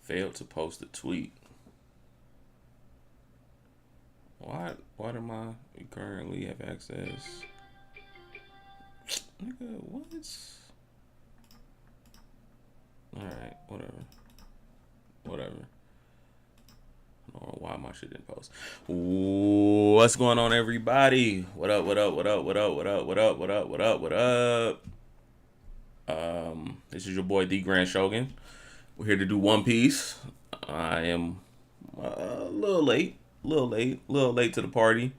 Failed to post a tweet. Why do my currently have access? Nigga, what? Alright, whatever. Whatever. I don't know why my shit didn't post. What's going on, everybody? What up, what up, what up, what up, what up, what up, what up, what up, what up? This is your boy ThaGrandShowgan. We're here to do One Piece. I am a little late to the party.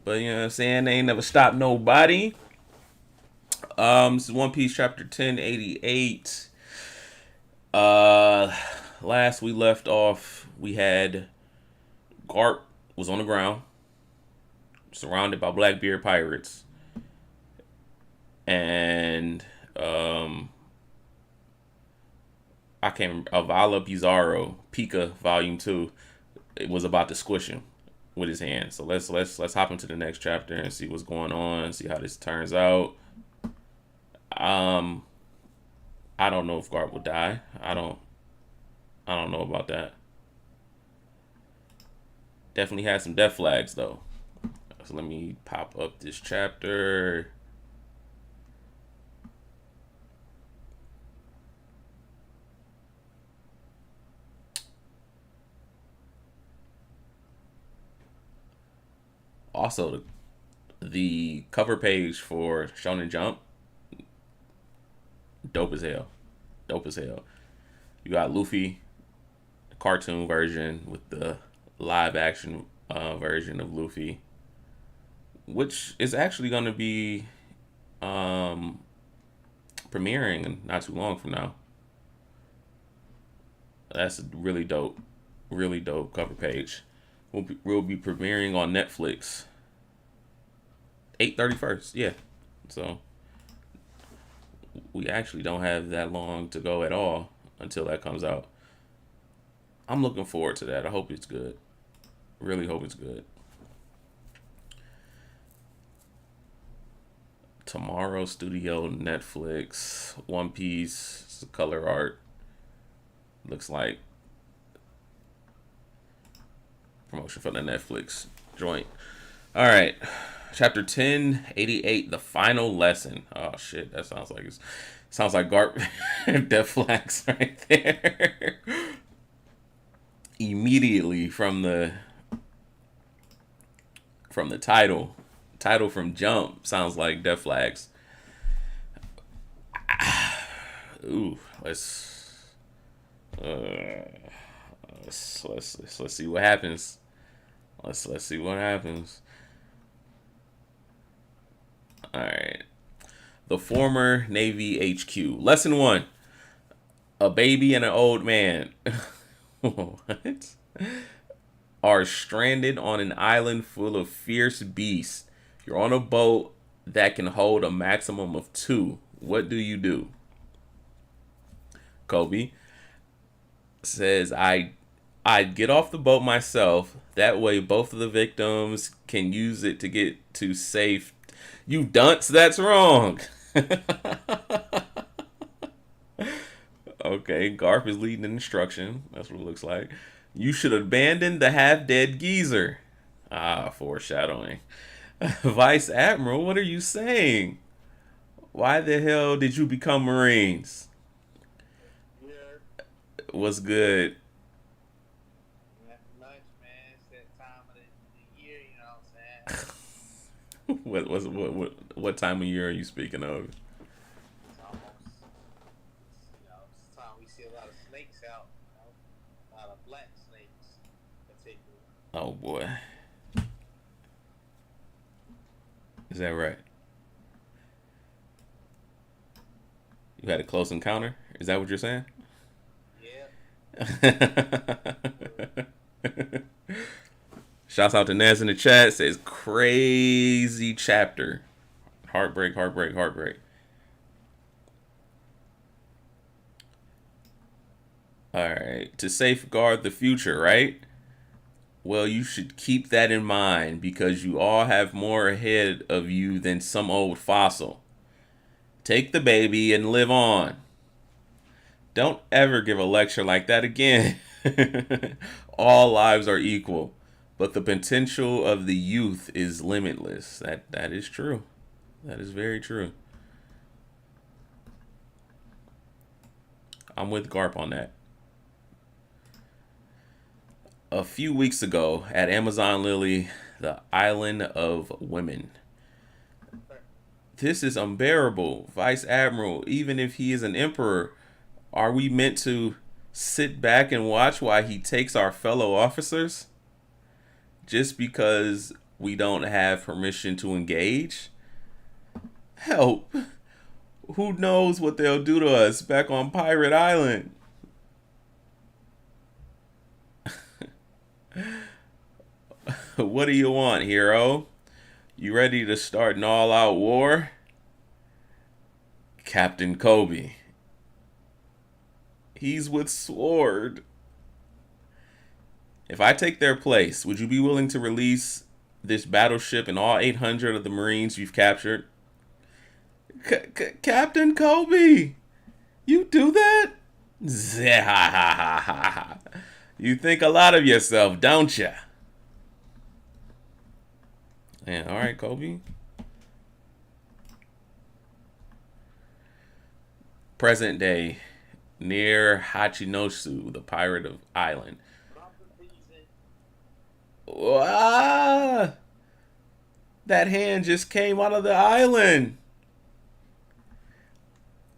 But you know what I'm saying? They ain't never stopped nobody. This is One Piece chapter 1088. Last we left off, we had Garp was on the ground, surrounded by Blackbeard pirates, and I can't. Avala Bizarro, Pika Volume 2, it was about to squish him with his hand. So let's hop into the next chapter and see what's going on, see how this turns out. I don't know if Garp will die. I don't know about that. Definitely had some death flags though. So let me pop up this chapter. Also, the cover page for Shonen Jump, dope as hell. Dope as hell. You got Luffy, the cartoon version with the live action version of Luffy, which is actually going to be premiering not too long from now. That's a really dope cover page. We'll be premiering on Netflix 8/31. Yeah, so we actually don't have that long to go at all until that comes out. I'm looking forward to that. I hope it's good. Really hope it's good. Tomorrow Studio, Netflix, One Piece, it's the color art. Looks like promotion for the Netflix joint. All right. Chapter 1088, the final lesson. Oh shit, that sounds like Garp death flags right there. Immediately from the title from Jump sounds like death flags. Ooh, let's see what happens. Let's see what happens. All right. The former Navy HQ. Lesson 1. A baby and an old man what? Are stranded on an island full of fierce beasts. You're on a boat that can hold a maximum of 2. What do you do? Kobe says, I'd get off the boat myself. That way both of the victims can use it to get to safe. You dunce, that's wrong. Okay, Garp is leading an instruction. That's what it looks like. You should abandon the half-dead geezer. Ah, foreshadowing. Vice Admiral, what are you saying? Why the hell did you become Marines? Yeah. What's good? After lunch, man. It's that time of the year, you know what I'm saying? What time of year are you speaking of? It's almost, it's time we see a lot of snakes out, a lot of black snakes, particularly. Oh boy, is that right? You had a close encounter? Is that what you're saying? Yeah. Shouts out to Nez in the chat. Says crazy chapter. Heartbreak, heartbreak, heartbreak. All right. To safeguard the future, right? Well, you should keep that in mind because you all have more ahead of you than some old fossil. Take the baby and live on. Don't ever give a lecture like that again. All lives are equal, but the potential of the youth is limitless. That is true. That is very true. I'm with Garp on that. A few weeks ago at Amazon Lily, the Island of Women. This is unbearable. Vice Admiral, even if he is an emperor, are we meant to sit back and watch while he takes our fellow officers? Just because we don't have permission to engage? Help! Who knows what they'll do to us back on Pirate Island? What do you want, hero? You ready to start an all-out war? Captain Kobe. He's with Sword. If I take their place, would you be willing to release this battleship and all 800 of the Marines you've captured? Captain Kobe! You do that? You think a lot of yourself, don't ya? Yeah, all right, Kobe. Present day, near Hachinosu, the pirate of island. Ah, that hand just came out of the island.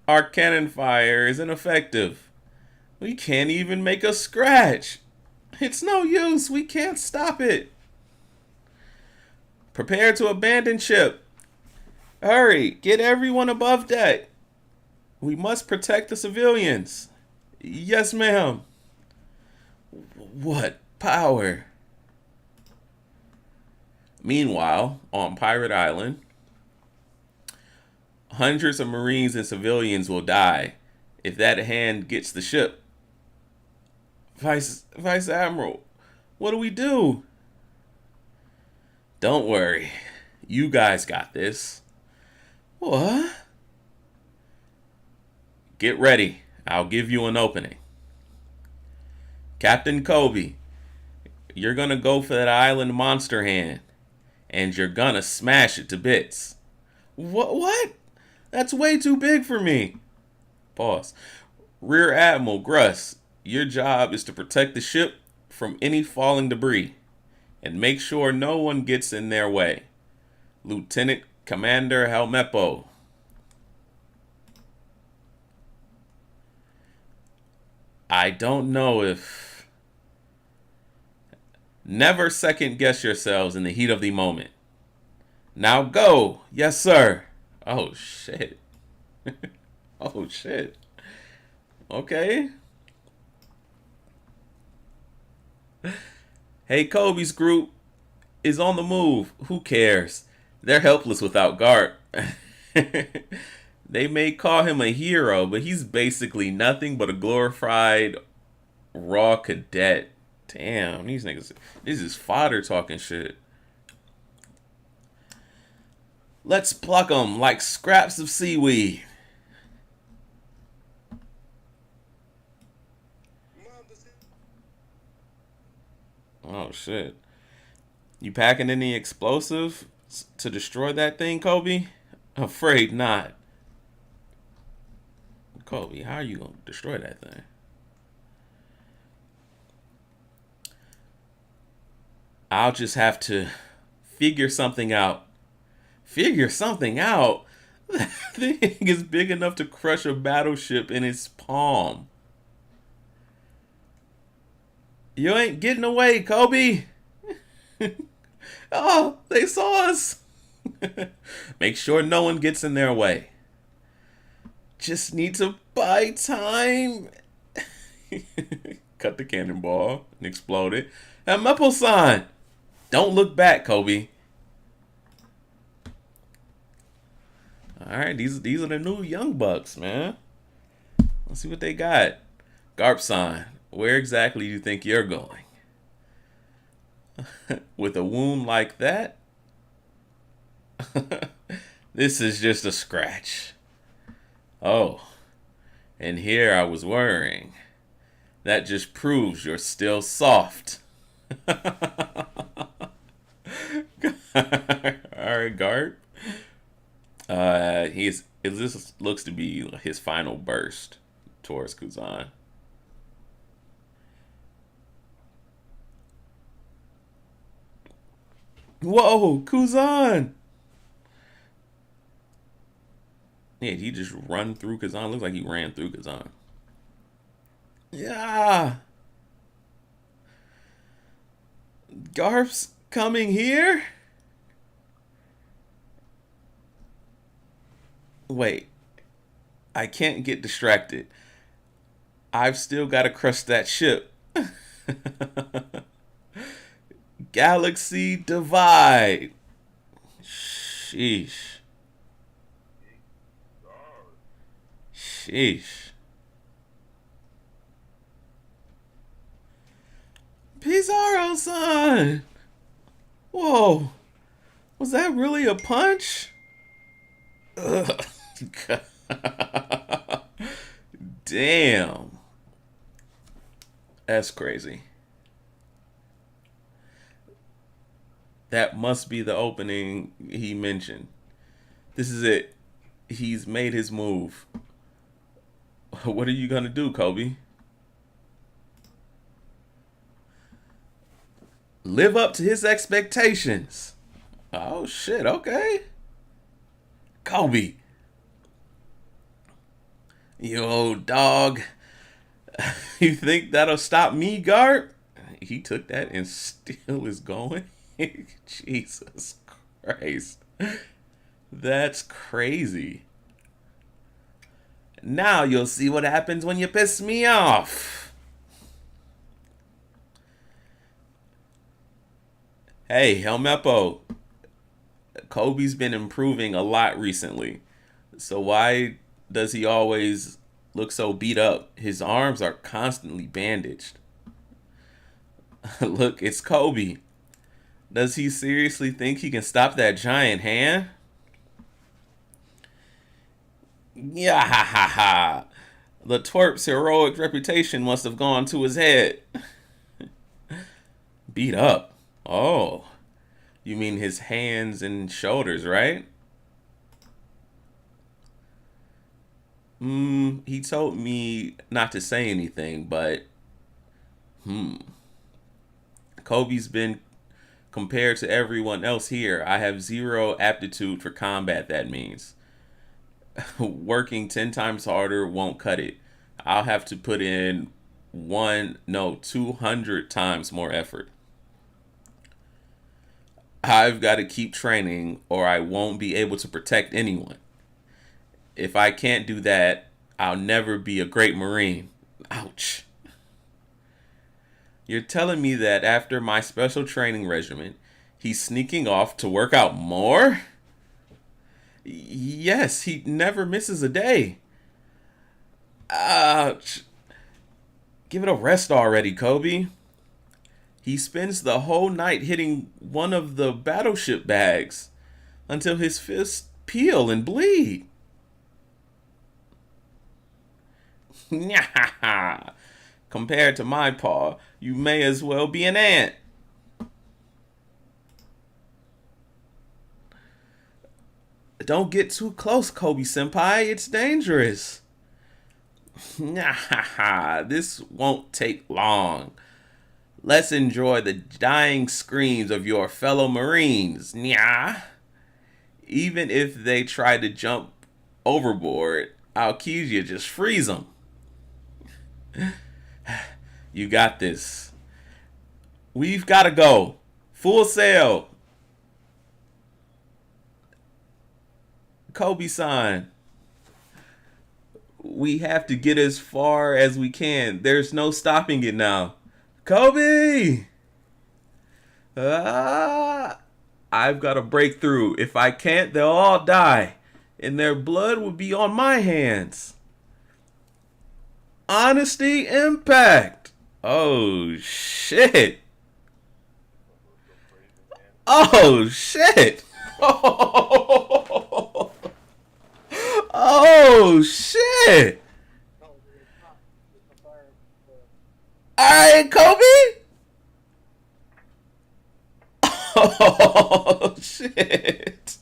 Our cannon fire is ineffective. We can't even make a scratch. It's no use. We can't stop it. Prepare to abandon ship. Hurry, get everyone above deck. We must protect the civilians. Yes, ma'am. What power? Meanwhile, on Pirate Island, hundreds of Marines and civilians will die if that hand gets the ship. Vice Admiral, what do we do? Don't worry. You guys got this. What? Get ready. I'll give you an opening. Captain Kobe, you're gonna go for that island monster hand, and you're gonna smash it to bits. What? That's way too big for me. Pause. Rear Admiral Gruss, your job is to protect the ship from any falling debris, and make sure no one gets in their way. Lieutenant Commander Helmeppo. I don't know if... Never second guess yourselves in the heat of the moment. Now go! Yes, sir! Oh, shit. Oh, shit. Okay. Hey, Kobe's group is on the move. Who cares? They're helpless without Garp. They may call him a hero, but he's basically nothing but a glorified raw cadet. Damn, these niggas, this is fodder talking shit. Let's pluck them like scraps of seaweed. Oh, shit. You packing any explosive to destroy that thing, Kobe? Afraid not. Kobe, how are you going to destroy that thing? I'll just have to figure something out. Figure something out? That thing is big enough to crush a battleship in its palm. You ain't getting away, Kobe. Oh, they saw us. Make sure no one gets in their way. Just need to buy time. Cut the cannonball and explode it. And Meppel-san, don't look back, Kobe. All right, these are the new young bucks, man. Let's see what they got. Garp-san, where exactly do you think you're going? With a wound like that? This is just a scratch. Oh, and here I was worrying. That just proves you're still soft. All right, Garp. This looks to be his final burst towards Kuzan. Whoa, Kuzan! Yeah, he just run through Kazan. Looks like he ran through Kazan. Yeah. Garf's coming here? Wait. I can't get distracted. I've still got to crush that ship. Galaxy Divide. Sheesh. Sheesh. Pizarro-san! Whoa. Was that really a punch? Ugh. Damn. That's crazy. That must be the opening he mentioned. This is it. He's made his move. What are you gonna do, Kobe? Live up to his expectations. Oh shit, okay. Kobe. You old dog. You think that'll stop me, Garp? He took that and still is going. Jesus Christ. That's crazy. Now you'll see what happens when you piss me off. Hey, Helmeppo. Kobe's been improving a lot recently. So why does he always look so beat up? His arms are constantly bandaged. Look, it's Kobe. Does he seriously think he can stop that giant hand? Yeah, ha ha ha. The twerp's heroic reputation must have gone to his head. Beat up. Oh. You mean his hands and shoulders, right? He told me not to say anything, but Kobe's been compared to everyone else here. I have zero aptitude for combat, that means. Working 10 times harder won't cut it. I'll have to put in 200 times more effort. I've got to keep training or I won't be able to protect anyone. If I can't do that, I'll never be a great Marine. Ouch. You're telling me that after my special training regimen, he's sneaking off to work out more? Yes, he never misses a day. Ouch. Give it a rest already, Kobe. He spends the whole night hitting one of the battleship bags until his fists peel and bleed. Compared to my paw, you may as well be an ant. Don't get too close, Kobe-senpai. It's dangerous. This won't take long. Let's enjoy the dying screams of your fellow Marines. Even if they try to jump overboard, Aokiji just freeze them. You got this. We've got to go. Full sail. Kobe-san. We have to get as far as we can. There's no stopping it now. Kobe! I've got a breakthrough. If I can't, they'll all die. And their blood will be on my hands. Honesty Impact. Oh, shit. Oh, shit. Oh, shit. confirmed. All right, Kobe. Oh shit.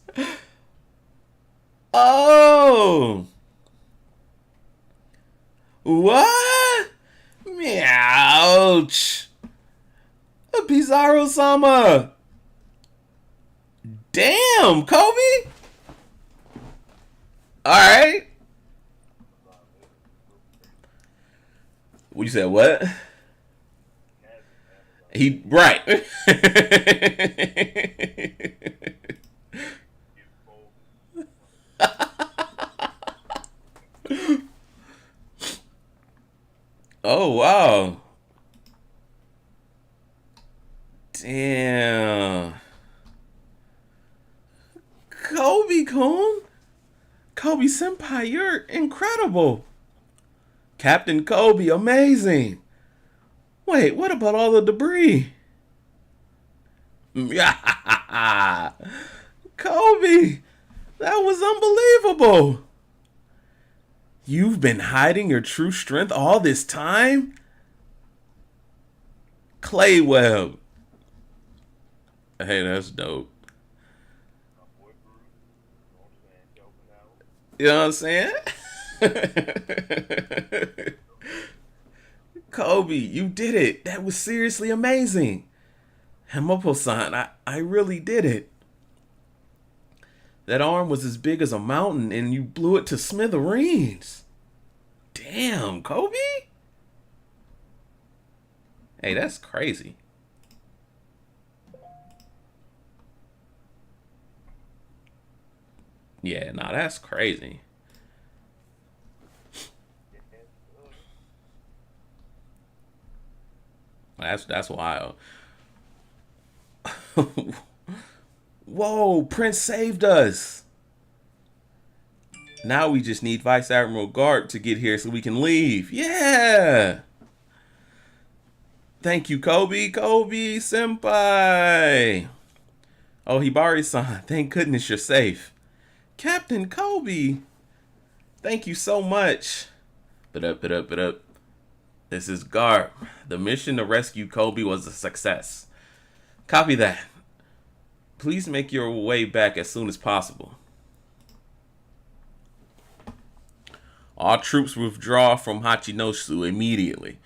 Oh. What? Ouch. Pizarro Sama. Damn, Kobe. All right. What you said? What? He right. Oh wow. Damn. Kobe Kun. Kobe Senpai, you're incredible. Captain Kobe, amazing. Wait, what about all the debris? Kobe, that was unbelievable. You've been hiding your true strength all this time? Clay Web. Hey, that's dope. You know what I'm saying? Kobe, you did it. That was seriously amazing. Hemopo-san, I really did it. That arm was as big as a mountain and you blew it to smithereens. Damn, Kobe? Hey, that's crazy. Yeah, nah, that's crazy. That's wild. Whoa, Prince saved us. Now we just need Vice Admiral Garp to get here so we can leave. Yeah. Thank you, Kobe. Kobe Senpai. Oh, Hibari-san, thank goodness you're safe. Captain Kobe. Thank you so much. But up. This is Garp. The mission to rescue Kobe was a success. Copy that. Please make your way back as soon as possible. All troops withdraw from Hachinosu immediately.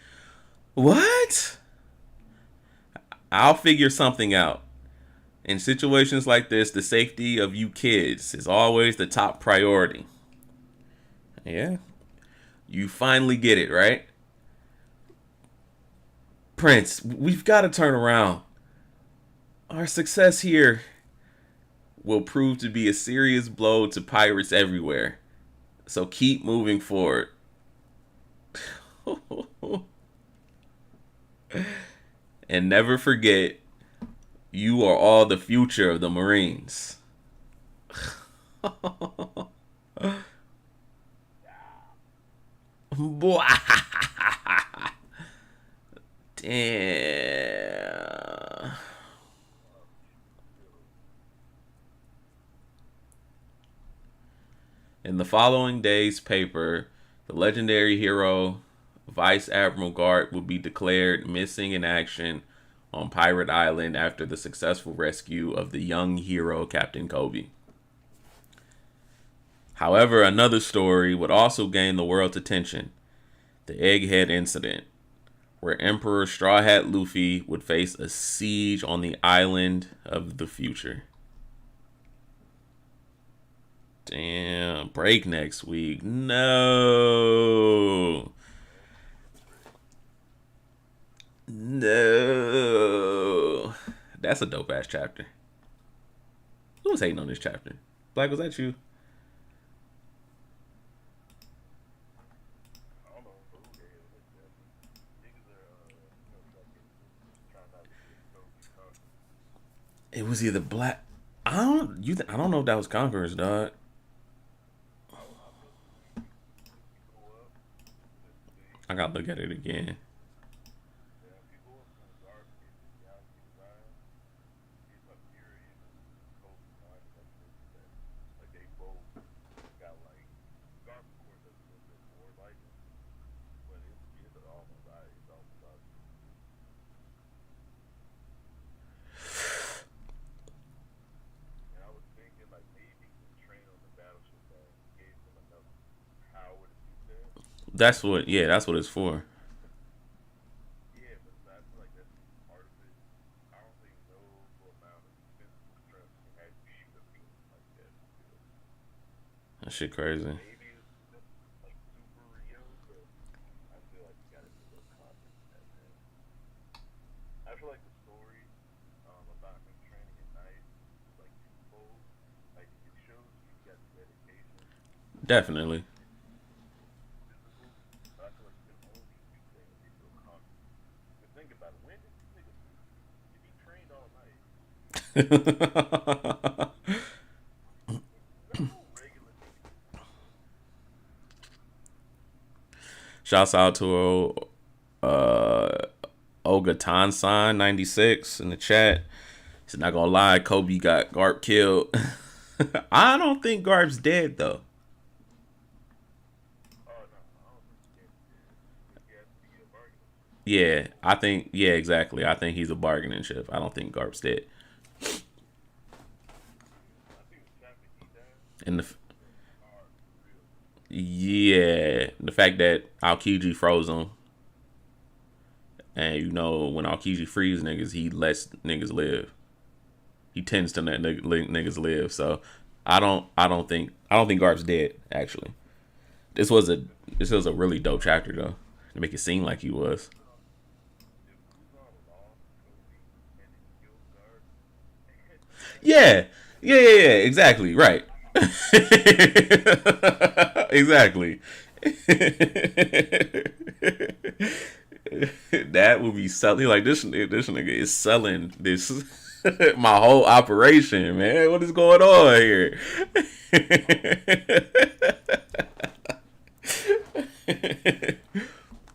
What? I'll figure something out. In situations like this, the safety of you kids is always the top priority. Yeah. You finally get it, right? Prince, we've got to turn around. Our success here will prove to be a serious blow to pirates everywhere. So keep moving forward. And never forget, you are all the future of the Marines. Damn. In the following day's paper, the legendary hero Vice Admiral Garp would be declared missing in action on Pirate Island after the successful rescue of the young hero Captain Kobe. However, another story would also gain the world's attention: the Egghead Incident, where Emperor Straw Hat Luffy would face a siege on the island of the future. Damn, break next week. No. That's a dope ass chapter. Who was hating on this chapter? Black, was that you? It was either Black. I don't know if that was Conqueror's, dog. I gotta look at it again. That's what. Yeah, that's what it's for. Yeah, but I feel like that's part of it. I don't think no amount of physical strength can have you be able to beat like that. That shit crazy. Maybe it's just like super Rio, but I feel like you gotta be a little confident in that, man. I feel like the story about him training at night is like twofold. Like it shows he's got the dedication Definitely. physical, but I feel like you can only do that if you feel confident. But think about it, when did these niggas if he trained all night? No regular nigga can do that. Shouts out to Olga Tansan 96 in the chat. He's not gonna lie, Kobe got Garp killed. I don't think Garp's dead though. Oh no, I don't think he did. He has to be a bargaining chip. Yeah, I think. Yeah, exactly. I think he's a bargaining chip. I don't think Garp's dead. I think the fact that he died And was hard for real. yeah, the fact that Aokiji froze him, and you know when Aokiji frees niggas, he lets niggas live. He tends to let niggas live. So I don't think Garp's dead. Actually, this was a really dope chapter though to make it seem like he was. If Uzan lost Kobe and then killed Guard, Yeah, yeah. Exactly. Right. Exactly. That would be selling like this. This nigga is selling this my whole operation, man. What is going on here?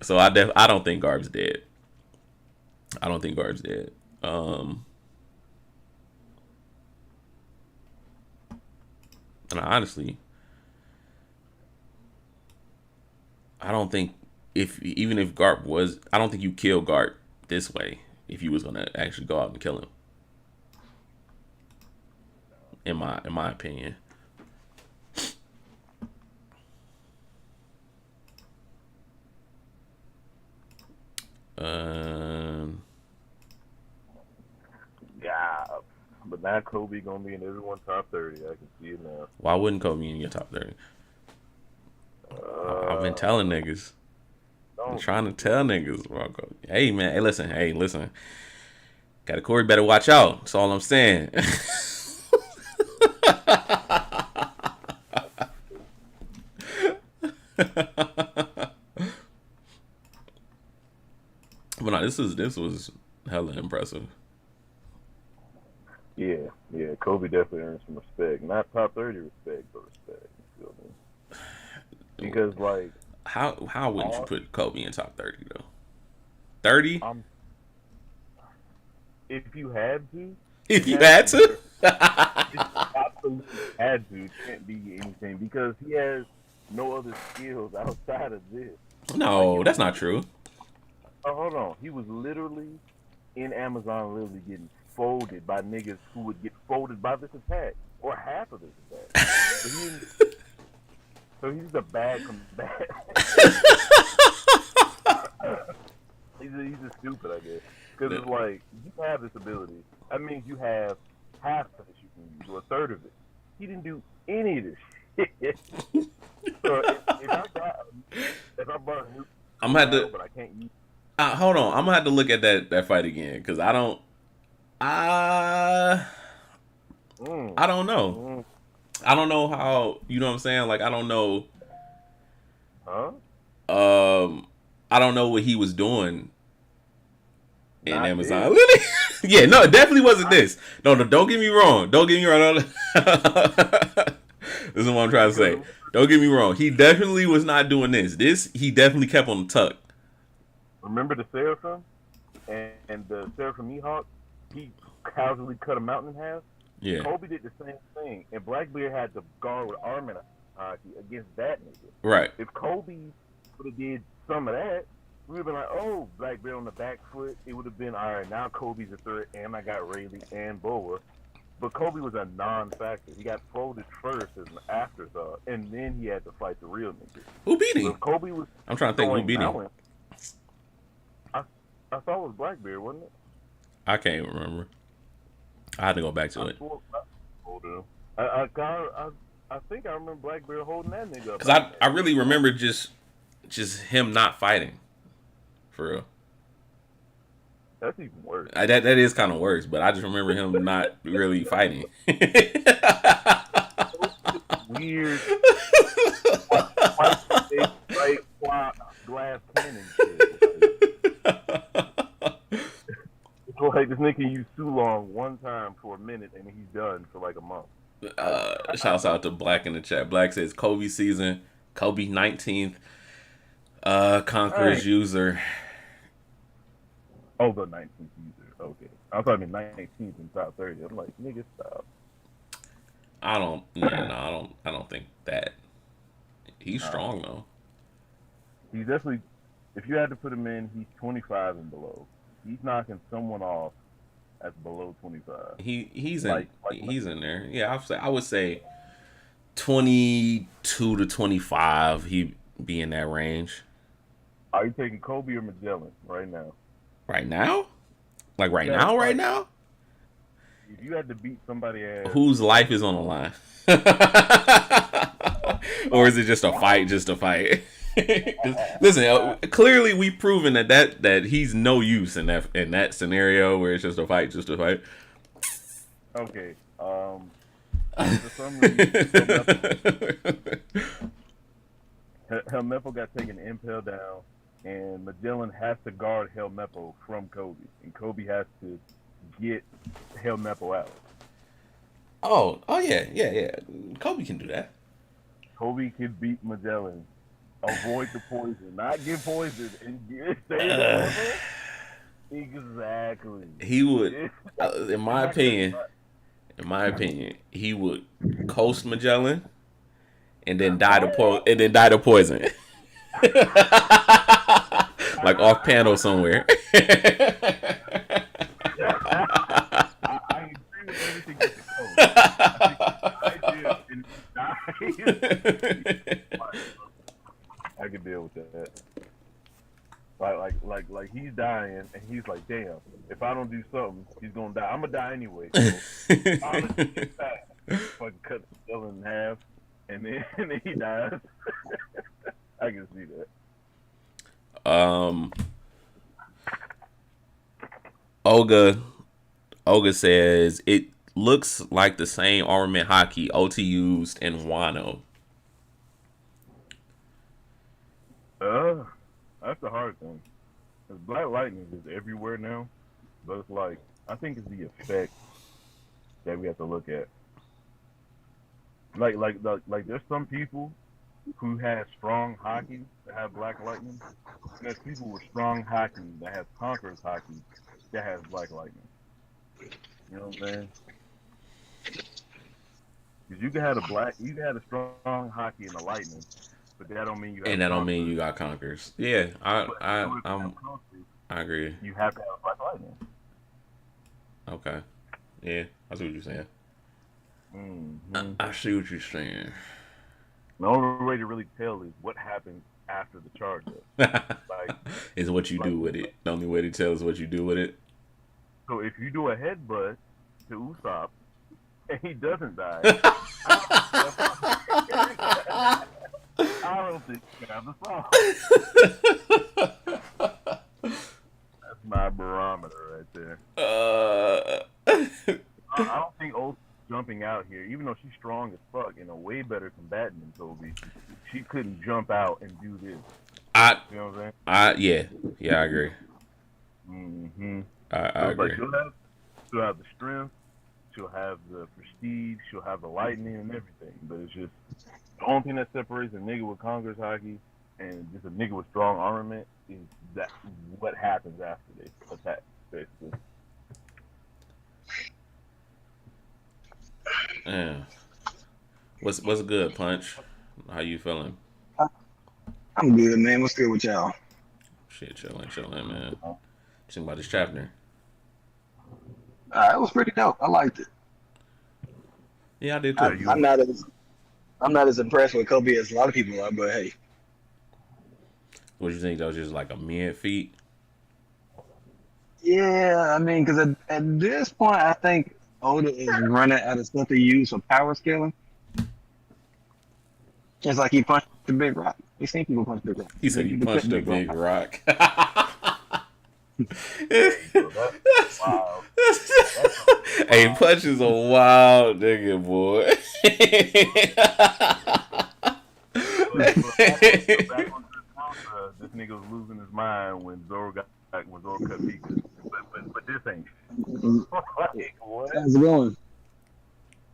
So I don't think Garb's dead. I don't think Garb's dead. And honestly, I don't think even if Garp was, I don't think you kill Garp this way if you was gonna actually go out and kill him. In my opinion. Um, yeah. But now Kobe gonna be in everyone's top 30. I can see it now. why wouldn't Kobe in your top 30? I've been telling niggas. I'm Don't trying to do tell niggas. Bro, hey man, hey listen. Got a Corey better watch out. That's all I'm saying. But no, this was hella impressive. Yeah. Kobe definitely earned some respect. Not top 30 respect, but respect. You feel me? Because like How wouldn't you all put Kobe in top 30 though? 30? I'm, if you had to, If you you had had to. But to? if you absolutely had to, it can't be anything because he has no other skills outside of this. Like he No, was, that's not true. oh, hold on, he was literally in Amazon, literally getting folded by niggas who would get folded by this attack or half of this attack. So he's a bad combat. he's just stupid, I guess. Because it's like you have this ability. That means you have half of it you can use, or a third of it. He didn't do any of this shit. So if I brought a new I'm gonna have to but I can't use. hold on. I'm gonna have to look at that fight again because I Mm, I don't know. mm, I don't know how, you know what I'm saying? Like I don't know. huh? Um, I don't know what he was doing in Not this. Amazon. Yeah, no, it definitely wasn't this. No, don't get me wrong. Don't get me wrong. This is what I'm trying to say. Because Don't get me wrong. He definitely was not doing this. He definitely kept on the tuck. remember the Seraphim and the Seraphim Mihawk? He casually cut a mountain in half. Yeah. Kobe did the same thing, and Blackbeard had to guard with arm and hockey against that nigga. Right. If Kobe would have did some of that, we would have been like, oh, Blackbeard on the back foot. It would have been, all right, now Kobe's a threat, and I got Rayleigh and Boa. But Kobe was a non-factor. He got folded first as an afterthought, and then he had to fight the real niggas. Who beat So him? if Kobe was I'm trying to think who beat him. Mountain, I thought it was Blackbeard, wasn't it? I can't remember. I had to go back to it. I think I remember Blackbeard holding that nigga up. Because I really remember just him not fighting. For real. That's even worse. That is kind of worse, but I just remember him not really fighting. Weird. Glass cannon shit. It's like this nigga used too long one time for a minute and he's done for like a month. Shouts out to Black in the chat. Black says Kobe season, Kobe 19th, Conqueror's user. Oh, the 19th user. Okay. I thought I meant 19th and top 30. I'm like, nigga, stop. I don't think that. He's strong though. He's definitely, if you had to put him in, he's 25 and below. He's knocking someone off that's below 25. He's in there. Yeah, I would say 22 to 25. He be in that range. Are you taking Kobe or Magellan right now? Right now? Like right now? Right now? If you had to beat somebody ass, whose life is on the line? Or is it just a fight? Just a fight. Listen, clearly we've proven that he's no use in that scenario where it's just a fight, Okay. For some reason, Helmeppo got taken impale down, and Magellan has to guard Helmeppo from Kobe, and Kobe has to get Helmeppo out. Oh yeah. Kobe can do that. Kobe could beat Magellan. Avoid the poison, not get poisoned, and stay Exactly. He would, in my opinion, he would coast Magellan and then die to poison, like off panel somewhere. I agree with everything with the coach. I can deal with that. Like he's dying, and he's like, damn, if I don't do something, he's gonna die. I'm gonna die anyway. So I'll just get back. Fucking cut the skull in half, and then he dies. I can see that. Olga says it looks like the same armament hockey OT used in Wano. That's the hard thing. Cause Black Lightning is everywhere now, but it's like I think it's the effect that we have to look at. Like there's some people who have strong hockey that have Black Lightning. And there's people with strong hockey that have Conqueror's hockey that has Black Lightning. You know what I'm saying? Because you can have a strong hockey and a lightning, but that don't mean you have. And that don't mean you got Conquerors. Yeah, I agree. You have to have Black Lightning. Okay. Yeah, I see what you're saying. Mm-hmm. I see what you're saying. The only way to really tell is what happens after the charge up. Is what you do with it. The only way to tell is what you do with it. So if you do a headbutt to Usopp and he doesn't die, I don't think you have the song. That's my barometer right there. I don't think O's jumping out here, even though she's strong as fuck and a way better combatant than Kobe, she couldn't jump out and do this. You know what I'm saying? Yeah, I agree. Mm-hmm. I agree. She'll have the strength, she'll have the prestige, she'll have the lightning and everything. But it's just the only thing that separates a nigga with Conqueror's hockey and just a nigga with strong armament is that what happens after they attack, basically. Yeah. What's good, Punch? How you feeling? I'm good, man. What's good with y'all? Shit, chilling, man. Think about this chapter. It was pretty dope. I liked it. Yeah, I did I, too. I'm not as impressed with Kobe as a lot of people are, but hey. What you think? That was just like a mid feat. Yeah, I mean, because at this point, I think Oda is running out of stuff to use for power scaling. It's like he punched the big rock. We seen people punch big rock. He said Big he people punched couldn't a big rock. big rock. So that's wild. Hey, Punch is a wild nigga, boy. Back on this nigga was losing his mind when Zoro cut Pika. But this ain't like what? How's it going?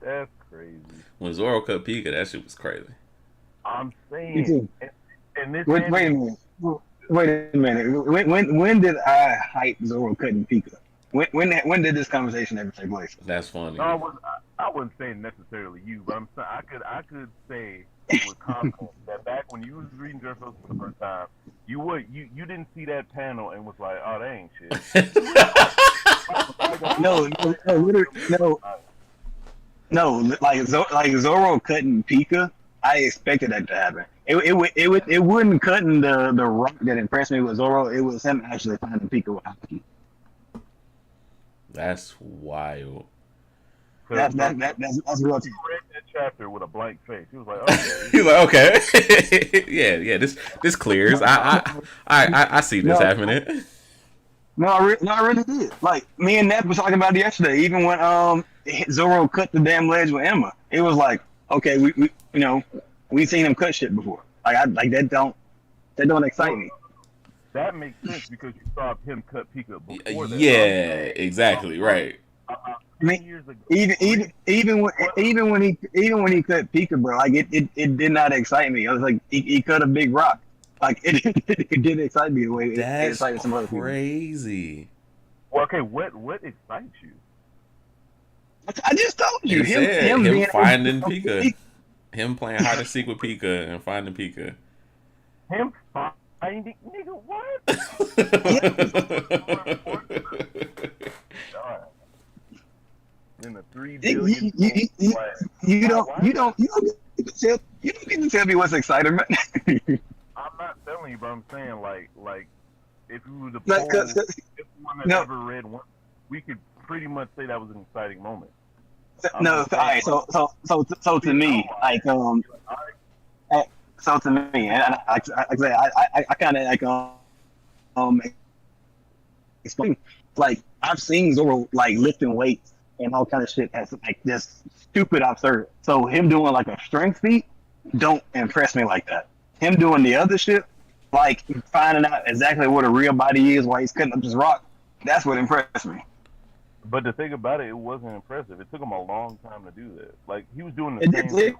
That's crazy. When Zoro cut Pika, that shit was crazy. I'm Me saying, too. and this Wait a minute. Wait a minute. When did I hype Zoro cutting Pika? When did this conversation ever take place? That's funny. No, I wasn't saying necessarily you, but I could say with confidence that back when you was reading Dressrosa for the first time, you didn't see that panel and was like, oh, that ain't shit. No. Like Zoro cutting Pika. I expected that to happen. It wouldn't cutting the rock that impressed me with Zoro. It was him actually finding Pika with Haki. That's wild. That's real. He read that chapter with a blank face. He was like, okay. He's like, okay, yeah. This clears. I see this happening. No, I really did. Like me and Nep was talking about it yesterday. Even when Zoro cut the damn ledge with Emma, it was like, okay, we've seen him cut shit before. That don't excite me. That makes sense because you saw him cut Pika before that. Yeah, exactly, right. I mean, Years ago, even when he cut Pika, bro, like it did not excite me. I was like, he cut a big rock. Like it did excite me the way it excited some other people. Crazy. well, okay, what excites you? I just told you He said him being finding Pika, him playing hide and seek with Pika and finding Pika. Him finding nigga what? God. In the 3 billion. You don't get to tell me what's exciting, man. I'm not telling you, but I'm saying like if you were to Like, poll 'cause- everyone that no. ever read one, we could pretty much say that was an exciting moment. No, all right. So to me, like so to me, and I kind of explain. Like I've seen Zoro like lifting weights and all kind of shit as like this stupid absurd. So him doing like a strength feat don't impress me like that. Him doing the other shit, like finding out exactly what a real body is while he's cutting up this rock, that's what impressed me. But the thing about it wasn't impressive. It took him a long time to do that. Like he was doing the It same did, thing.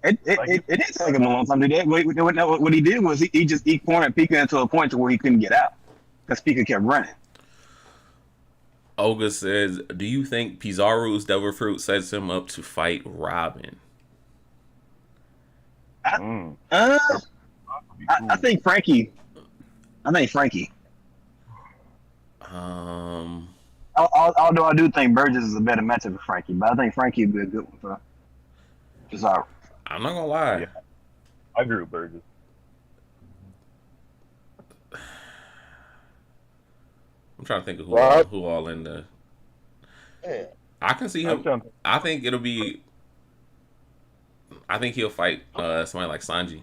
it did take him a long time to do that. What he did was he cornered Pika into a point to where he couldn't get out because Pika kept running. Olga says, do you think Pizarro's Devil Fruit sets him up to fight Robin? I think Frankie. Although I do think Burgess is a better matchup for Frankie, but I think Frankie would be a good one for Pizarro. I'm not gonna lie. Yeah. I agree with Burgess. I'm trying to think of who all in the. Yeah. I can see him. I think it'll be. I think he'll fight somebody like Sanji.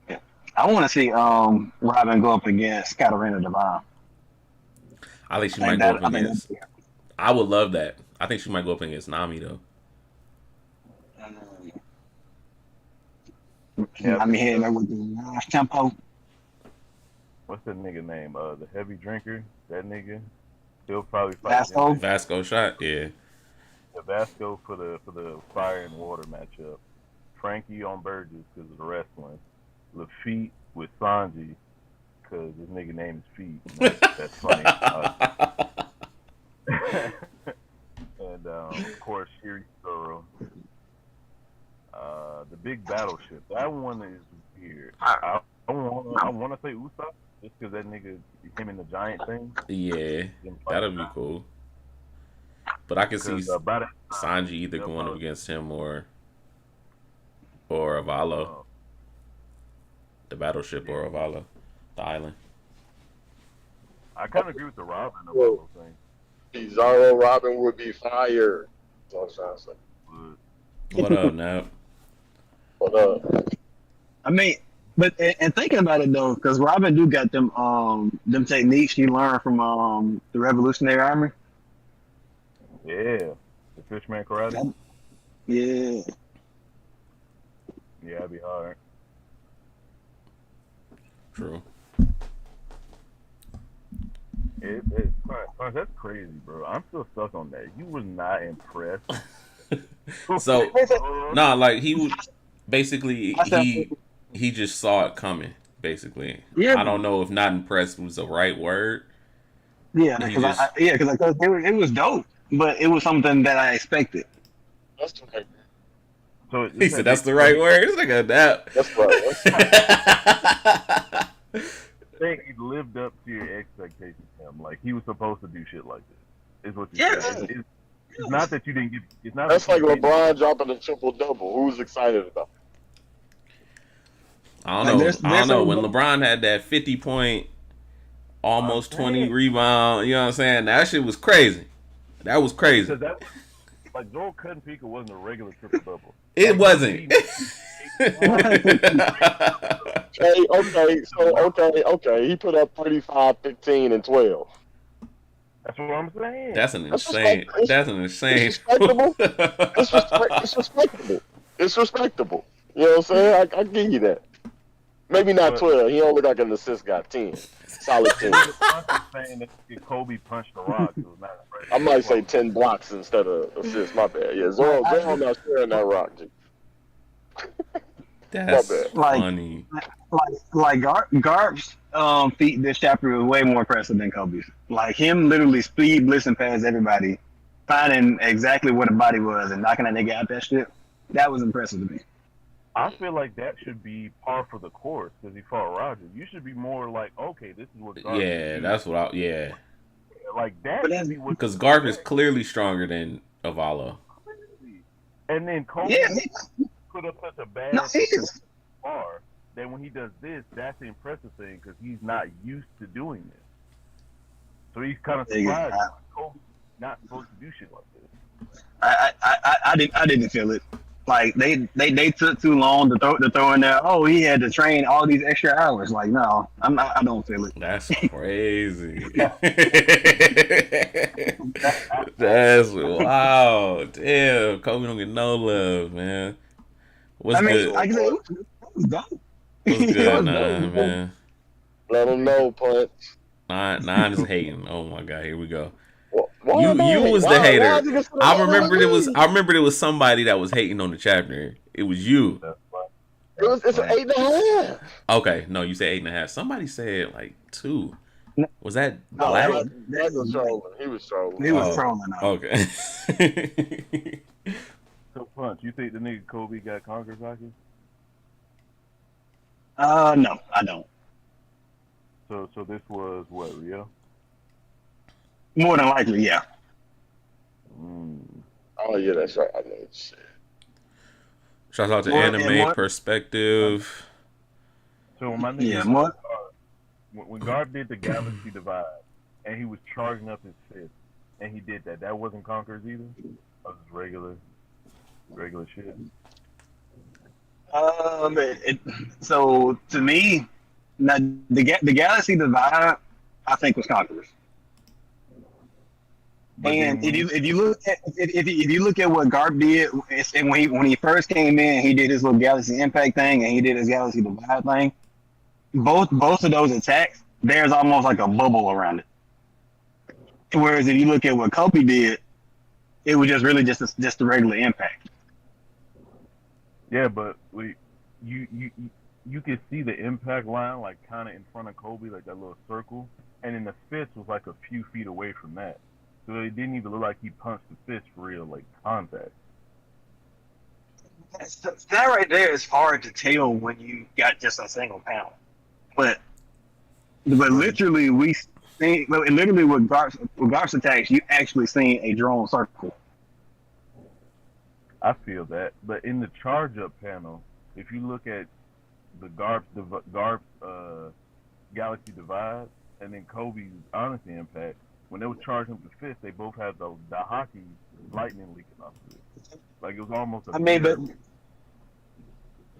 Yeah. I want to see Robin go up against Katarina Devine. I think she might go up against. I would love that. I think she might go up against Nami though. I mean, hitting her with the last tempo. What's that nigga name? The heavy drinker. That nigga. He'll probably fight Vasco. Vasco shot. Yeah. The Vasco for the fire and water matchup. Frankie on Burgess because of the wrestling. Lafitte with Sanji because his nigga name is Feet. That's funny. And of course, Shiri Zoro. The big battleship. That one is weird. I want to say Usopp just because that nigga, him in the giant thing. Yeah, that'll be cool. But I can see Because by that time, Sanji either they'll going up probably- against him or Avalo, the battleship, or Avalo, the island. I kind of agree with the Robin about Well- those things. Zoro Robin would be fire. That's all I'm trying to say. But What up, Nap? But I mean, but and thinking about it though, because Robin do got them techniques she learned from the Revolutionary Army. yeah, the Fishman Karate. Yeah. Yeah, that'd be hard. True. That's crazy, bro. I'm still stuck on that. You was not impressed. So nah, like he would basically he just saw it coming. Basically, Yeah. I don't know if not impressed was the right word. Yeah, He because just- it was dope, but it was something that I expected. that's right. So He said that's the right word. It's like a Nap. That's right. That's right. I think he lived up to your expectations. Him like he was supposed to do shit like this. Is what you Yeah. said. It's not that you didn't get. It's not. That's that like you didn't- LeBron dropping a triple double. Who's excited about it? I don't Like, know. there's I don't know. When some- LeBron had that 50-point, almost I'm 20 saying. rebound, you know what I'm saying? That shit was crazy. That was crazy. Because that, like Joel Cuttenpika wasn't a regular triple double. It wasn't. Okay. He put up 35, 15, and 12. That's what I'm saying. That's an That's insane. respect- That's an insane. respectable. It's respectable. It's respectable. You know what I'm saying? I give you that. Maybe not 12. He don't look like an assist got 10. Solid 10. I'm saying that Kobe punched the rock. It was not I might say 10 blocks instead of assists. My bad. Yeah, Zoro not sharing that rock. G. That's My bad. Like- funny. Garp's feat this chapter was way more impressive than Kobe's. Like him literally speed blitzing past everybody, finding exactly where the body was and knocking that nigga out that shit. That was impressive to me. I feel like that should be par for the course because he fought Roger. You should be more like, okay, this is what. Garp Yeah, can do. that's what I. Yeah, like that. But should be what- because Garp is clearly stronger than Avalo. And then Kobe Yeah, put up such a bad no, he is. bar that when he does this, that's the impressive thing because he's not used to doing this. So he's kind of Yeah. surprised. Kobe's not supposed to do shit like this. I didn't feel it. Like they took too long to throw in there. Oh, he had to train all these extra hours. Like no, I don't feel it. That's crazy. That's wow. Damn, Kobe don't get no love, man. What's I mean, good? like I said, it was dope. What's It good, was Nine, dope. man? Let him know, Punch. Nine is hating. Oh my god, here we go. Why You am I hating? was the Why hater. is he just I gonna remember let it was. me? I remember there was somebody that was hating on the chapter. It was you. It's an 8.5. Okay, no, you said 8.5. Somebody said like 2. No. Was that No, Black? Black was trolling. He was trolling. He was Oh. trolling. Okay. So Punch, you think the nigga Kobe got conquered, Saki? No, I don't. So this was what, Rio? More than likely, yeah. Oh yeah, that's right. I know shit. Shout out to More- Anime and more- Perspective. So when my nigga Yeah, more. when Garb did the Galaxy Divide and he was charging up his fist and he did that, that wasn't Conquerors either? That was just regular shit. So to me, now the Galaxy Divide, I think was Conquerors. But And then- if you look at what Garp did, and when he first came in, he did his little Galaxy Impact thing, and he did his Galaxy Divide thing. Both of those attacks, there's almost like a bubble around it. Whereas if you look at what Kobe did, it was just really just a regular impact. Yeah, but you could see the impact line like kind of in front of Kobe, like that little circle, and then the fist was like a few feet away from that. So it didn't even look like he punched the fist for real, like contact. That right there is hard to tell when you got just a single pound. But literally, we literally with Garp's attacks, you actually seen a drawn circle. I feel that, but in the charge up panel, if you look at the Garp's Galaxy Divide, and then Kobe's Honesty Impact, when they were charging up the fist, they both had the hockey lightning leaking off of it. Like it was almost a I mean, mirror.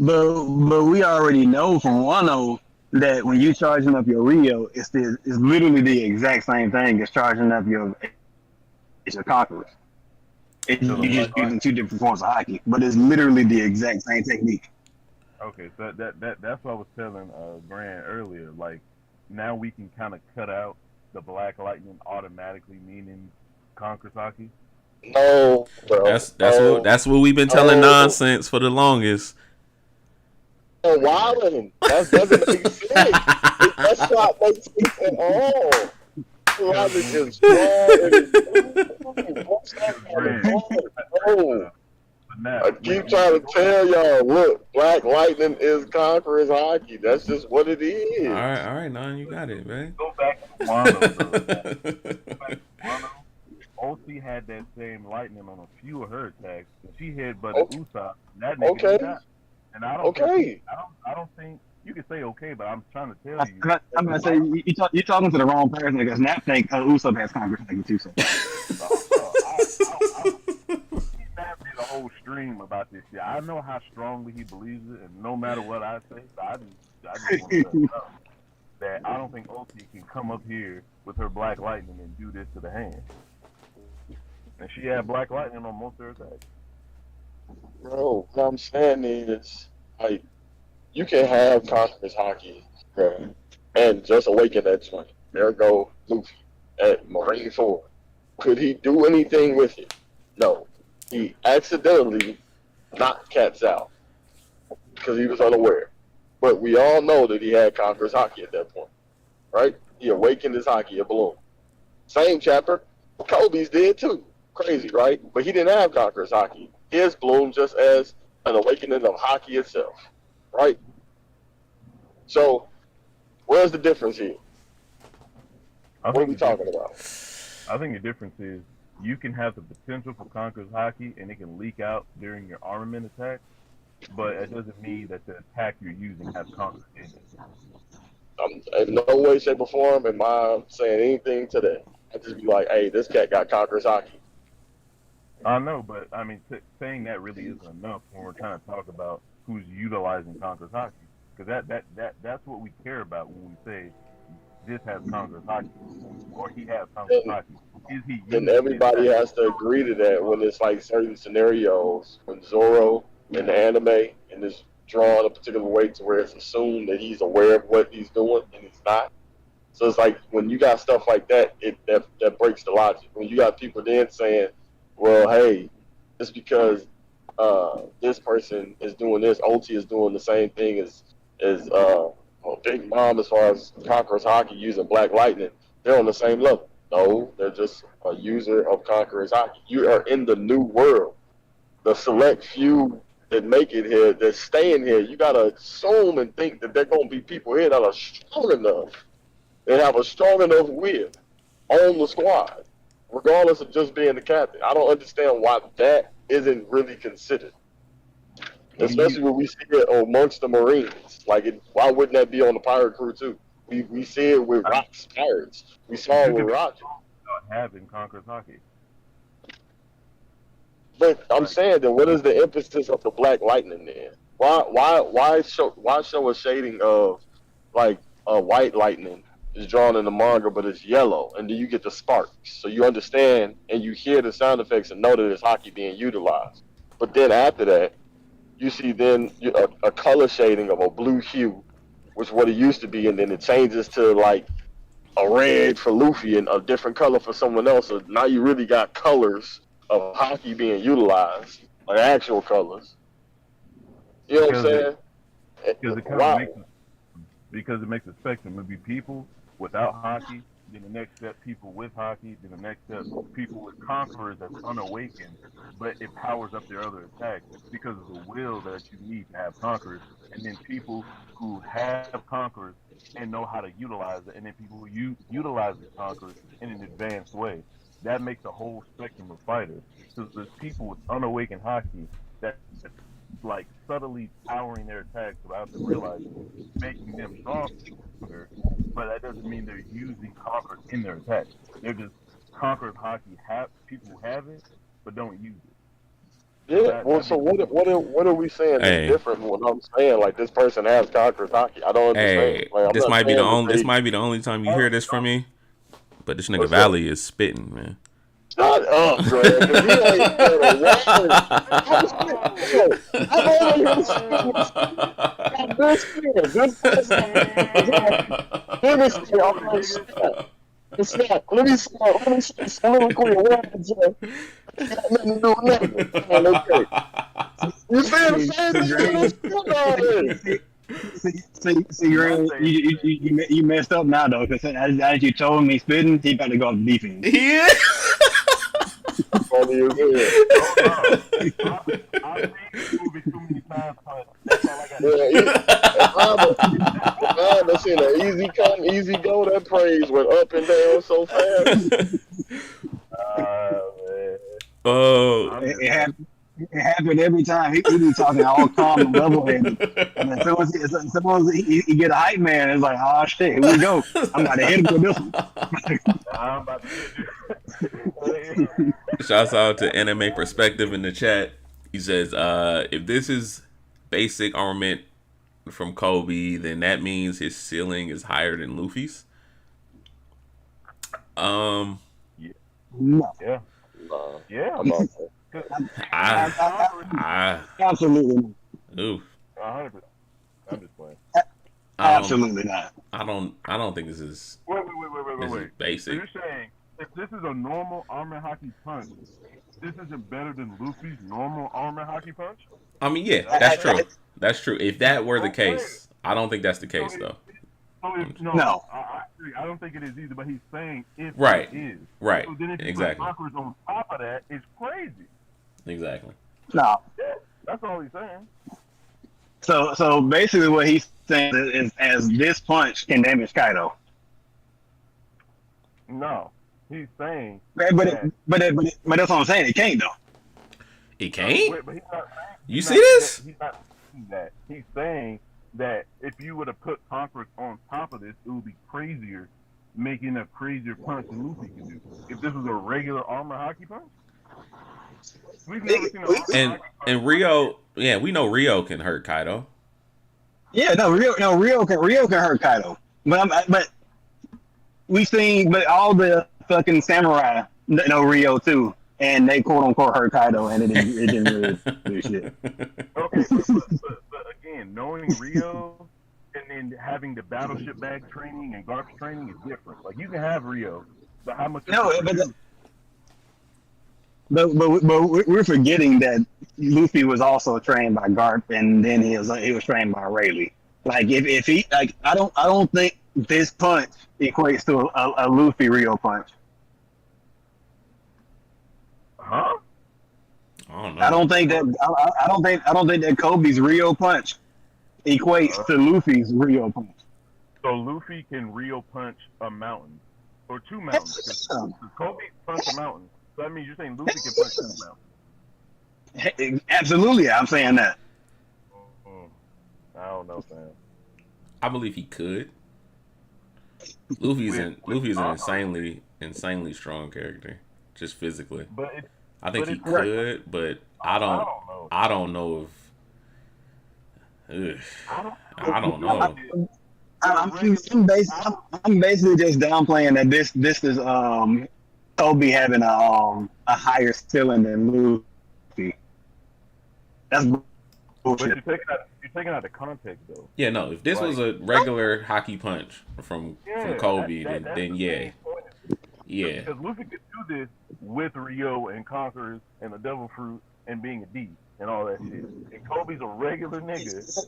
but we already know from Wano that when you charging up your Rio, it's literally the exact same thing as charging up your Conqueror. So You just using two different forms of hockey, but it's literally the exact same technique. Okay, so that's what I was telling Grant earlier. Like now we can kind of cut out the black lightning automatically meaning Conqueror's hockey. No, bro. That's what we've been telling nonsense for the longest. Oh, wilding. That doesn't make sense. That's not make sense at all. Logic is wrong. I keep trying to tell y'all, look, Black Lightning is Conqueror's hockey. That's just what it is. All right, Nan, you got it, man. Go back to Wano, though. Ulti had that same lightning on a few of her attacks. She hit but Usopp. That nigga died. And I don't think you can say okay, but I'm trying to tell you. I'm gonna say you're talking to the wrong person because Nap think Usopp has Congress too. So. He did a whole stream about this shit. I know how strongly he believes it, and no matter what I say, I just want to let you know that I don't think Ulti can come up here with her Black Lightning and do this to the hand. And she had Black Lightning on most of her attacks. Bro, what I'm saying is, like, you can have Conqueror's hockey, bro, and just awaken that joint. There go Luffy at Marine 4. Could he do anything with it? No. He accidentally knocked Cats out because he was unaware. But we all know that he had Conqueror's hockey at that point, right? He awakened his hockey at Bloom. Same chapter, Kobe's did too. Crazy, right? But he didn't have Conqueror's hockey. His Bloom just as an awakening of hockey itself, right? So, where's the difference here? What are we talking about? I think the difference is you can have the potential for Conqueror's hockey and it can leak out during your armament attack, but it doesn't mean that the attack you're using has Conqueror in it. In no way, shape, or form am I saying anything to that. I just be like, hey, this cat got Conqueror's hockey. I know, but I mean, saying that really isn't enough when we're trying to talk about who's utilizing Conqueror's hockey, because that's what we care about when we say this has Conqueror's hockey or he has Conqueror's hockey. Is he? And everybody has to agree to that when it's like certain scenarios when Zoro in the anime and is drawn a particular way to where it's assumed that he's aware of what he's doing and he's not. So it's like when you got stuff like that, that breaks the logic. When you got people then saying, well, hey, just because this person is doing this, Ulti is doing the same thing as Big Mom as far as Conqueror's hockey using Black Lightning, they're on the same level. No, they're just a user of Conqueror's hockey. You are in the new world. The select few that make it here, that stay in here, you gotta assume and think that there gonna be people here that are strong enough and have a strong enough will on the squad, regardless of just being the captain. I don't understand why that isn't really considered. Especially when we see it amongst the Marines. Like, why wouldn't that be on the pirate crew too? We see it with Rock's pirates. We saw it with Roger. Having Conqueror's hockey. But I'm saying that what is the emphasis of the Black Lightning then? Why show a shading of like a white lightning is drawn in the manga, but it's yellow, and then you get the sparks, so you understand and you hear the sound effects and know that it's hockey being utilized. But then after that, you see then a color shading of a blue hue, which is what it used to be, and then it changes to like a red for Luffy and a different color for someone else. So now you really got colors of hockey being utilized, like actual colors. You know what I'm saying? Because it makes a spectrum. It'd be people without hockey, then the next step people with hockey, then the next step people with Conquerors that's unawakened, but it powers up their other attacks. It's because of the will that you need to have Conquerors, and then people who have Conquerors and know how to utilize it, and then people who utilize the conquerors in an advanced way. That makes a whole spectrum of fighters. Because there's people with unawakened hockey that like subtly powering their attacks without them realizing it, making them stronger. But that doesn't mean they're using conquerors in their attacks. They're just conquerors hockey have people who have it but don't use it. Yeah. Well, so what are we saying Hey. is different from what I'm saying? Like this person has conquerors hockey. I don't understand. Hey, Like, I'm this not might be the saying that only. This they- might be the only time you hear this from me. But this nigga What's Valley is spitting, man. Shut up, Greg. 'Cause you ain't said a word. I'm over here saying this person let me say, oh, snap. Snap. Let me say soliloquy words. Got nothing to do with nothing. Oh, okay. You saying the same thing? See, Ray, you messed up now though, because as you told me spitting, he about to go off defense. Yeah. Funny as hell. I've seen this movie too many times, but that's all I got to Yeah, I seen an easy come, easy go. That praise went up and down so fast. man. Oh. It happened every time. He be talking all calm and level headed. And as soon as he get a hype man, it's like, oh shit, here we go. I'm about to hit him with this one. I'm about to Shouts out to Anime Perspective in the chat. He says, if this is basic armament from Kobe, then that means his ceiling is higher than Luffy's. No. Yeah. Yeah. I'm about Absolutely not. Ooh. 100%. I'm just playing. Absolutely not. I don't think this is Wait. this is So basic. you're saying if this is a normal armor hockey punch, this isn't better than Luffy's normal armor hockey punch? I mean, yeah, that's true. That's true. If that were the case, I don't think that's the case though. No. I don't think it is either. But he's saying if Right. it is, Right. So then if you Exactly. put conquerors on top of that, it's crazy. Exactly. No. Yeah, that's all he's saying. So basically, what he's saying is, as this punch can damage Kaido. No, he's saying. But that's what I'm saying. It can't though. It can't? Wait, but he's not saying. You see this? He's not saying that. He's saying that if you were to put conquerors on top of this, it would be crazier, making a crazier punch than Luffy can do. If this was a regular armor hockey punch. We've never seen a And Rio, yeah, we know Rio can hurt Kaido. Yeah, Rio can hurt Kaido. But all the fucking samurai know Rio too, and they quote unquote hurt Kaido, and it didn't really do shit. Okay, but again, knowing Rio and then having the battleship bag training and Garp's training is different. Like you can have Rio, but how much? But we're forgetting that Luffy was also trained by Garp, and then he was trained by Rayleigh. Like if he like I don't think this punch equates to a Luffy Rio punch. Huh? I don't know. I don't think that Kobe's Rio punch equates to Luffy's Rio punch. So Luffy can Rio punch a mountain or two mountains. Because Kobe punched a mountain. So that means you're saying Luffy can punch two mountains. Absolutely, I'm saying that. I don't know, Sam. I believe he could. Luffy's an insanely strong character, just physically. But I think he could, but I don't know if. I don't know. I'm basically just downplaying that this is Kobe having a higher ceiling than Luffy. That's bullshit. But you're taking out the context though. Yeah, no. If this was a regular hockey punch from Kobe, then yeah. Yeah. Because Luffy could do this with Rio and Conquerors and the Devil Fruit and being a D and all that shit. And Kobe's a regular nigga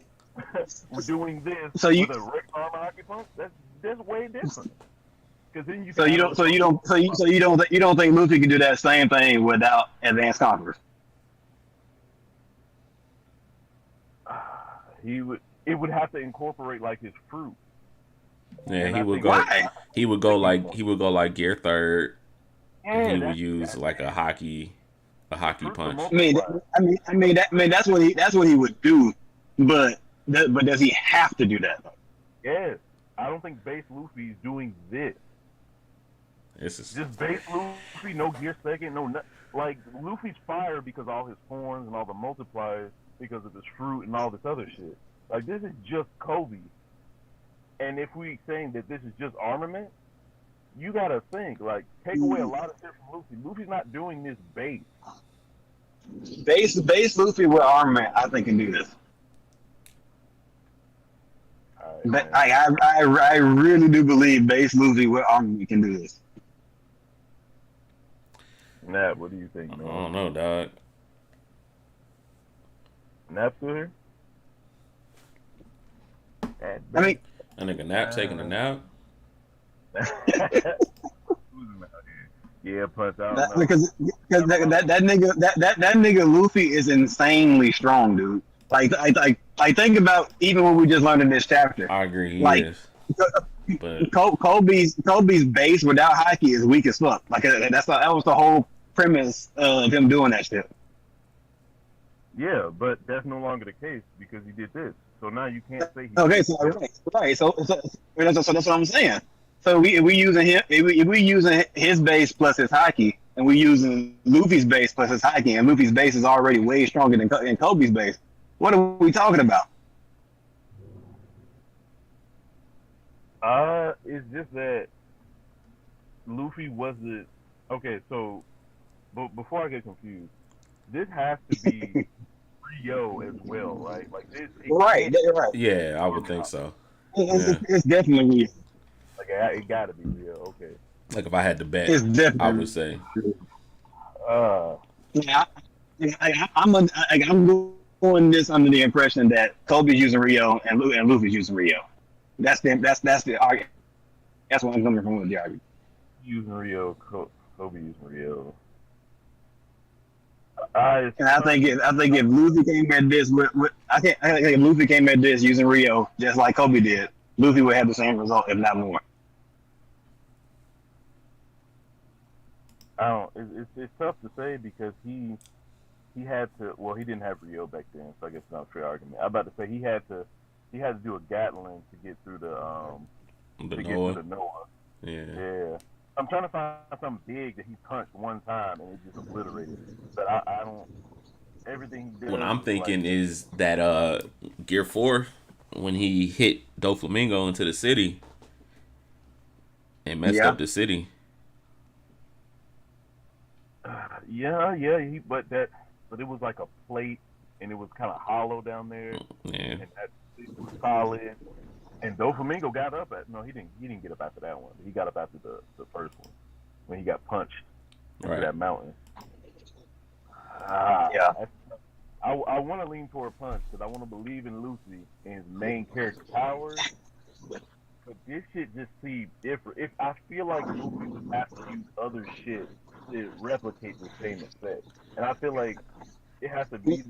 doing this with a regular armor hockey punch. That's way different. Because then you don't think Luffy can do that same thing without advanced Conquerors? It would have to incorporate like his fruit. Yeah, And he I would think go. Why? He would go like gear third. And yeah, he would that's use like a hockey fruits are punch. I mean, multiplied. that's what he would do. But does he have to do that? Yes, I don't think base Luffy is doing this. This is Just base Luffy, no gear second, like Luffy's fire because all his horns and all the multipliers because of his fruit and all this other shit. Like this is just Kobe. And if we saying that this is just armament, you gotta think like take away a lot of shit from Luffy. Luffy's not doing this base. Base Luffy with armament, I think can do this. All right, But man. I really do believe base Luffy with armament can do this. Nap, what do you think, I man? don't know, dog. Nap still here? I mean, That nigga nap taking a nap. Yeah, punch out. that, because that nigga Luffy is insanely strong, dude. Like think about even what we just learned in this chapter. I agree, he Like, is. But Kobe's base without hockey is weak as fuck. Like that was the whole premise of him doing that shit. Yeah, but that's no longer the case because he did this. So now you can't say he Okay, so right, so that's what I'm saying. So we using him, if we using his base plus his hockey, and we using Luffy's base plus his hockey, and Luffy's base is already way stronger than Kobe's base. What are we talking about? It's just that Luffy wasn't okay. So, but before I get confused, this has to be Rio as well, right? Like this, Right, right. yeah, I would think so. It's definitely Rio. Like it got to be Rio. Okay. Like if I had to bet, It's definitely. I would say. Yeah, I'm going this under the impression that Kobe's using Rio and Luffy's using Rio. That's the argument. That's what I'm coming from with the argument. Using Rio, Kobe using Rio. And I think if Luffy came at this I think if Luffy came at this using Rio just like Kobe did, Luffy would have the same result, if not more. I don't. It's tough to say because he had to. Well, he didn't have Rio back then, so I guess it's not a fair argument. I'm about to say he had to do a Gatling to get through the Noah. Yeah. I'm trying to find something big that he punched one time and it just obliterated. But I don't. Everything he did. What I'm thinking is that Gear 4, when he hit Doflamingo into the city and messed up the city. Yeah. But it was like a plate and it was kind of hollow down there. Yeah. And that it was solid. And Doflamingo got up he didn't get up after that one. He got up after the first one when he got punched into that mountain. Yeah. I want to lean toward punch because I want to believe in Luffy and his main character powers. But this shit just seems different. If I feel like Luffy would have to use other shit to replicate the same effect, and I feel like it has to be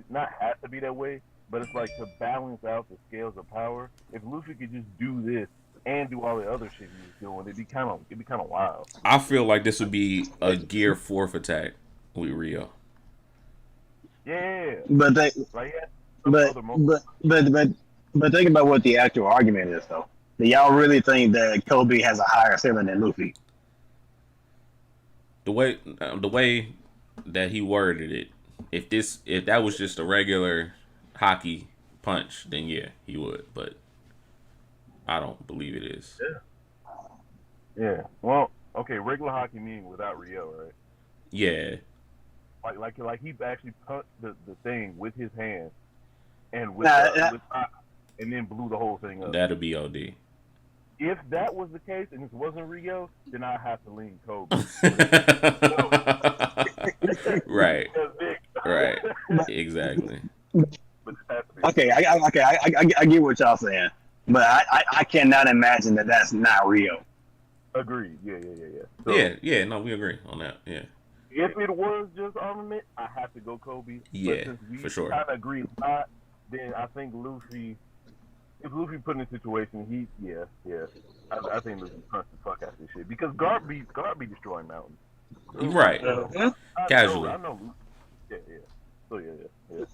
that way. But it's like to balance out the scales of power. If Luffy could just do this and do all the other shit he was doing, it'd be kind of wild. I feel like this would be a Gear 4th attack with Rio. Yeah. But think about what the actual argument is, though. Do y'all really think that Kobe has a higher ceiling than Luffy? The way that he worded it, if that was just a regular hockey punch, then yeah, he would. But I don't believe it is. Yeah. Well, okay, regular hockey meaning without Rio, right? Yeah. Like he actually punched the thing with his hand and and then blew the whole thing up. That'll be OD. If that was the case and this wasn't Rio, then I have to lean Kobe. Right. Right. Exactly. Okay, I get what y'all saying, but I cannot imagine that that's not Rio. Agreed. Yeah. So, yeah. No, we agree on that. Yeah. If it was just armament, I have to go Kobe. Yeah, but since we for sure. kind of agree then I think Luffy. If Luffy put in a situation, yeah. I think Luffy punched the fuck out of this shit because Garp be destroying mountains. Right. Yeah. Casually. I know. Yeah, yeah. So yeah.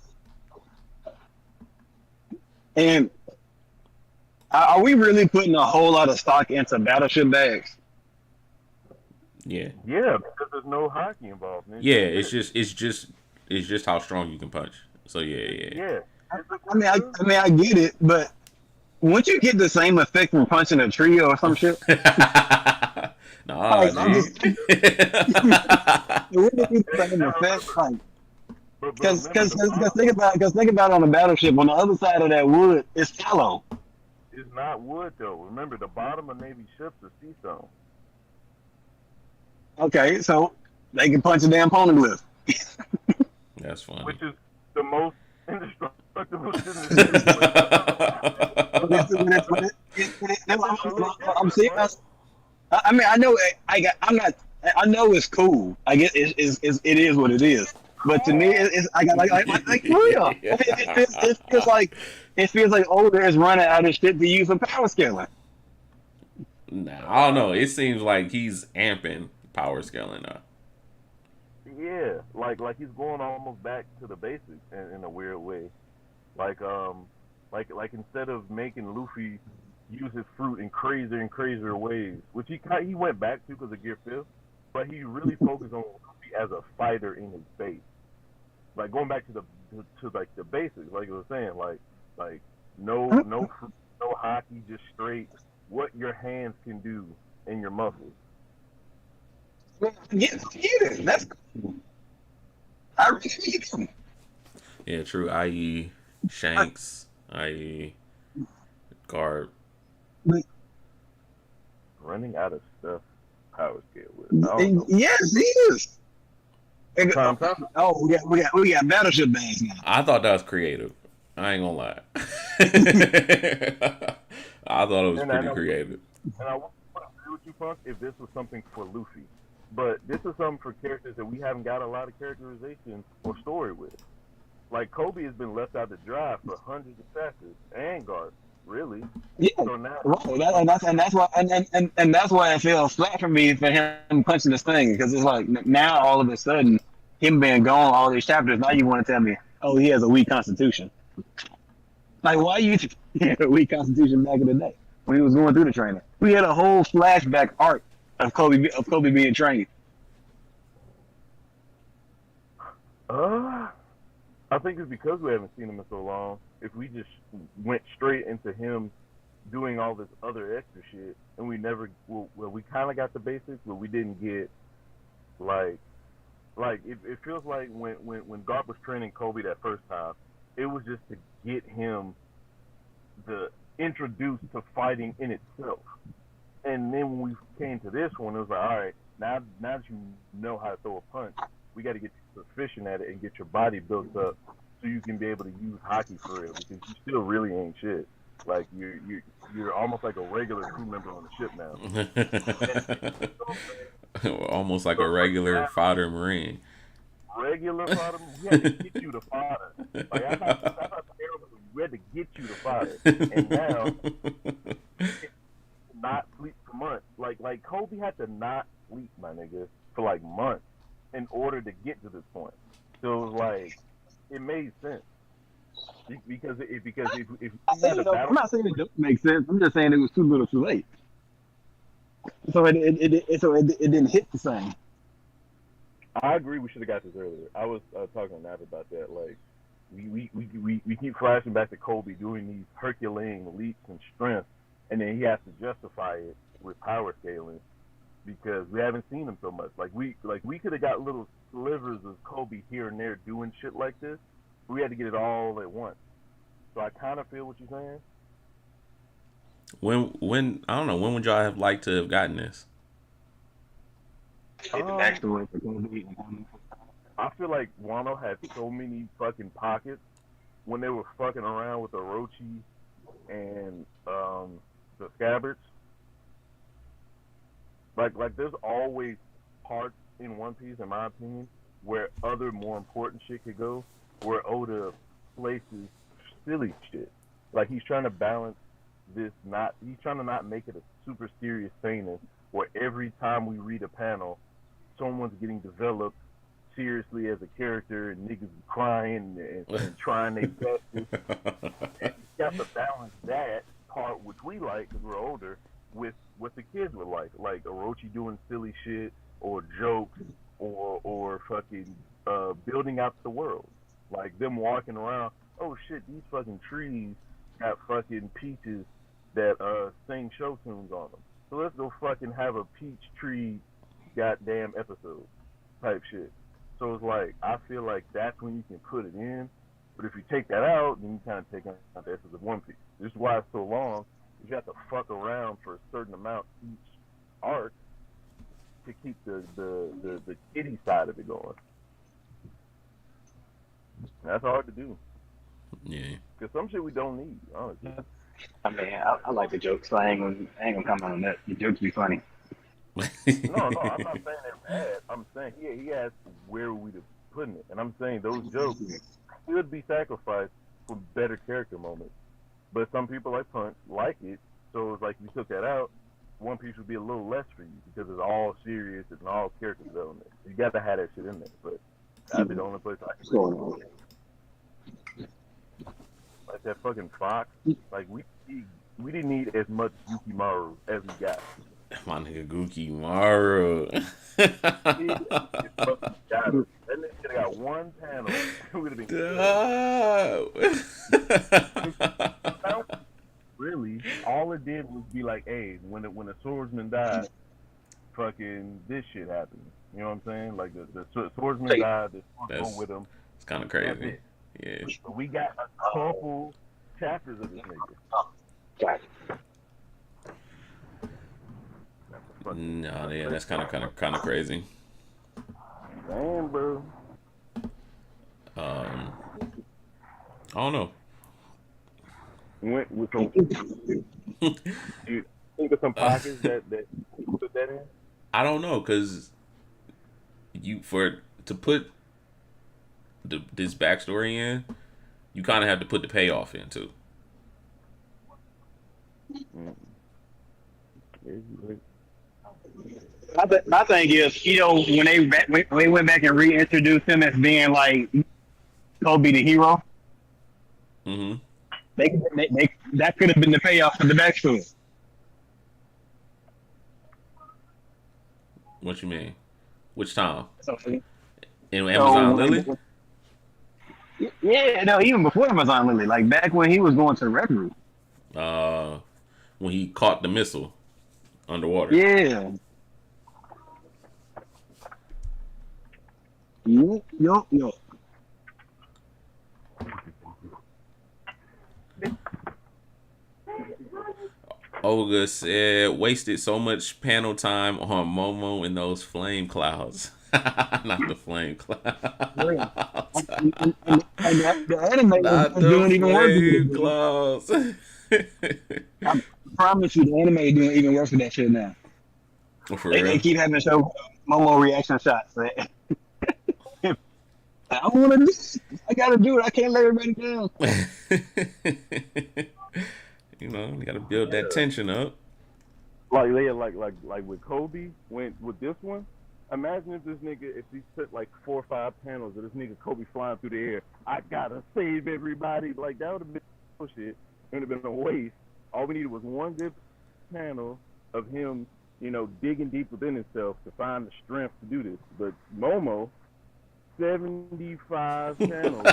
And are we really putting a whole lot of stock into battleship bags? Yeah. Yeah, because there's no hockey involved. Man. Yeah, it's just how strong you can punch. So yeah. Yeah. I get it, but wouldn't you get the same effect from punching a trio or some shit? Nah, Like, I'm dude. just, it wouldn't be the same effect. Like, because think about it on a battleship. On the other side of that wood, it's tallow. It's not wood though. Remember, the bottom of Navy ships is sea stone, Okay, so they can punch a damn poneglyph. That's funny. which is the most indestructible shit in the I'm serious. I mean, I know. I know it's cool. I guess it is what it is. But to me, it's I got like for real. It feels like older is running out of shit to use for power scaling. Nah, I don't know. It seems like he's amping power scaling now. Yeah, like he's going almost back to the basics in a weird way. Like instead of making Luffy use his fruit in crazier and crazier ways, which he went back to because of Gear 5th, but he really focused on Luffy as a fighter in his base. Like going back to the basics, like I was saying, like no hockey, just straight what your hands can do and your muscles. Get it. That's cool. I really need them. Yeah, true. I.e. Shanks. I.e. Guard. Running out of stuff power scale with. I don't know. Yes, he is. Time. Oh, we got battleship bags now. I thought that was creative. I ain't gonna lie. I thought it was pretty creative. And I would agree with you, Punk, if this was something for Luffy. But this is something for characters that we haven't got a lot of characterization or story with. Like Kobe has been left out to dry for hundreds of chapters, and Garth, really. Yeah, so now, right. And that's why it feels flat for me for him punching this thing because it's like now all of a sudden him being gone all these chapters. Now you want to tell me, oh, he has a weak constitution. Like why he had a weak constitution back in the day when he was going through the training? We had a whole flashback arc of Kobe being trained. I think it's because we haven't seen him in so long. If we just went straight into him doing all this other extra shit, and we never, we kind of got the basics, but we didn't get like it feels like when Garp was training Kobe that first time, it was just to get him introduced to fighting in itself. And then when we came to this one, it was like, all right, now that you know how to throw a punch, we got to get proficient at it and get your body built up so you can be able to use hockey for real because you still really ain't shit. Like you're almost like a regular crew member on the ship now. Almost like a regular fodder marine. Regular fodder, we had to get you to fodder. Like I thought we had to get you to fodder, and now not sleep for months. Like Kobe had to not sleep, my nigga, for like months in order to get to this point. So it was like it made sense because if you had a battle, I'm not saying it doesn't make sense. I'm just saying it was too little, too late. So it didn't hit the same. I agree. We should have got this earlier. I was talking to Nat about that. Like we keep flashing back to Kobe doing these Herculean leaps and strength, and then he has to justify it with power scaling because we haven't seen him so much. Like we could have got little slivers of Kobe here and there doing shit like this. But we had to get it all at once. So I kind of feel what you're saying. When I don't know, when would y'all have liked to have gotten this? I feel like Wano had so many fucking pockets when they were fucking around with Orochi and the Scabbards. Like there's always parts in One Piece, in my opinion, where other more important shit could go, where Oda places silly shit. Like he's trying to balance this he's trying to not make it a super serious seinen where every time we read a panel, someone's getting developed seriously as a character and niggas crying and trying their best. And you got to balance that part, which we like because we're older, with what the kids would like Orochi doing silly shit or jokes or fucking building out the world, like them walking around. Oh shit, these fucking trees got fucking peaches that sing show tunes on them. So let's go fucking have a peach tree goddamn episode type shit. So it's like I feel like that's when you can put it in. But if you take that out, then you kind of take out the essence of One Piece. This is why it's so long. You have to fuck around for a certain amount each arc to keep the kiddie side of it going. That's hard to do. Yeah. Because some shit we don't need, honestly. I mean, I like the jokes, so I ain't gonna comment on that. The jokes be funny. No, I'm not saying they're bad. I'm saying he asked where we to putting it, and I'm saying those jokes should be sacrificed for better character moments. But some people like Punch like it, so it's like if you took that out, One Piece would be a little less for you because it's all serious and all character development. You got to have that shit in there, but that'd be the only place I can. What's going on? Like that fucking Fox, like we didn't need as much Yukimaru as we got. My nigga Gookie Maru. That nigga could have got one panel. It would have been really. All it did was be like, hey, when the swordsman died, fucking this shit happened. You know what I'm saying? Like the swordsman died, the swordsman go with him. It's kind of crazy. Yeah. But we got a couple chapters of this nigga. No, yeah, that's kind of crazy. Damn, bro. I don't know. Went with some. You think of some pockets that put that in? I don't know, cause to put this backstory in, you kind of have to put the payoff in too. My thing is, you know, when they went back and reintroduced him as being like Kobe the hero, Mm-hmm. that could have been the payoff for the backstory. What you mean? Which time? So, In Amazon Lily? Yeah, no, even before Amazon Lily, like back when he was going to Red Root. When he caught the missile underwater. Yeah. Yup. Olga said, wasted so much panel time on Momo and those flame clouds. Not the flame clouds. The anime Not is doing the even worse. flame clouds. I promise you, the anime is doing even worse with that shit now. For They real. keep having to show Momo reaction shots. I don't want to do it. I gotta do it. I can't let everybody down. You know, you gotta build that tension up. Like with Kobe, with this one, imagine if this nigga, if he took like 4 or 5 panels of this nigga Kobe flying through the air, I gotta save everybody. Like that would have been bullshit. It would have been a waste. All we needed was one good panel of him, you know, digging deep within himself to find the strength to do this. But Momo, 75 panels.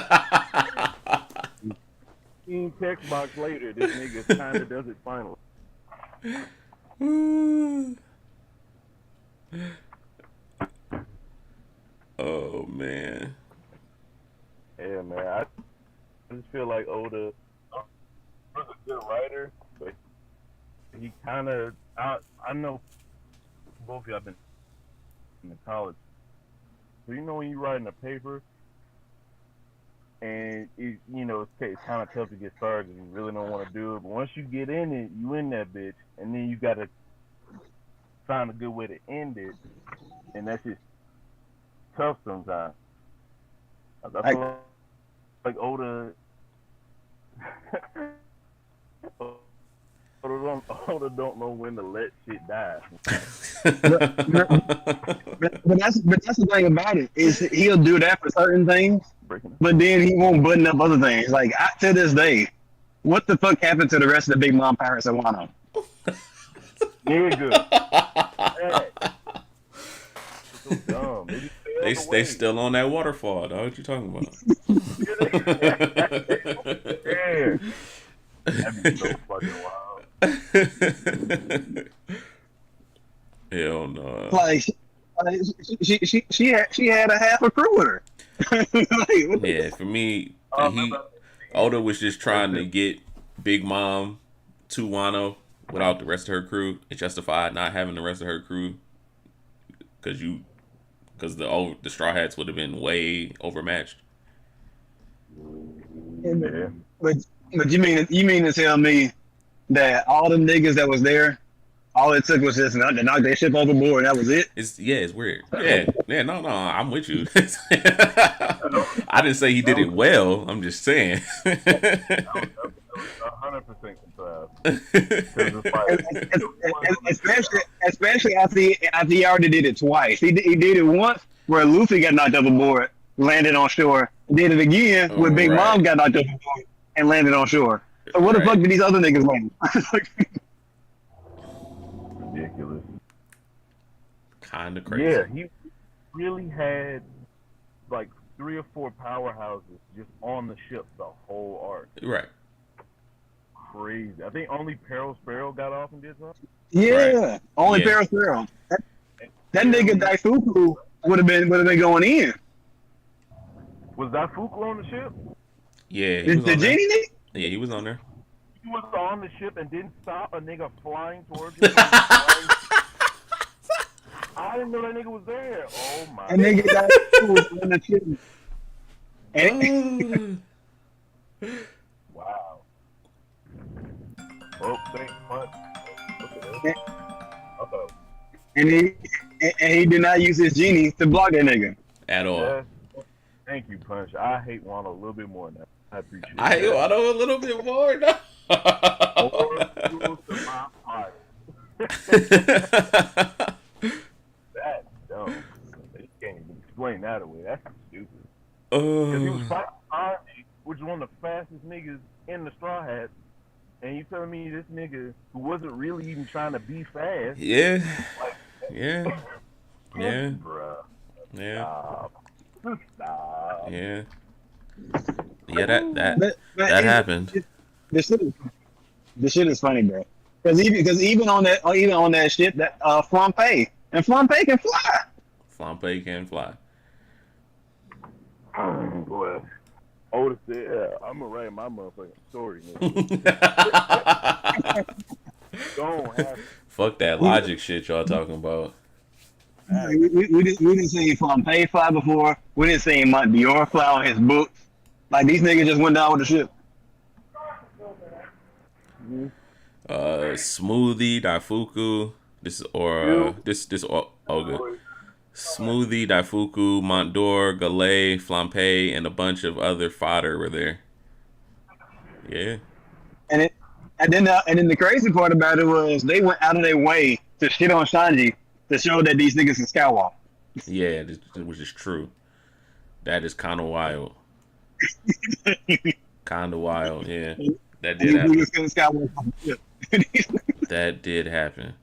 Text box later, this nigga kind of does it finally. Oh man. Yeah, man. I just feel like Oda was a good writer, but he kind of. I know both of y'all been in college, so you know when you're writing a paper. And you know it's kind of tough to get started. You really don't want to do it, but once you get in it, you in that bitch, and then you gotta find a good way to end it, and that's just tough sometimes. I feel like Oda Oda don't know when to let shit die. But that's the thing about it is he'll do that for certain things, Breaking but then he won't button up other things. Like to this day, what the fuck happened to the rest of the Big Mom Pirates of Wano? nigga. So dumb. They still on that waterfall, dog. What you talking about? Yeah. That'd be so fucking wild. Hell no. Like she had a half a crew with her. Like, what the Yeah, for me, remember- Oda was just trying to get Big Mom to Wano without the rest of her crew. It justified not having the rest of her crew because the Straw Hats would have been way overmatched. Yeah. But you mean to tell me that all them niggas that was there, all it took was just to knock their ship overboard, and that was it? It's weird. Yeah, no, I'm with you. I didn't say he did it well. I'm just saying. 100% Especially after he already did it twice. He did it once where Luffy got knocked overboard, landed on shore. Did it again where Big Mom got knocked overboard and landed on shore. So what the fuck did these other niggas land? ridiculous. Kind of crazy. Yeah, he really had like 3 or 4 powerhouses just on the ship the whole arc. Right. Crazy. I think only Peril Sparrow got off and did something. Yeah, only Peril Sparrow. That nigga Daifuku would have been going in. Was that Fuku on the ship? Yeah. The genie nigga? Yeah, he was on there. He was on the ship and didn't stop a nigga flying towards him. I didn't know that nigga was there. Oh my. And nigga Daifuku was on the ship. And wow. Oh, thanks much. Okay. Uh-oh. And he did not use his genie to block that nigga. At all. Yes. Thank you, Punch. I hate Wano a little bit more now. I appreciate it. I hate Wano a little bit more now. More fuel to my fire. That's dumb. You can't even explain that away. That's stupid. Because he was fighting Sanji, which is one of the fastest niggas in the Straw Hats, and you telling me this nigga who wasn't really even trying to be fast. Yeah. Like, Yeah. Yeah. Bruh. Yeah. Stop. Yeah. Yeah, that happened. This shit is funny, bro. Because even on that ship, that Flampe can fly. Flampe can fly. Boy. Oda said, yeah, I'm going to write my motherfucking story, nigga. Don't have Fuck that logic shit y'all talking about. We didn't see Flampe fly before. We didn't see Mont Dior fly on his books. Like, these niggas just went down with the ship. Smoothie, Daifuku, this Oga. Smoothie, Daifuku, Montdor, Galay, Flampe, and a bunch of other fodder were there. Yeah. And then the crazy part about it was they went out of their way to shit on Sanji to show that these niggas can skywalk. Yeah, which is true. That is kind of wild. Kind of wild, yeah. That did happen. Niggas can skywalk on the ship. That did happen.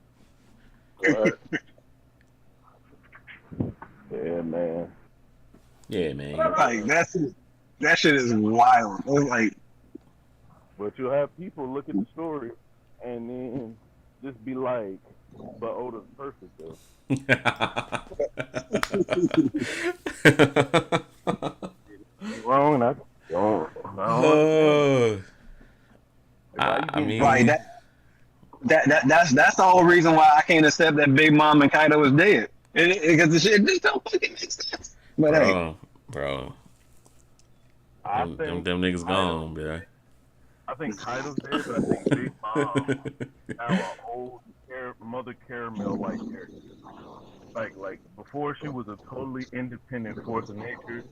Yeah, man. Yeah, man. Like, that shit is wild. It was like, But you'll have people look at the story and then just be like, but Oda's perfect, though. Wrong, that's wrong. I mean, like that's the whole reason why I can't accept that Big Mom and Kaido is dead. Because the shit just don't fucking make sense. But bro, them them niggas gone, bro. I think Kaido's dead, but I think Big Mom now an old Mother Caramel like character. Like before she was a totally independent force of nature,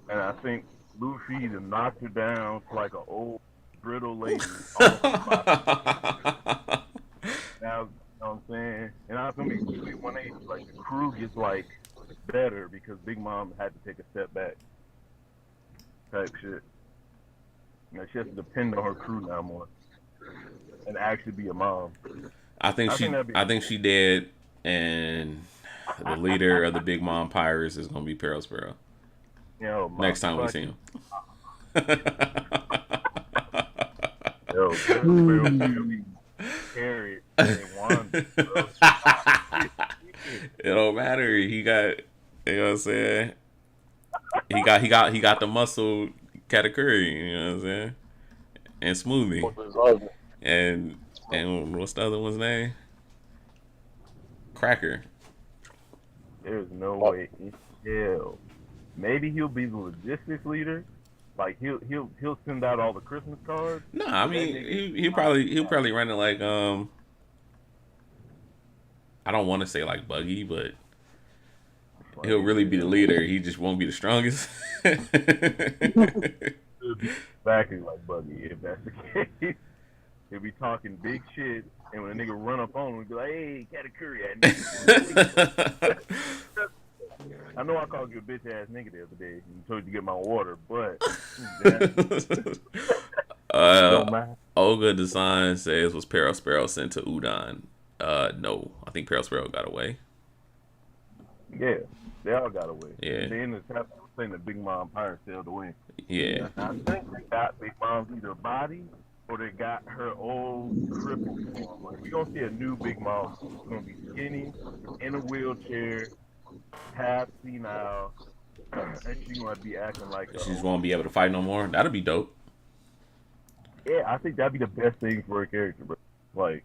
and I think Luffy done knocked her down to like an old brittle lady. now, you know what I'm saying? And I was gonna be when they like the crew gets like better because Big Mom had to take a step back, type shit. You know, she has to depend on her crew now more and actually be a mom. I think I she think that'd be I think she did, and the leader of the Big Mom Pirates is gonna be Pearl Sparrow you know, my next time we see fucking him. yo, Pearl Sparrow really carried and won, bro. It don't matter. He got, you know what I'm saying. He got the muscle Katakuri, you know what I'm saying, and Smoothie, and what's the other one's name? Cracker. There's no way in hell. Maybe he'll be the logistics leader. Like he'll send out all the Christmas cards. No, I mean he'll probably run it like I don't want to say like Buggy, but he'll really be the leader. He just won't be the strongest. Exactly like Buggy, if that's the case. He'll be talking big shit, and when a nigga run up on him, he'll be like, "Hey, Katakuri, I know I called you a bitch ass nigga the other day and told you to get my water, but don't matter." Olga Design says, was Pearl Sparrow sent to Udon? No, I think Pearl Sparrow got away. Yeah, they all got away. Yeah. At the end of the chapter, saying the Big Mom Pirate sailed away. Yeah. I think they got Big Mom's either body or they got her old crippled form. Like, we gonna see a new Big Mom. She's gonna be skinny, in a wheelchair, half senile, and she's gonna be acting like She's gonna be able to fight no more. That'll be dope. yeah, I think that'd be the best thing for her character, bro. Like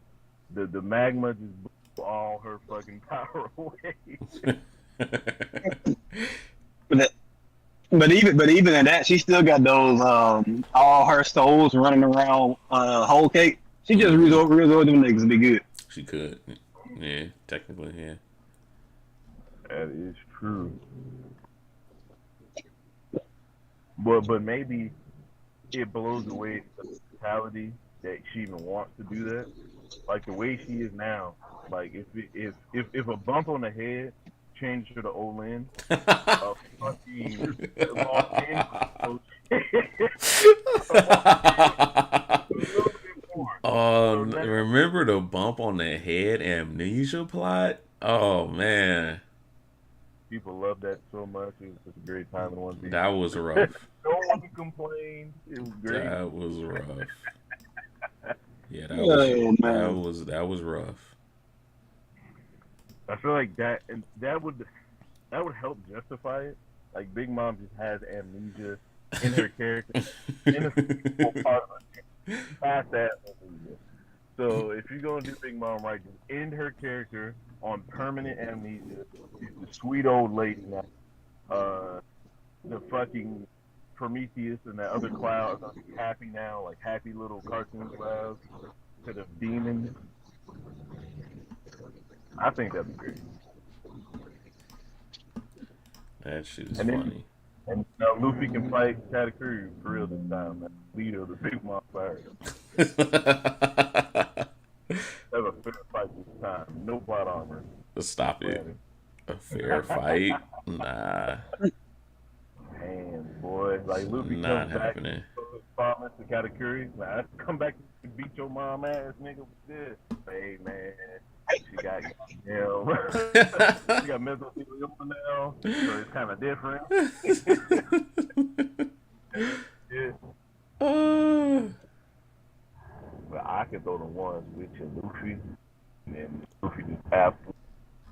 the magma just blew all her fucking power away. But even in that, she still got those all her souls running around whole cake. She just resolve them niggas and be good. She could. Yeah, technically, yeah. That is true. But maybe it blows away the mentality that she even wants to do that. Like the way she is now. Like if a bump on the head changed her to Olin, a fucking remember the bump on the head amnesia plot? Oh man, people love that so much. It was such a great time in One Piece. That was rough. No one complained. It was great. That was rough. Yeah, that was rough. I feel like that would help justify it. Like Big Mom just has amnesia in her character, in a part of her. Past that amnesia. So if you're gonna do Big Mom right, just end her character on permanent amnesia. She's the sweet old lady now. The fucking Prometheus and that other cloud are happy now, like happy little cartoon clouds instead of demons. I think that'd be great. That shit is And then- funny. And Luffy can fight Katakuri for real this time, man. Leader of the Big Mom Pirates. Have a fair fight this time. No plot armor. Stop it. A fair fight? Nah. Man, boy. Like Luffy Not comes back happening. to his promise to Katakuri. Nah, I come back and beat your mom ass, nigga, with this. Hey, man. She got she got mesothelioma now, so it's kind of different. Yeah. But I can throw the ones with you, Luffy, and then Luffy just half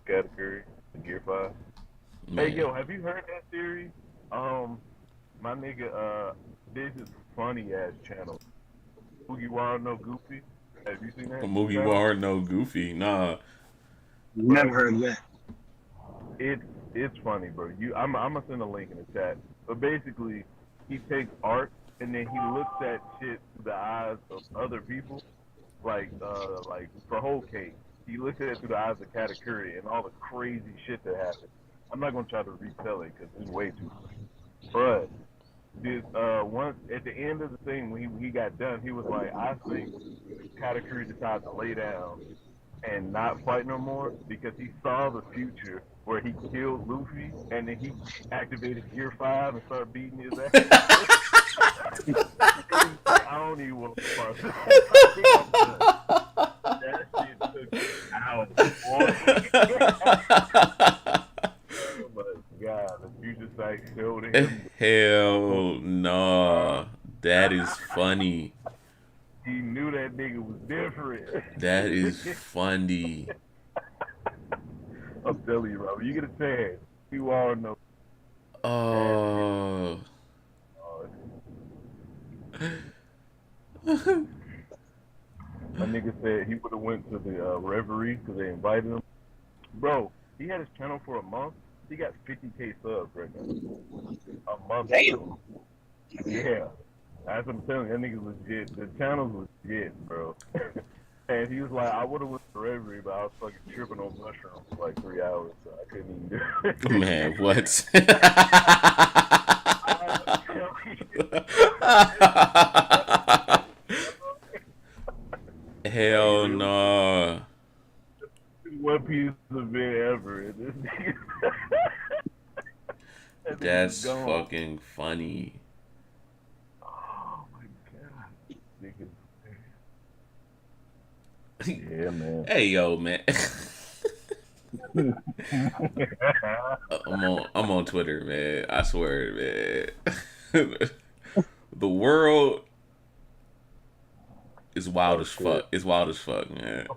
Katakuri in Gear 5. Man. Hey, yo, have you heard that theory? My nigga, this is funny ass channel. Mugiwara no Goofy. Have you seen that? Mugiwara no Goofy. Nah. Never heard of that. It's funny, bro. I'm gonna send a link in the chat. But basically, he takes art and then he looks at shit through the eyes of other people, like for Whole Cake. He looks at it through the eyes of Katakuri and all the crazy shit that happened. I'm not gonna try to retell it because it's way too much. But this once at the end of the thing when he got done, he was like, I think Katakuri decided to lay down and not fight no more because he saw the future where he killed Luffy and then he activated Gear 5 and started beating his ass. He's like, I don't even want to part of that shit took me out. Oh my god, the future sight showed him. Hell no. That is funny. He knew that nigga was different. That is funny. I'm telling you, Robert, you get a chance. You all know. Oh. My nigga said he would have went to the Reverie because they invited him. Bro, he had his channel for a month. He got 50K subs right now. A month. Damn. Yeah. That's what I'm telling you. That nigga legit. The channel's legit, bro. And he was like, I would have went to Reverie, but I was fucking tripping on mushrooms for like 3 hours, so I couldn't even do it. Man, what? Hell no. One piece of event ever. This nigga. That's fucking funny. Oh my god. Yeah, man. Hey yo, man. I'm on Twitter, man. I swear, man. The world is wild as fuck. It's wild as fuck, man.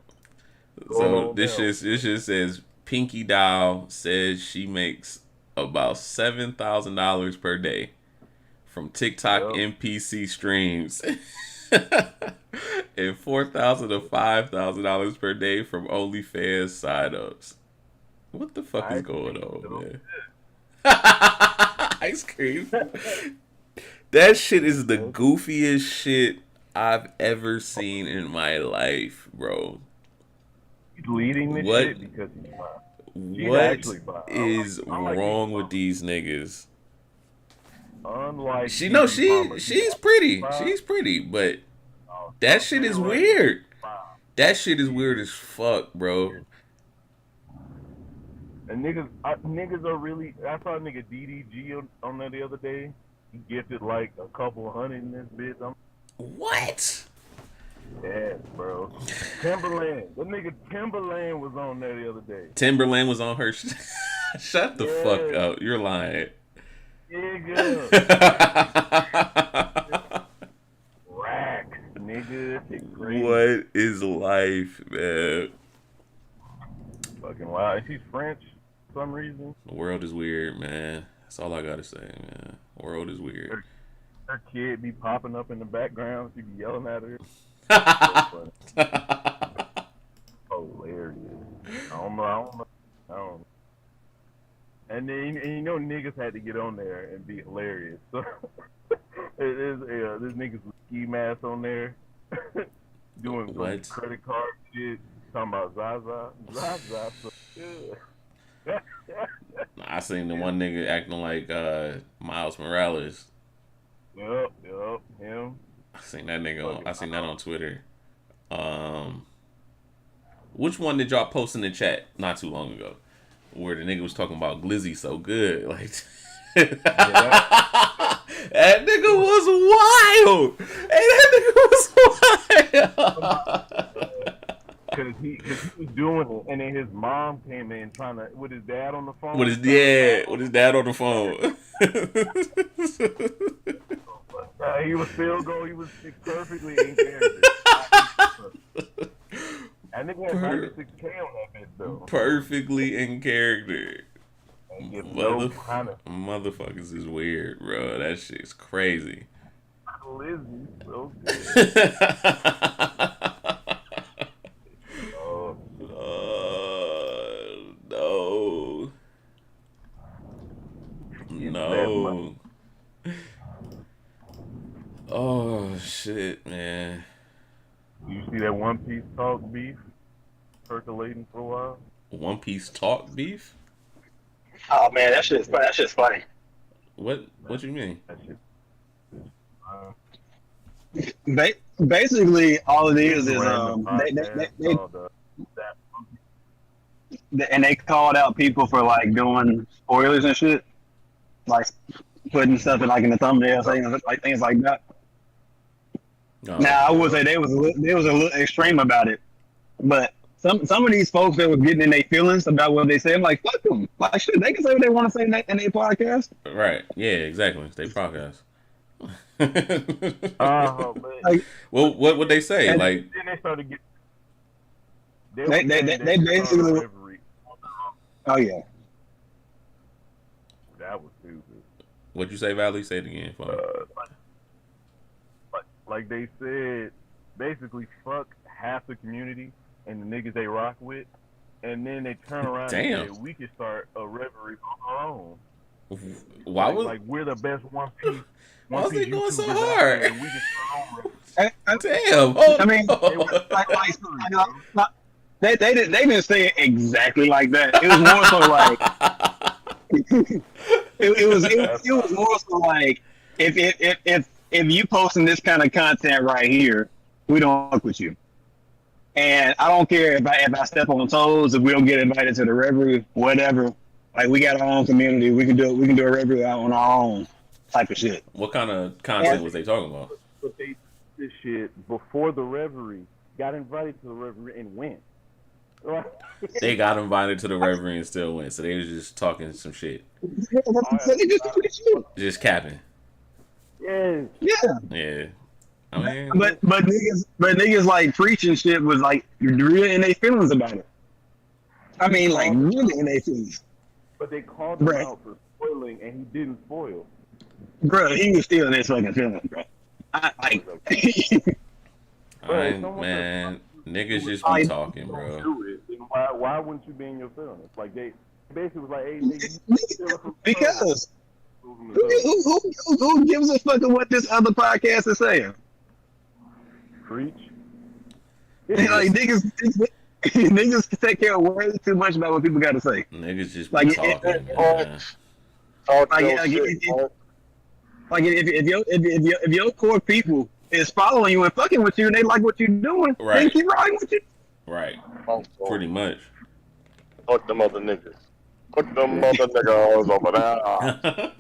So this just says Pinky Doll says she makes about $7,000 per day from TikTok NPC streams. And $4,000 to $5,000 per day from OnlyFans sign-ups. What the fuck is going on, man? Ice cream. That shit is the goofiest shit I've ever seen in my life, bro. He's leading this shit because he's fine. What is wrong with these niggas? Unlike she's pretty. She's pretty, but that shit is weird. That shit is weird as fuck, bro. And niggas are really. I saw a nigga DDG on there the other day. He gifted like a couple hundred in this bitch. What? Yes, bro. Timberland. That nigga Timberland was on there the other day. Timberland was on her. Shut the fuck up. You're lying. Nigga. Racks, nigga. What is life, man? Fucking wild. She's French for some reason. The world is weird, man. That's all I gotta say, man. The world is weird. Her kid be popping up in the background. She be yelling at her. Hilarious. I don't know. And then you know niggas had to get on there and be hilarious. So there's this niggas with ski mask on there doing some credit card shit. Talking about Zaza. Zaza so good. I seen the one nigga acting like Miles Morales. Yup, him. I seen that nigga. I seen that on Twitter. Which one did y'all post in the chat not too long ago, where the nigga was talking about Glizzy so good? Like that nigga was wild. Hey, that nigga was wild. Cause he was doing it, and then his mom came in trying to with his dad on the phone. With his dad on the phone. He was still going. He was perfectly in character. I think we had 96K on that bitch though. Perfectly in character. Motherfuckers is weird, bro. That shit's crazy. Lizzie, so No. Oh shit, man. You see that One Piece talk beef percolating for a while? One Piece talk beef? Oh man, that shit's funny. What you mean? That shit. Basically, all it is they and they called out people for like doing spoilers and shit, like putting stuff in like in the thumbnail, saying like things like that. Oh, Now I would say they was a little extreme about it, but some of these folks that was getting in their feelings about what they say, I'm like, fuck them. Like shit, they can say what they want to say in their podcast. right. Yeah, exactly. They podcast. But Like, Well, what would they say? And- Like, then they started getting. They basically. Oh yeah. That was stupid. what'd you say, Valley? Say it again for me. Like they said, basically fuck half the community and the niggas they rock with, and then they turn around Damn. and say we can start a reverie on our own. Why was like we're the best One Piece. Why was they going so YouTubers out hard? there, and we can start our own reverie. damn? Hold I mean, on. they didn't say it exactly like that. It was more so like it was more so like if you posting this kind of content right here, we don't fuck with you. And I don't care if I step on toes, if we don't get invited to the reverie, whatever. Like we got our own community, we can do a reverie out on our own type of shit. What kind of content was they talking about? But they did this shit before the reverie, got invited to the reverie and went. They got invited to the reverie and still went, so they was just talking some shit, just capping. Yeah. Yeah, I mean, But niggas like preaching shit was like really in their feelings about it. I mean, like really in their feelings. But they called him Right. out for spoiling, and he didn't spoil. Bro, he was still in his fucking feelings, bro. man, niggas just be talking, bro. Do it. Then why wouldn't you be in your feelings? Like they basically was like, hey, nigga, you feel from Because who gives a fuck of what this other podcast is saying? preach. Like niggas take care of way too much about what people got to say. Niggas just be Like, talking, Talk man. If your core people is following you and fucking with you and they like what you're doing, Right. they keep riding with you. Right, pretty much. Fuck them other niggas. Fuck them other niggas over there.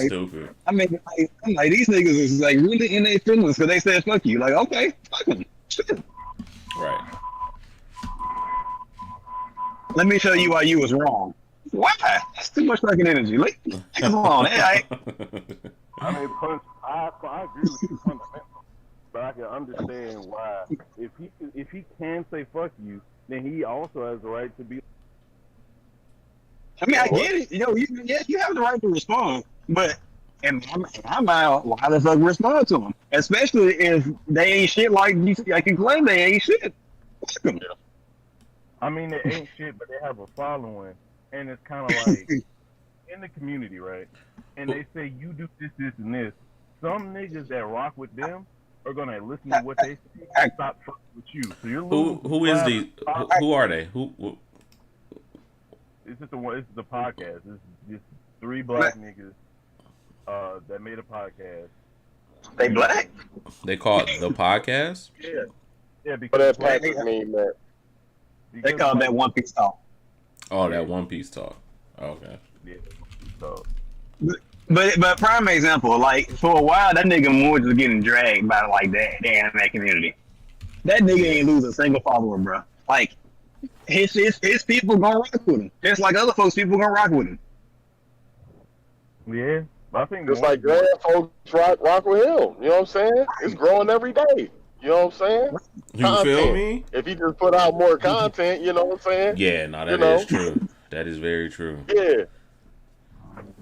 Stupid. I mean, I'm like these niggas is like really in their feelings because they said fuck you. Like, okay, fuck them. Shit. Right. Let me show you why you was wrong. Why? That's too much fucking energy. Like, come on, I I agree with you fundamentally, but I can understand why. If he can say fuck you, then he also has the right to be. mean, I get it. You have the right to respond, but in my mind, why the fuck respond to them? Especially if they ain't shit like you claim they ain't shit. Fuck them. I mean, they ain't shit, but they have a following, and it's kind of like in the community, right? And they say you do this, this, and this. Some niggas that rock with them are gonna listen to what they say and stop fucking with you. So you're Who is these? Who are they? Who? It's just the podcast. It's just three black niggas that made a podcast. They black? They call it the podcast? Yeah, What because that Patrick mean, man? They call that One Piece talk. Oh, that One Piece talk. Okay. Yeah, so But prime example, like for a while, that nigga Moore was getting dragged by like the anime community. That nigga ain't lose a single follower, bro. Like his people gonna rock with him. Just like other folks, people gonna rock with him. yeah, I think Just like grand folks rock with him. You know what I'm saying? It's growing every day. You know what I'm saying? You feel me? If he just put out more content, you know what I'm saying? Yeah, no, that is true. That is very true. Yeah.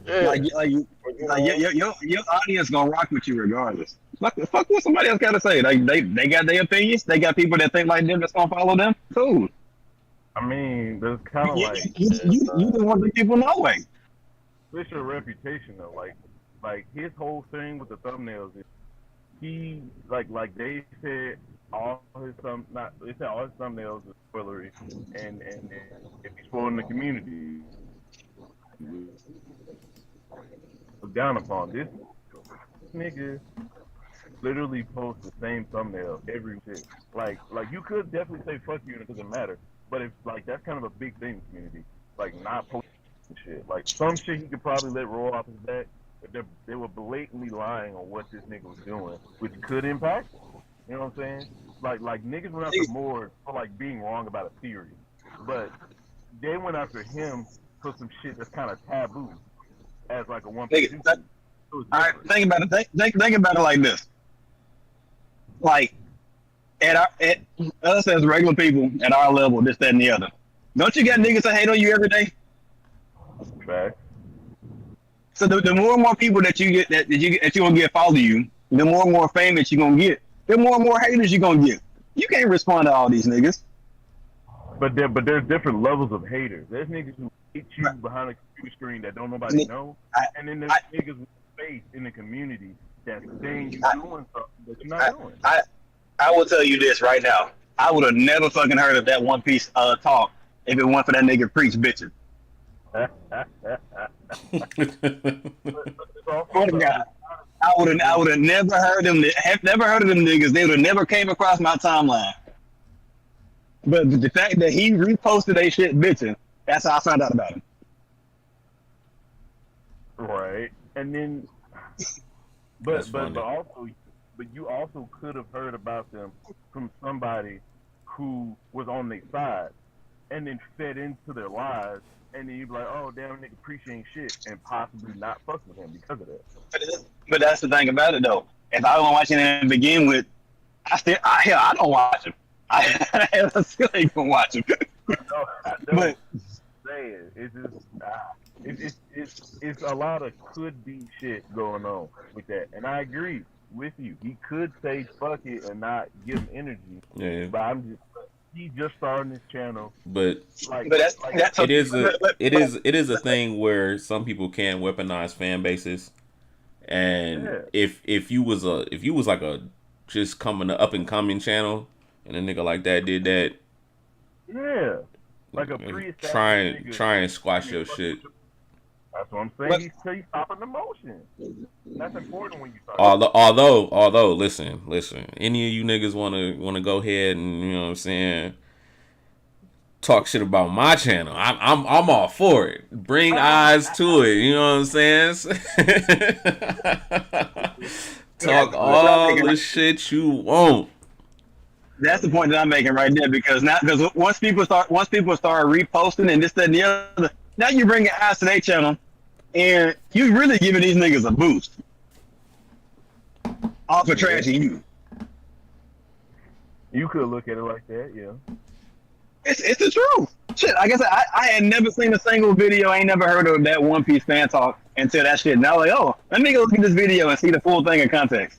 Yeah. Your audience gonna rock with you regardless. Fuck what somebody else gotta say. Like they got their opinions. They got people that think like them that's gonna follow them. Cool. I mean, there's kind of like You didn't want the people no way. it's your reputation though. Like his whole thing with the thumbnails is he like they said all his thumbnails are spoilery, and if he's spoiling the community, look down upon this nigga. Literally post the same thumbnail every shit. Like you could definitely say fuck you and it doesn't matter. But it's like that's kind of a big thing in the community. Like not posting shit. Like some shit he could probably let roll off his back, but they were blatantly lying on what this nigga was doing, which could impact. You know what I'm saying? Like niggas went after Moore for like being wrong about a theory, but they went after him for some shit that's kind of taboo as like a one. All right, think about it. Think about it like this. Like at us as regular people at our level, this, that, and the other. Don't you got niggas that hate on you every day? Fact. So the more and more people that you get that you gonna get follow you, the more and more famous you gonna get, the more and more haters you gonna get. You can't respond to all these niggas. But there's different levels of haters. There's niggas who hate you behind a computer screen that don't nobody know, and then there's niggas with faith in the community that's saying you're doing something that you're not doing. I will tell you this right now. I would have never fucking heard of that One Piece talk if it weren't for that nigga Preach bitching. Oh God. I would have never heard them. Have never heard of them niggas. They would have never came across my timeline. But the fact that he reposted a shit bitching, that's how I found out about him. Right, and then, but you also could have heard about them from somebody who was on their side, and then fed into their lies, and then you'd be like, oh damn, nigga appreciating shit, and possibly not fuck with him because of that. But that's the thing about it though. If I don't watch him to begin with, I don't watch him. I still ain't gonna watch him. But it's a lot of could be shit going on with that, and I agree with you. He could say fuck it and not give him energy. Yeah. But he just starting his channel. But it is a thing where some people can weaponize fan bases, and if you was like a just coming up and coming channel, and a nigga like that did that, yeah, like a pre-established try and squash your shit. That's what I'm saying. He's stopping the motion. That's important when you start. Although, listen. Any of you niggas wanna go ahead and, you know what I'm saying, talk shit about my channel, I'm all for it. Bring eyes to it. You know what I'm saying? Talk all the shit you want. That's the point that I'm making right there, because once people start reposting and this, that, and the other, now you bring your eyes to their channel, and you really giving these niggas a boost off of trashing you. You could look at it like that, yeah. It's the truth. Shit, like I said, I had never seen a single video. I ain't never heard of that One Piece fan talk until that shit. Now, like, oh, let me go look at this video and see the full thing in context.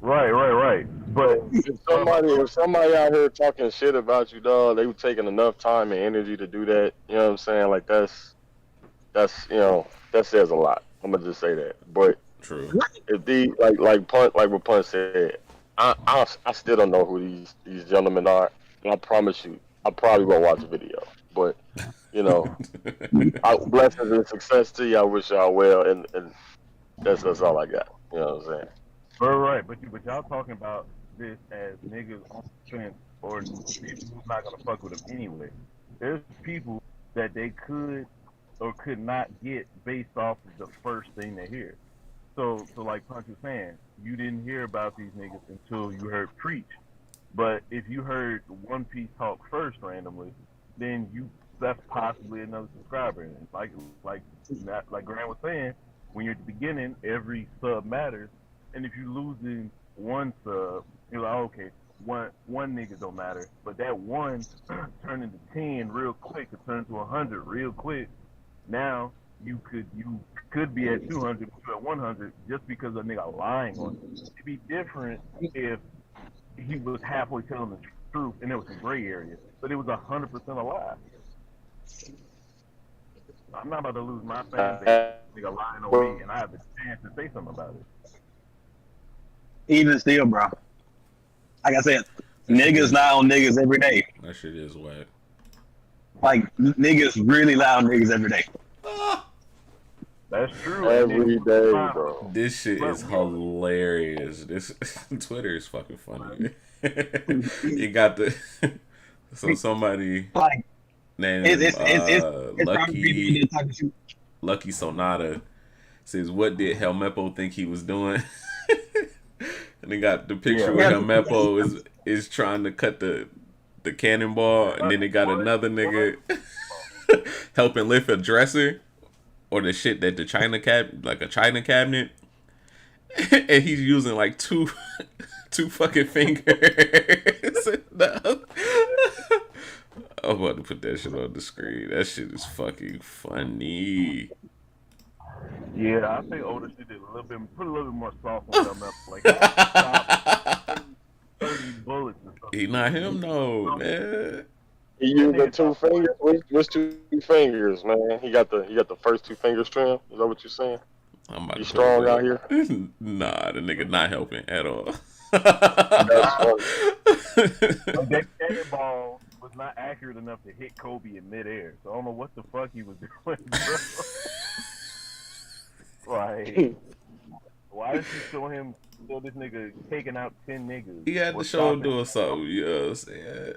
Right. But if somebody out here talking shit about you, dog, they were taking enough time and energy to do that. You know what I'm saying? Like that's that says a lot. I'm gonna just say that. But true. If like what Punch said, I still don't know who these gentlemen are, and I promise you, I probably won't watch the video. But you know, blessings and success to you. I wish y'all well, and that's all I got. You know what I'm saying? Right, but y'all talking about this as niggas on the fence or people who's not gonna fuck with them anyway. There's people that they could or could not get based off of the first thing they hear. So like Punch was saying, you didn't hear about these niggas until you heard Preach. But if you heard One Piece talk first randomly, then that's possibly another subscriber. And like Grant was saying, when you're at the beginning, every sub matters. And if you're losing one sub, you're like, okay, one nigga don't matter. But that one turned into 10 real quick. It turned to 100 real quick. Now you could be at 200, but you're at 100 just because a nigga lying on you. It'd be different if he was halfway telling the truth and there was some gray area, but it was 100% a lie. I'm not about to lose my fan base. Nigga lying on me, and I have the chance to say something about it. Even still, bro. Like I said, niggas lie on niggas every day. That shit is whack. Like, niggas really lie on niggas every day. That's true. Every day, bro. This shit is hilarious. This Twitter is fucking funny. You got the So somebody Like named it's probably people that talk shit. Lucky Sonata says, "What did Helmeppo think he was doing?" And they got the picture where Helmeppo is trying to cut the cannonball, and then they got another nigga helping lift a dresser or the shit that the China like a China cabinet, and he's using like two fucking fingers. I'm about to put that shit on the screen. That shit is fucking funny. Yeah, I think Oda should did put a little bit more sauce on them. Like, stop 30 bullets or something. He not him, no, man. He used the 2 fingers. What's 2 fingers, man? He got the first 2 fingers trimmed. Is that what you're saying? I'm about He's to strong out here. Nah, the nigga not helping at all. That's funny. Like, that cannonball was not accurate enough to hit Kobe in midair. So I don't know what the fuck he was doing, bro. Like, why did you show this nigga taking out 10 niggas? He had to show him doing something, you know what I'm saying?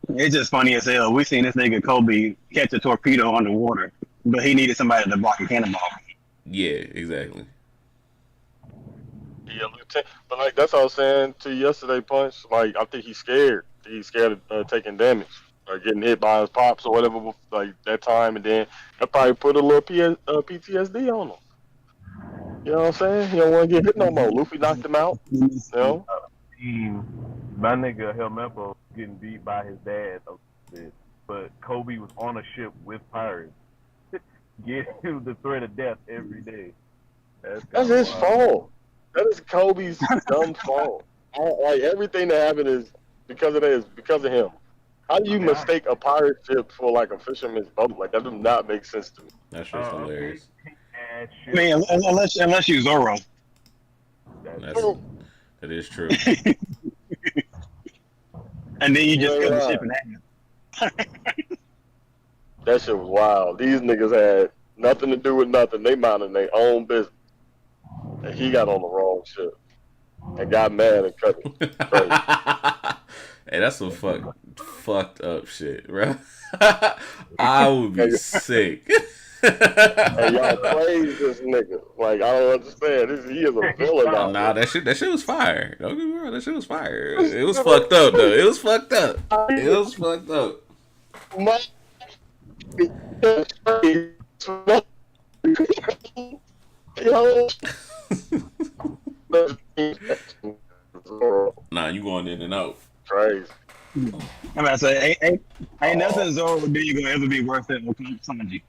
It's just funny as hell. We seen this nigga Kobe catch a torpedo underwater, but he needed somebody to block a cannonball. Yeah, exactly. Yeah, Lieutenant. But like that's what I was saying to you yesterday, Punch. Like I think he's scared. He's scared of taking damage or getting hit by his pops or whatever. Like that time, and then that probably put a little PTSD on him. You know what I'm saying? He don't want to get hit no more. Luffy knocked him out. You know. My nigga Helmeppo getting beat by his dad a bit, but Kobe was on a ship with pirates, getting the threat of death every day. That's his fault. That is Kobe's dumb fault. Like everything that happened is because of him. How do you mistake a pirate ship for like a fisherman's boat? Like that does not make sense to me. That's just hilarious. I mean, unless you Zoro. That is true. And then you just cut the ship in half. That shit was wild. These niggas had nothing to do with nothing. They minded their own business. And he got on the wrong ship. And got mad and cut it. Hey, that's some fucked up shit, bro. I would be sick. And y'all praise this nigga. Like, I don't understand. He is a villain now. Nah, that shit was fire. Don't get me wrong, that shit was fire. It was fucked up, though. It was fucked up. It was fucked up. Nah, you going in and out. Crazy. I'm about to say, ain't nothing Zoro do you gonna ever be worth it with Sanji.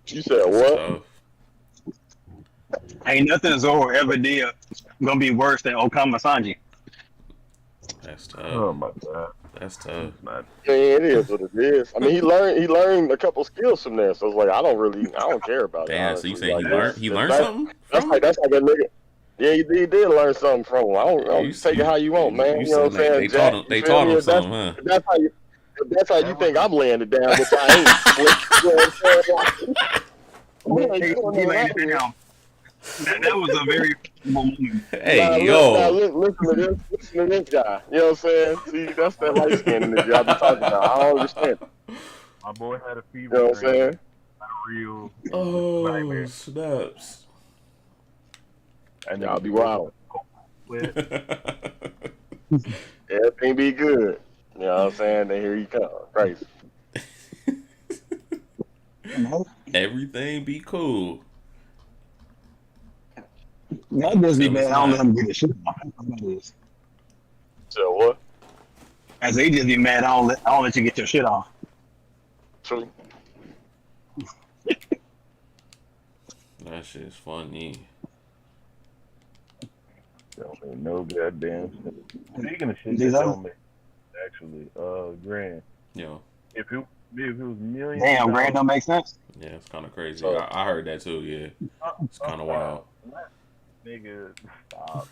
You said what? Ain't nothing Zoro ever did gonna be worse than Okama Sanji. That's tough. Oh my god. That's tough. Yeah, it is what it is. I mean, he learned a couple skills from there. So it's like I don't care about it. Damn, honestly. so you saying like, he learned something? That's like that nigga. Yeah, he did learn something from him. I don't take it how you want, man. You know what I'm saying? They taught him something, huh? That's how you think I'm laying it down, which I ain't. He laid it down. That was a very moment. Hey, listen to this guy. You know what I'm saying? See, that's that light skin nigga I be talking about. I don't understand. My boy had a fever. You know what I'm saying? Real nightmare. Snaps. And y'all be wild. Everything be good. You know what I'm saying? Then here you come. Crazy. Everything be cool. That just be mad. I don't let him get his shit off. So what? As they just be mad. I don't let you get your shit off. True. That shit's funny. Don't make no goddamn sense. Speaking of shit, that don't make actually, Grand. Yeah. If it was millions. Damn, Grand don't make sense. Yeah, it's kind of crazy. I heard that too. Yeah, it's kind of wild. Nigga, stop.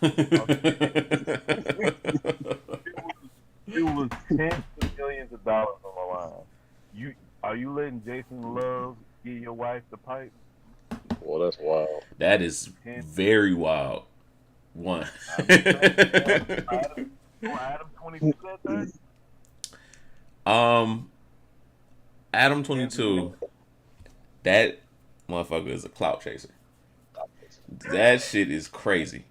It was tens of millions of dollars on the line. Are you letting Jason Love give your wife the pipe? Well, that's wild. That is very wild. One. Adam 22 said that? Adam 22. That motherfucker is a clout chaser. That shit is crazy.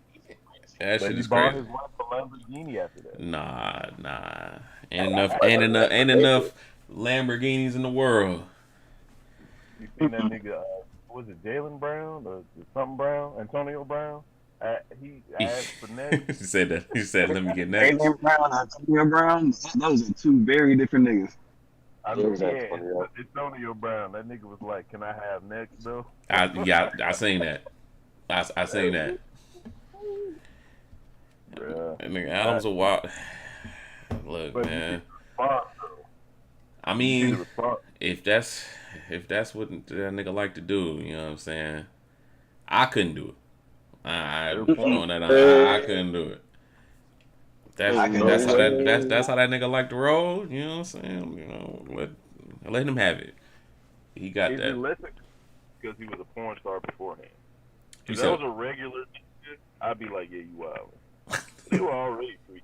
That But shit he is bought crazy. his wife a Lamborghini after that. Nah. Ain't enough Lamborghinis in the world. You seen that nigga, was it Jalen Brown or something Brown? Antonio Brown? He asked for next. He said that. He said, "Let me get next." Alien Brown, Antonio Brown, those are two very different niggas. I It mean, was yeah, Antonio. Antonio Brown. That nigga was like, "Can I have next, though?" I seen that. I seen that. Bruh. And nigga, Adam's a wild. Look, But man. Response, I though. You see the mean, response. if that's what that nigga like to do, you know what I'm saying? I couldn't do it. I throwing that on. I couldn't do it. That's I can that's do how it. that's how that nigga like to roll. You know what I'm saying? You know, let him have it. He got Is it that. less because he was a porn star beforehand? You If said that was a regular nigga, I'd be like, yeah, you wild. They were already freaky.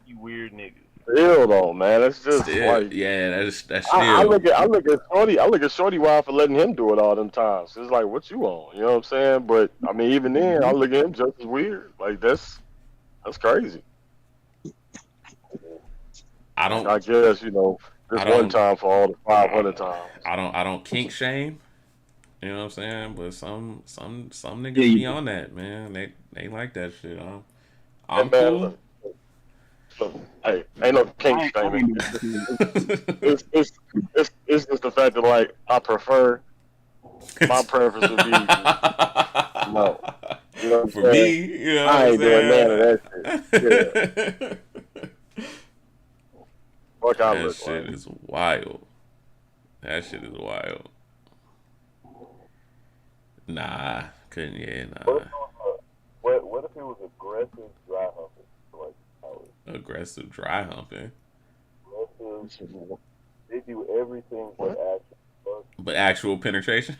You weird niggas. Still though, man, it's just still, like yeah, that's still. I look at Shorty wild for letting him do it all them times. It's like, what you on? You know what I'm saying? But I mean, even then, I look at him just as weird. Like that's crazy. I don't. I guess this I one don't. time for all the 500 times. I don't kink shame. You know what I'm saying? But some niggas Yeah, you be do. on that, man. They like that shit. Hey I'm man, cool. look, hey, ain't no kink I shaming. ain't doing that. It's just the fact that like I prefer my preference would be no. You know what I'm For saying? me, you know what I I'm ain't doing none of that shit. saying? Yeah, what I That look shit like. is wild. That shit is wild. Nah, couldn't. Yeah, What nah. if it was aggressive dry humping? Like, Aggressive dry humping, aggressive. They do everything but actual. but actual penetration.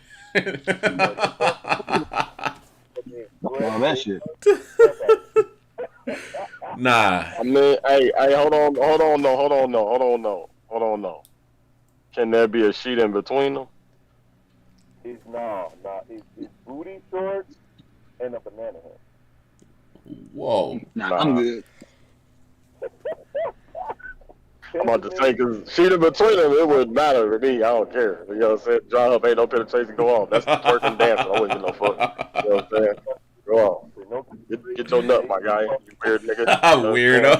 All that shit. Nah, I mean, hey, hold on, no. Can there be a sheet in between them? It's booty shorts and a banana hammock. whoa. Nah, Nah. I'm good. I'm about to say, because sheet in between them, it wouldn't matter to me. I don't care. You know what I'm saying? Dry up, ain't no penetration, go on. That's twerking dancing. I wouldn't give no fuck. You know what I'm saying? Go on. Get your nut, my guy. You weird nigga. You know what I'm Weirdo.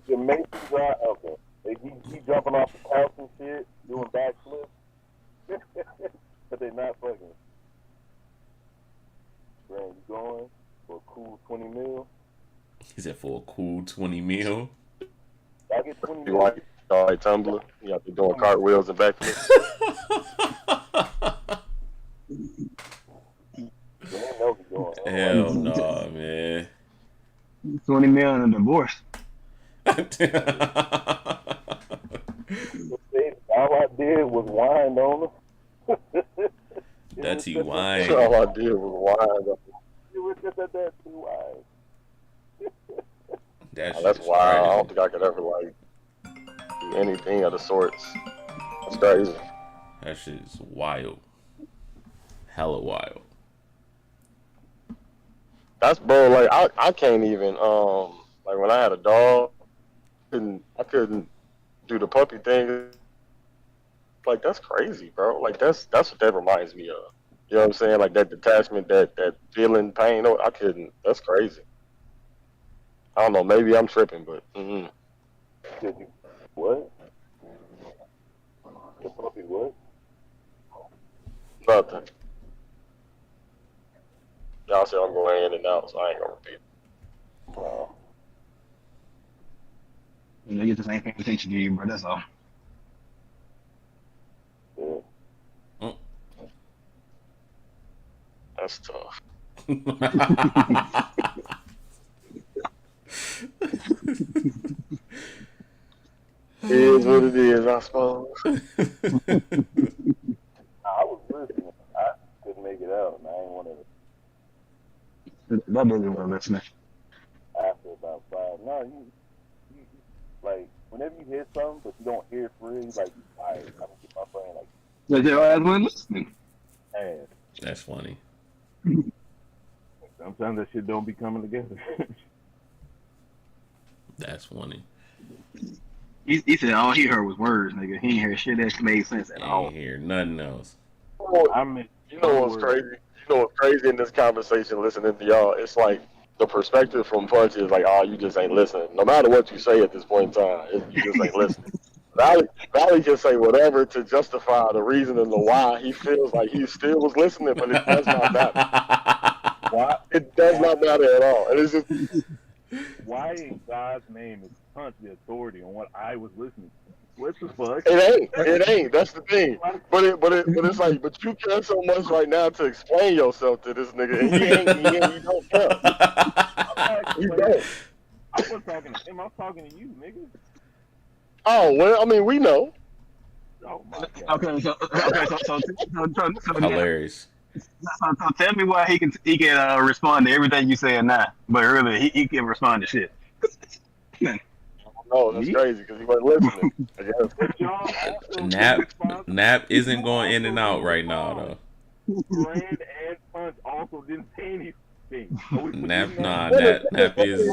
Jamaican dry humping. He jumping off the couch and shit, doing backflips. But they not fucking. Grand, you going for a cool 20 mil? He said for a cool 20 mil. I get 20 You mil. like Tumblr? You have to be doing cartwheels and backflips. Hell no, man. 20 million in a divorce. All I did was wind on them. That's he wine. All I did was wind up. It was just at that too wide. That's wild. I don't think I could ever like do anything of the sorts. That's crazy. That shit is wild. Hella wild. That's bro. Like I can't even like when I had a dog, I couldn't do the puppy thing. Like that's crazy, bro. Like that's what that reminds me of. You know what I'm saying? Like that detachment, that feeling pain. No, I couldn't. That's crazy. I don't know. Maybe I'm tripping, but What? The puppy what? nothing. Y'all say I'm going in and out, so I ain't gonna repeat. Wow. Niggas just ain't paying attention to you, bro. That's all. Yeah. That's tough. It is what it is, I suppose. I was listening. I couldn't make it out, and I ain't want to That nigga was listening. after about 5. No, you like whenever you hear something but you don't hear it for real, you like, alright, I'm gonna get my brain like, But your ass wasn't listening. ass. That's funny. Sometimes that shit don't be coming together. That's funny. He said all he heard was words, nigga. He ain't hear shit that made sense at all. Ain't hear nothing else. I mean, You know what's crazy? You know what's crazy in this conversation, listening to y'all? It's like the perspective from Punch is like, oh, you just ain't listening. No matter what you say at this point in time, you just ain't listening. Valley can say whatever to justify the reason and the why he feels like he still was listening, but it does not matter. Why? It does not matter at all. And it's just, why in God's name is Punch the authority on what I was listening to? What the fuck? it ain't. That's the thing. But it's like, but you care so much right now to explain yourself to this nigga, and you don't care. You don't. I wasn't talking to him. I was talking to you, nigga. Oh well, I mean, we know. Oh my God. Okay, so Hilarious. So tell me why he can respond to everything you saying now, but really he can respond to shit. No, that's crazy because he wasn't listening. I guess. Nap isn't going in and out right now though. Grand and Punch also didn't say anything. Nap is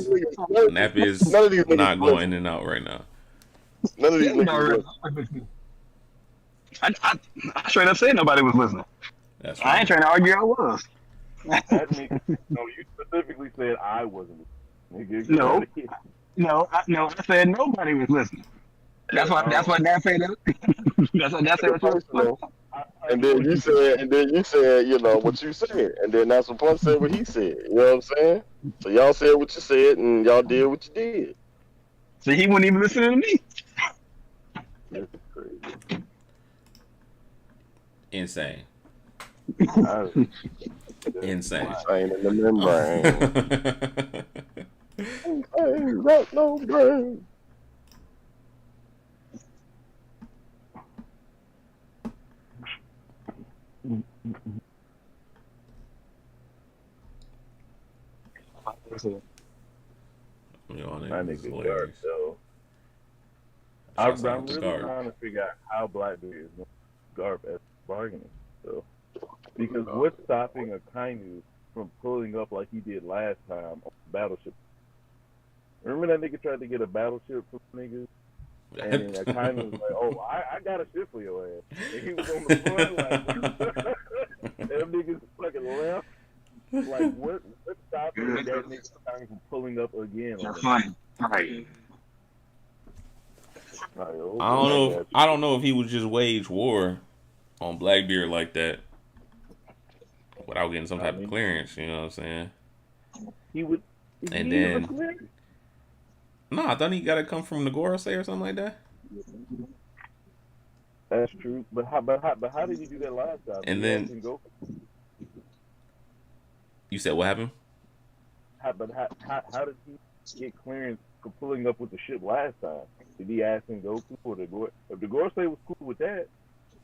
not going in and out right now. None of these niggas listen. I straight up said nobody was listening. That's I ain't trying to argue. I was. That means, no, you specifically said I wasn't listening. Nigga. No. I said nobody was listening. That's why Nat said that. That's what you was. And then you said, you know, what you said. And then that's what Punch said what he said. You know what I'm saying? So y'all said what you said and y'all did what you did. So he wasn't even listening to me. This is crazy. Insane. Insane in the membrane. I ain't got no brain. That nigga Garp, though. I'm really trying to figure out how Blackbeard is going to Garp as bargaining. So, because what's stopping Akainu from pulling up like he did last time on Battleship? Remember that nigga tried to get a battleship from niggas? And then Akainu was like, oh, I got a ship for your ass. And he was on the front like, them niggas fucking left. Like, what's stopping that nigga from pulling up again? That's funny. Right. I don't know if he would just wage war on Blackbeard like that without getting some type of clearance. You know what I'm saying? He would. And then, I thought he got to come from Nagorosei or something like that. That's true, but how did you do that last time? And then you said what happened? How did he get clearance for pulling up with the ship last time? Did he ask him Goku or the Gore? If the Gorosei was cool with that,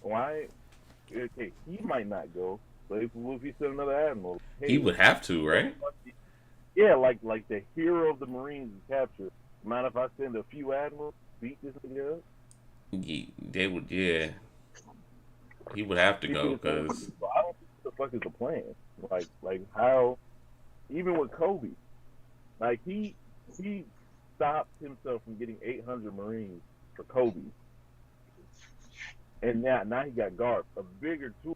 why? Okay, he might not go. But if he sent another admiral, hey, he would have to, right? Yeah, like the hero of the Marines is captured. Mind if I send a few admirals beat this nigga up? They would, yeah. He would have to go because I don't think what the fuck is the plan. Like how? Even with Kobe, like he stopped himself from getting 800 Marines for Kobe, and now he got Garp, a bigger tool.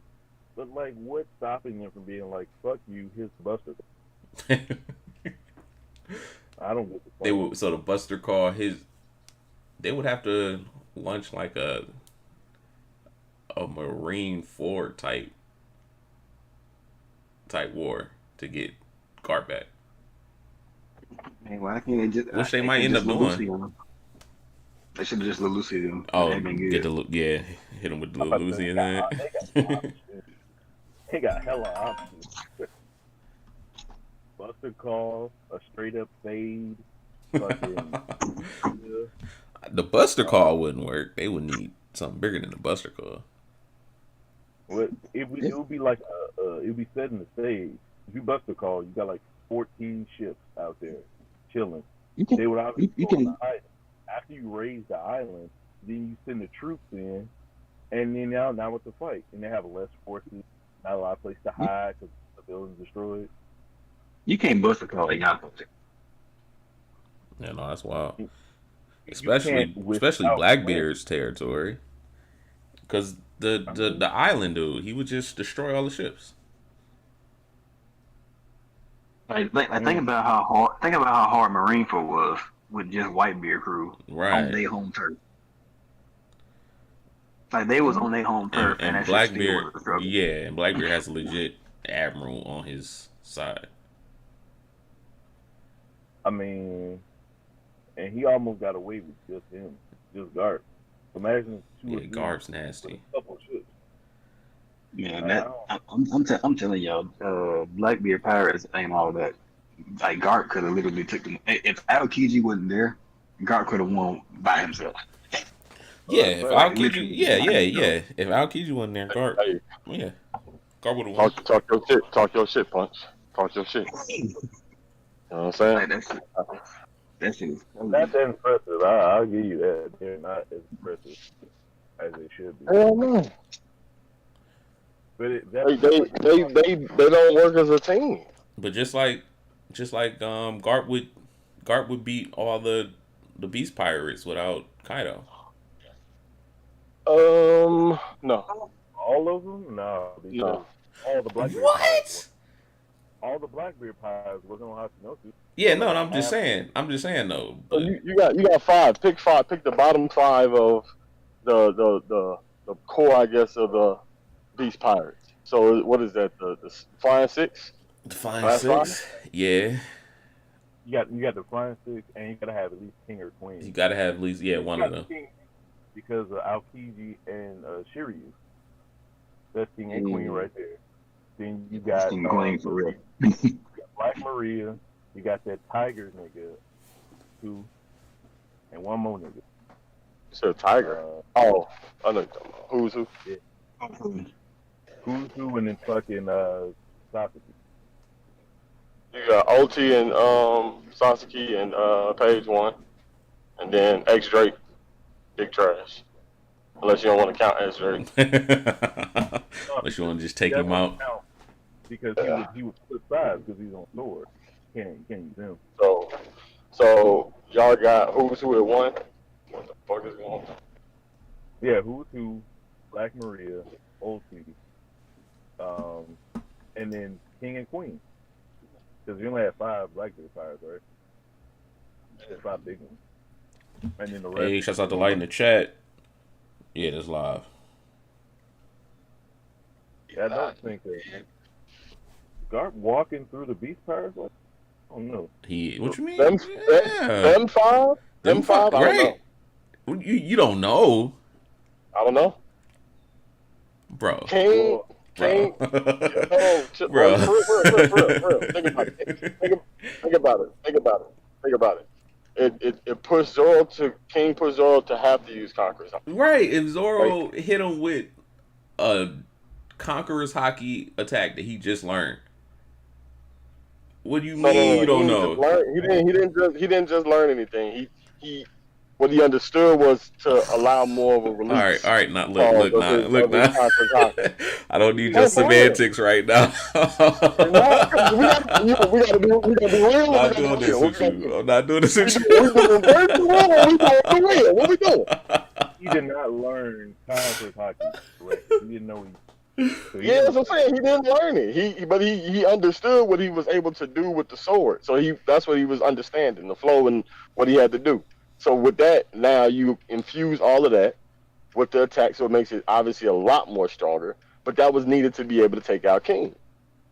But like, what's stopping him from being like, "Fuck you, here's Buster"? I don't get the point. They would the Buster call his. They would have to launch like a Marine Ford type war to get Garp back. Man, why can't they just? Which they might end up doing. They should have just Lucy him. Oh, get hit him with the Lucy and that. They got hella options. Buster call, a straight up fade. The Buster call wouldn't work. They would need something bigger than the Buster call. Well, it would be like it would be set in the stage. If you Buster call, you got like 14 ships out there chilling. You can, They would obviously you go on can, the island. After you raise the island, then you send the troops in, and then now with the fight, and they have less forces, not a lot of place to hide because the building's destroyed. you can't bust a call y'all. Yeah, no, that's wild. You Especially can't without Blackbeard's territory, because the island dude, he would just destroy all the ships. Like think about how hard Marineford was with just Whitebeard crew on Right. their home turf. Like they was on their home turf, and And that shit still Blackbeard, was a struggle. yeah, and Blackbeard has a legit admiral on his side. I mean, and he almost got away with just him, just Garp. Imagine two Yeah, of them Garp's with nasty. a couple ships. Yeah, I I'm telling y'all, Blackbeard pirates ain't all that. Like Garp could have literally took them. If Aokiji wasn't there, Garp could have won by himself. Yeah, if Like, Aokiji, literally, yeah. If Aokiji wasn't there, Garp, Hey, yeah, Garp would have won. talk your shit, Punch. Talk your shit. You know what I'm saying? Like that shit is crazy. Not that impressive. I'll give you that. They're not as impressive as they should be. Hell no. But They don't work as a team. But just like Garp would beat all the Beast Pirates without Kaido. No. all of them, no, because No. all the Blackbeard What? pirates, all the Blackbeard pirates wasn't on Hashinosu. Yeah, no, I'm just saying though. So But you got five. Pick five. Pick the bottom five of the core, I guess, of the Beast Pirates. So what is that? The Flying Six? Flying Last Six, yeah, You got the Flying Six, and you gotta have at least king or queen. you gotta have at least one of them. King because of Aokiji and Shiryu. That's king and queen right there. Then you got King and queen for real. you got Black Maria. You got that Tiger nigga, two, and one more nigga. So Tiger. Oh, I know. Who's who? Who's who, and then fucking Sasuke. You got OT and Sasuke and Page One, and then X Drake, Big Trash. Unless you don't want to count X Drake. Unless you want to just take That him wouldn't out. count because he was split sides because he's on sword. You can't use him. So y'all got who's who at one? What the fuck is going on? Yeah, who's who? Black Maria, OT, and then king and queen. Because you only have 5 Blackbeard pirates, right? There's 5 big ones. And then the rest. Hey, shouts out to Light in the chat. Yeah, that's live. Yeah, I don't think that. Garp walking through the Beast Pirates? Like, I don't know. What you mean? Them five? Them five? I don't right? You don't know, I don't know. bro. King. Bro. Bro. For real. Think about it. It pushed Zoro to King pushed Zoro to have to use Conqueror's Haki. Right, if Zoro hit him with a Conqueror's Haki attack that he just learned, what do you mean you don't know? He didn't just learn anything. He what he understood was to allow more of a release. All right. Now look. I don't need your semantics right now. We gotta be real. I'm not doing this with you. What we doing? He did not learn Conqueror's Haki. Correct. He didn't know so Yeah, that's what I'm saying. He didn't learn it. But he understood what he was able to do with the sword. So that's what he was understanding, the flow and what he had to do. So with that, now you infuse all of that with the attack, so it makes it obviously a lot more stronger. But that was needed to be able to take out King.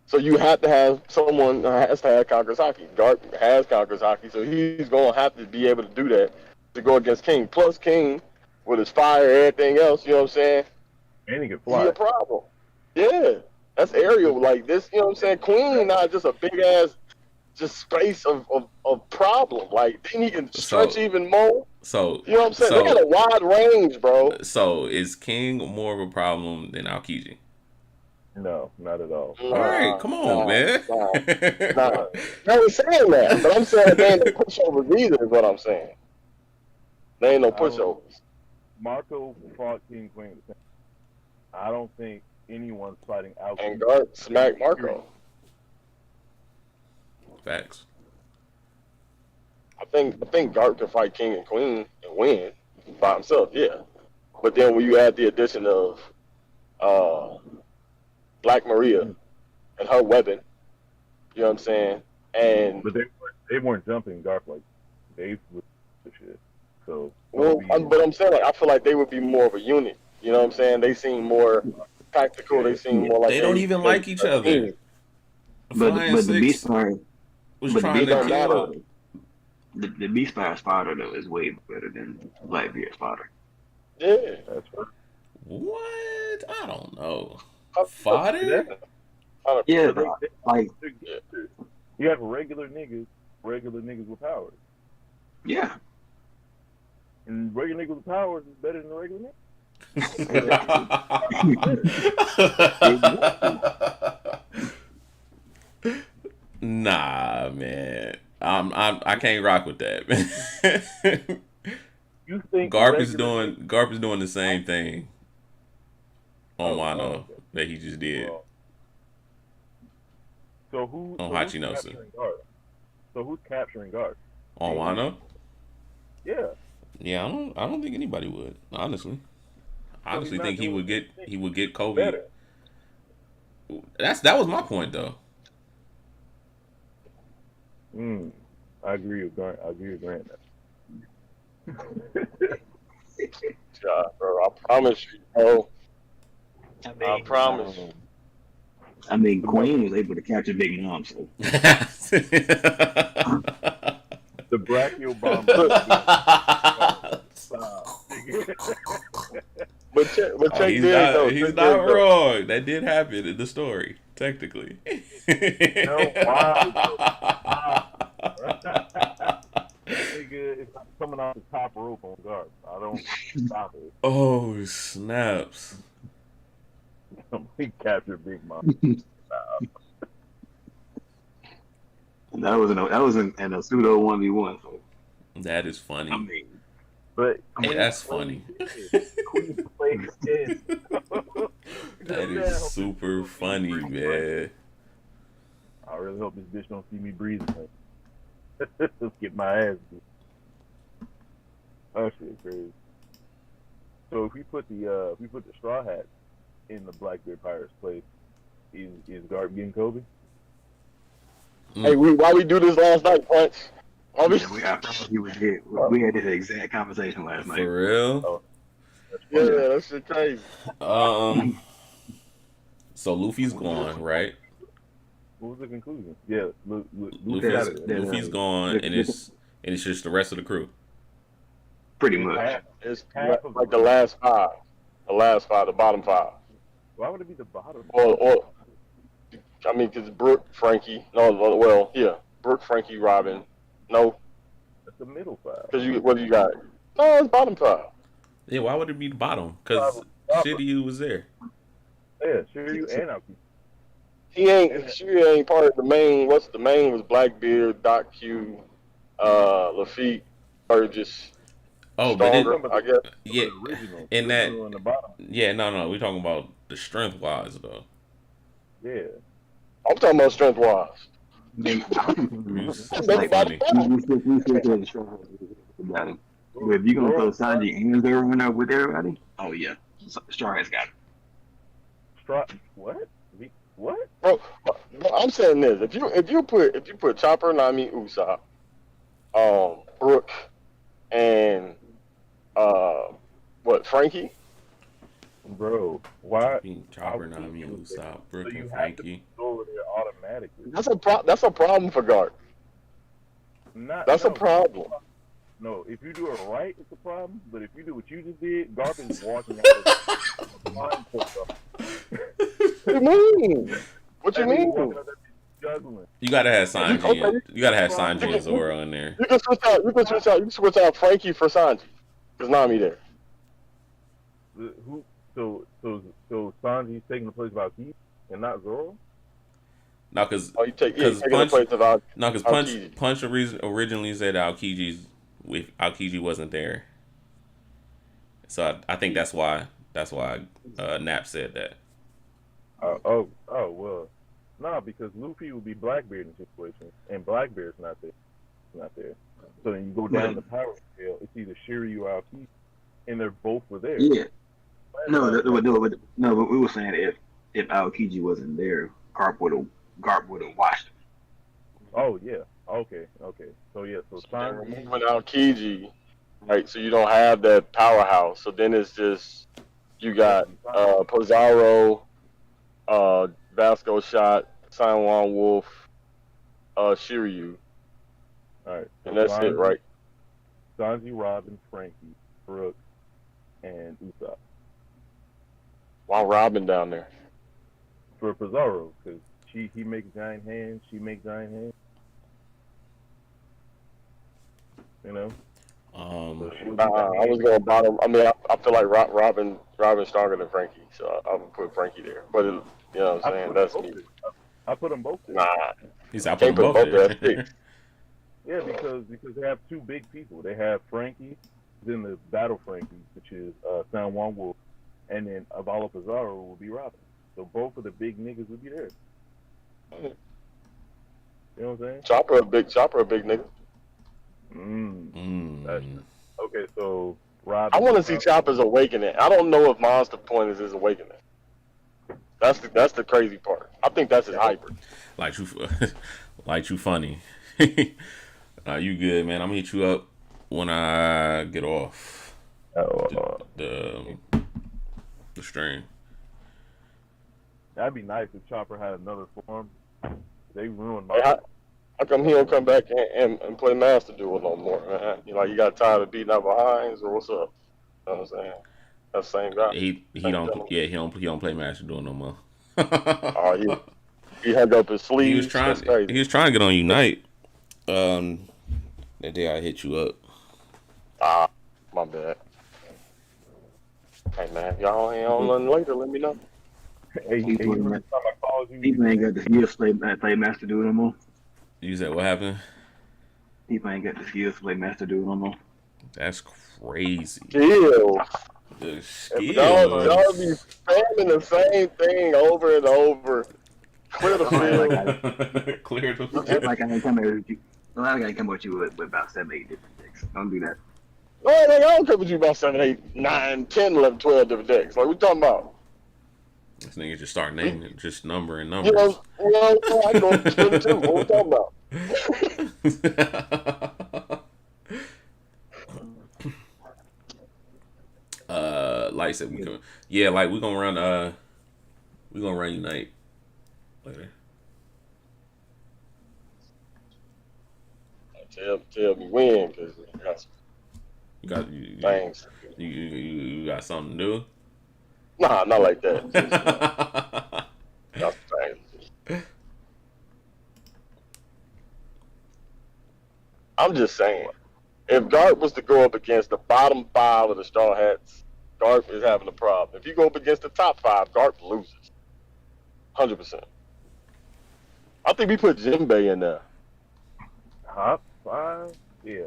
So you have to have someone who has to have Conqueror's Haki. Garp has Conqueror's Haki, so he's going to have to be able to do that to go against King. Plus King, with his fire and everything else, you know what I'm saying? And he can He fly. a problem. Yeah, that's aerial like this. You know what I'm saying? Queen not just a big ass, just space of problem. Like then he can stretch even more. So you know what I'm saying? They got a wide range, bro. So is King more of a problem than Aokiji? No, not at all. All right, come on, man. Nah. I was saying that, but I'm saying they ain't no pushovers either. Is what I'm saying. They ain't no pushovers. Marco fought King Queen. I don't think anyone's fighting out. And Garp smacked Marco. Facts. I think Garp can fight King and Queen and win by himself, yeah. But then when you add the addition of Black Maria and her weapon, you know what I'm saying? And But they weren't jumping Garp like they would the shit. So well, but I'm saying like I feel like they would be more of a unit. You know what I'm saying? They seem more tactical. They seem more like They don't even like each other. But Flying the Six Beast Fire, was but trying the to kill. the Beast Fire spotter though is way better than Blackbeard spotter. Yeah. that's right. What? I don't know. Yeah. Fodder? Yeah, They- like You have regular niggas with powers. yeah. And regular niggas with powers is better than the regular niggas. Nah, man. I can't rock with that, man. You think Garp is doing the same thing on Wano okay. that he just did. Well, so who? On so who's Hachinosu. capturing Garp? So who's capturing Garp? On Wano? Yeah. Yeah, I don't think anybody would, honestly. I honestly think he would get Kobe. Better. That was my point though. I agree with Grant. God, bro, I promise you, bro. I promise. I mean, Queen was able to capture Big Mom, so The brachial bomb. But check he's this not, though. he's check not this, though. wrong. That did happen in the story, technically. Nigga, it's like coming off the top rope on Garp. I don't stop it. Oh snaps! He captured Big Mom. that was in a pseudo 1v1. So That is funny. I mean, But Hey, that's funny. Queen played dead. That is super funny, man. I really hope this bitch don't see me breathing. Let's get my ass beat. Oh shit, crazy. So if we put the Straw Hats in the Blackbeard Pirates place, is Garp getting Kobe? Hey, why we do this last night, Punch? I promise you we had this exact conversation last night. For real? Yeah, that shit crazy. So Luffy's gone, right? What was the conclusion? Yeah, Luffy's gone, and it's just the rest of the crew. Pretty much. It's like the last five, the bottom five. Why would it be the bottom? Or I mean, because Brooke, Frankie, Brooke, Frankie, Robin. No, That's the middle five. because what do you got? No, it's bottom five. Yeah, why would it be the bottom? Because Shiryu was there. Yeah, Shiryu and Aoki. She ain't part of the main. What's the main was Blackbeard, Doc Q, Lafitte, Burgess. Oh, but Stronger, I guess. yeah, Original. in that, Original in the bottom. yeah, no, we're talking about the strength wise though. Yeah. I'm talking about strength wise. It's That's pretty funny. But if you're gonna throw Sanji and Zero in there with everybody, oh yeah, Straw has got it. What? What? Bro, I'm saying this: if you put Chopper, Nami, Usopp, Brooke, and Frankie? Bro, why? Chopper, Nami, Usopp, Brooke, you and have to Frankie. go over there automatically. That's a problem for Garp. That's a problem. No, if you do it right, it's a problem. But if you do what you just did, Garp is walking out of the What you mean? What you mean? Juggling. You gotta have Sanji. You gotta have Sanji and Zoro in there. You can switch out. You can switch out Frankie for Sanji. Cause Nami there. So Sanji's taking the place of Aoki? and not Zoro. No, because Oh, you take Because taking the Punch, place of Aokiji. Punch originally said Aokiji wasn't there, so I think that's why Nap said that. Well, nah, because Luffy would be Blackbeard in the situation, and Blackbeard's not there. Not there. So then you go down the power scale. It's either Shiryu or Aokiji, and they're both were there. Yeah. No, but we were saying if Aokiji wasn't there, Garp would have watched him. Oh yeah. Okay. So yeah. So And Sanji. removing Aokiji, right? So you don't have that powerhouse. So then it's just you got Pizarro, Vasco Shot, Sanwan Wolf, Shiryu, All right. So and that's Sanji, it, right? Sanji, Robin, Frankie, Brooke, and Usopp. Why Robin down there? For Pizarro, because he makes giant hands, she makes giant hands. You know. I was going bottom. I mean, I feel like Robin's stronger than Frankie, so I would put Frankie there. But you know what I'm saying? That's me. I put them both there. Nah, He's I can't put put them both both there. there. Yeah, because they have two big people. They have Frankie, then the Battle Frankie, which is San Juan Wolf, and then Avalo Pizarro will be Robin. So both of the big niggas would be there. You know what I'm saying? Chopper a big nigga. Okay, so Robin. I want to see Chopper's awakening. I don't know if Monster Point is his awakening. That's the crazy part. I think that's his hybrid. Like you funny. You good, man? I'm gonna hit you up when I get off the stream. That'd be nice if Chopper had another form. They ruined Hey, my. how come he don't come back and play Master Duel no more, man? You got tired of beating up behinds, or what's up? You know what I'm saying? That same guy. He don't play Master Duel no more. Oh, he hung up his sleeves. He was trying to get on Unite. That day I hit you up. My bad. Hey man, if y'all ain't on nothing later, let me know. Hey, every time I call you, People ain't got the skills to play Master Duel no more. You said what happened? People ain't got the skills to play Master Duel no more. That's crazy. Skills. The Y'all skills. be spamming the same thing over and over. Clear the field. Clear the It's field. like I ain't come here with you. I gotta come with you with about 7-8 different decks. Don't do that. Oh, I don't care what you about 7, 8, 9, 10, 11, 12 different decks. Like, what you talking about? This nigga just start naming it, just numbering You numbers. know, I go to 22. What we talking about? Light said we can. Yeah, like we gonna run Unite later. Tell me when, because I got some You got you, things. you got something new. Nah, not like that. Got some things. I'm just saying, if Garp was to go up against the bottom 5 of the Straw Hats, Garp is having a problem. If you go up against the top 5, Garp loses. 100%. I think we put Jinbei in there. top 5, yeah.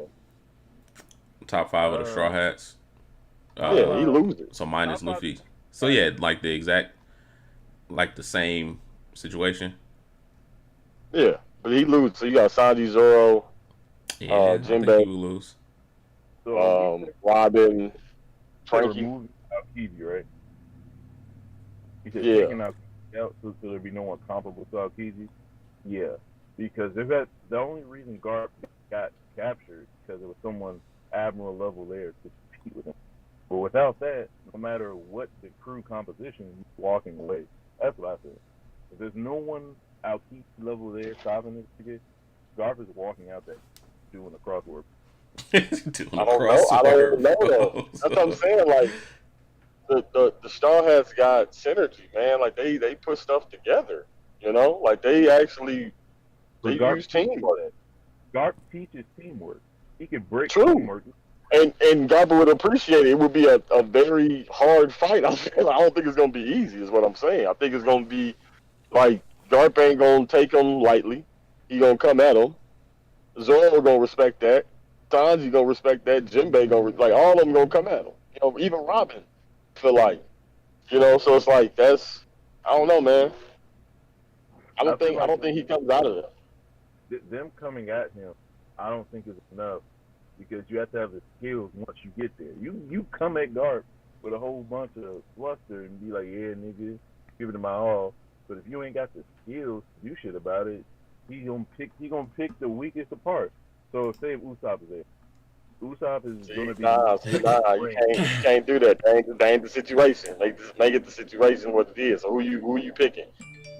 Top 5 of the Straw Hats. Yeah, he loses. So minus Top five. Luffy. So yeah, like the same situation. Yeah, but he loses. So you got Sanji, Zoro, Yeah, I think Jinbei. he will lose. So Robin, Frankie. removing Aokiji, right? You said Yeah. taking out so there be no one comparable to Aokiji. Yeah, because if that the only reason Garp got captured because there was someone admiral level there to compete with him. But without that, no matter what the crew composition, he's walking away. That's what I said. If there's no one Aokiji level there stopping this nigga, Garp is walking out there doing a crossword. Doing I don't know though. That's what I'm saying. Like the Straw Hats got synergy, man. Like they put stuff together. You know, like they actually But they Garp use teamwork. Garp teaches teamwork. He can break True. teamwork. And Garp would appreciate it. It would be a very hard fight. I don't think it's gonna be easy. Is what I'm saying. I think it's gonna be Like Garp ain't gonna take him lightly. He gonna come at him. Zoro gonna respect that. Sanji gonna respect that. Jinbei gonna like all of them gonna come at him. You know, even Robin feel like, you know. So it's like that's I don't know, man. I don't think he comes out of it. Them coming at him, I don't think is enough because you have to have the skills once you get there. You come at Garp with a whole bunch of fluster and be like, yeah, nigga, give it my all. But if you ain't got the skills to do shit about it, he gonna pick the weakest apart. So say if Usopp is there. Usopp is gonna be you can't do that. That ain't the situation. Make it the situation what it is. So who you picking?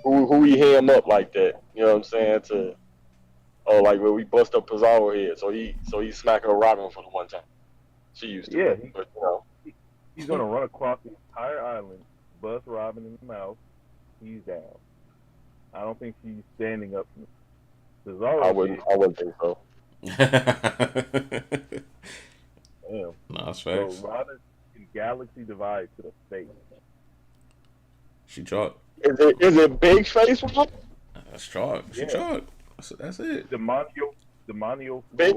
Who he him up like that? You know what I'm saying? Like when we bust up Pizarro head, so he smack her Robin for the one time. She used to. Yeah, but you know. He's gonna run across the entire island, bust Robin in the mouth. He's down. I don't think she's standing up. Pizarro. I wouldn't think so. Damn. No, that's facts. So Robin can galaxy divide to the face. She chalk. Is it big face? That's chalk. She chalk. That's it. Demonio. Big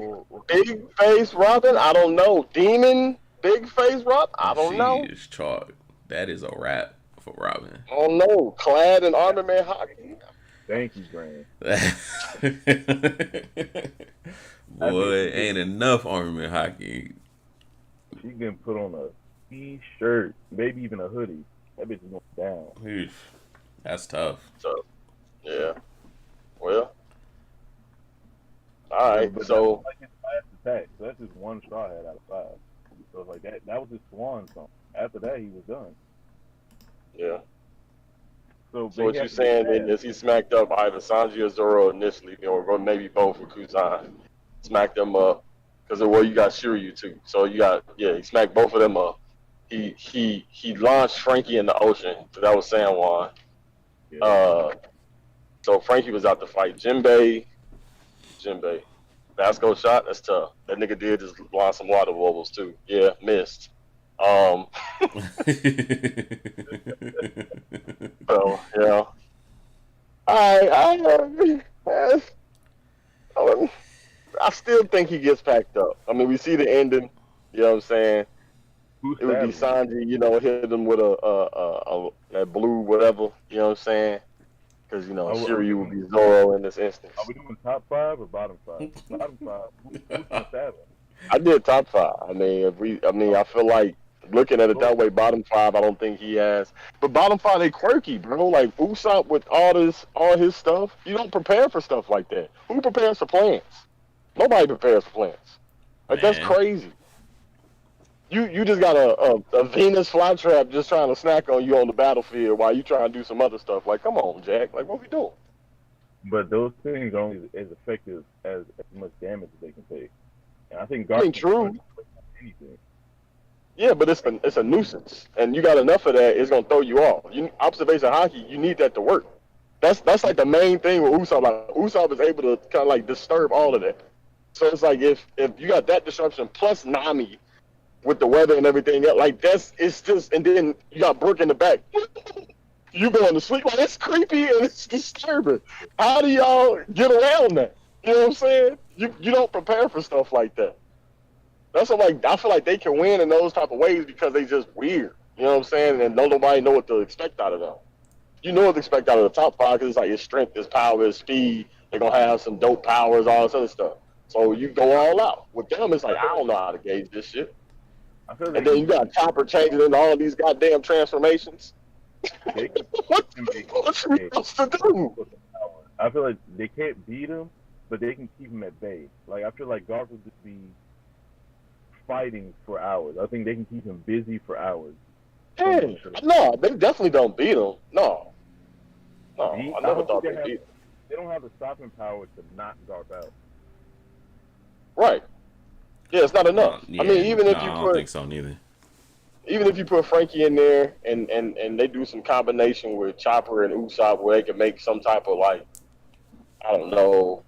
face Robin? I don't know. Demon big face Robin? I don't know. She is chalk. That is a wrap for Robin. I don't know. Clad in armament hockey. Thank you, Grand. Boy, ain't enough armament hockey. She can put on a t-shirt, maybe even a hoodie. That bitch is going down. Oof. That's tough. So, yeah. Well. All right. But so. Like his last attack. So that's just one straw hat out of 5. So it's like that was his swan song. After that, he was done. Yeah. So what you're saying is he smacked up either Sanji or Zoro initially, or maybe both with Kuzan. Smacked them up because you got Shiryu too. So he smacked both of them up. He launched Frankie in the ocean. So that was San Juan. Yeah. So Frankie was out to fight Jinbei. Vasco shot. That's tough. That nigga did just launch some water bubbles too. Yeah, missed. So yeah. I still think he gets packed up. I mean, we see the ending. You know what I'm saying? It would be Sanji, hit him with that blue whatever. You know what I'm saying? Because Shiryu would be Zoro in this instance. Are we doing top 5 or bottom 5? Bottom 5. Who's the I did top 5. I mean, I feel like looking at it that way, bottom 5, I don't think he has. But bottom 5, they quirky, bro. Like Usopp with all his stuff. You don't prepare for stuff like that. Who prepares for plans? Nobody prepares for plans. Like that's crazy. You just got a Venus flytrap just trying to snack on you on the battlefield while you trying to do some other stuff. Like, come on, Jack. Like, what we doing? But those things are only as effective as much damage as they can take. And I think Garp true. Anything. Yeah, but it's a nuisance, and you got enough of that, it's gonna throw you off. Observation hockey, you need that to work. That's like the main thing with Usopp. Like, Usopp is able to kind of like disturb all of that. So it's like if you got that disruption plus Nami with the weather and everything else, like it's just, and then you got Brook in the back. You going to sleep? Like, that's creepy and it's disturbing. How do y'all get around that? You know what I'm saying? You don't prepare for stuff like that. That's what, I feel like they can win in those type of ways because they just weird. You know what I'm saying? And nobody know what to expect out of them. You know what to expect out of the top 5 because it's like his strength, his power, his speed. They're going to have some dope powers, all this other stuff. So you go all out. With them, it's like, I don't know how to gauge this shit. And then you got Chopper changing into all these goddamn transformations. What you supposed to do? I feel like they can't beat him, but they can keep him at bay. Like, I feel like Garp would just be fighting for hours. I think they can keep him busy for hours. Hey, no, they definitely don't beat him. No, I never thought they beat him. They don't have the stopping power to knock Garp out. Right. Yeah, it's not enough. Yeah, I mean, even if you I put, don't think so neither. Even if you put Frankie in there and they do some combination with Chopper and Usopp where they can make some type of, like, I don't know,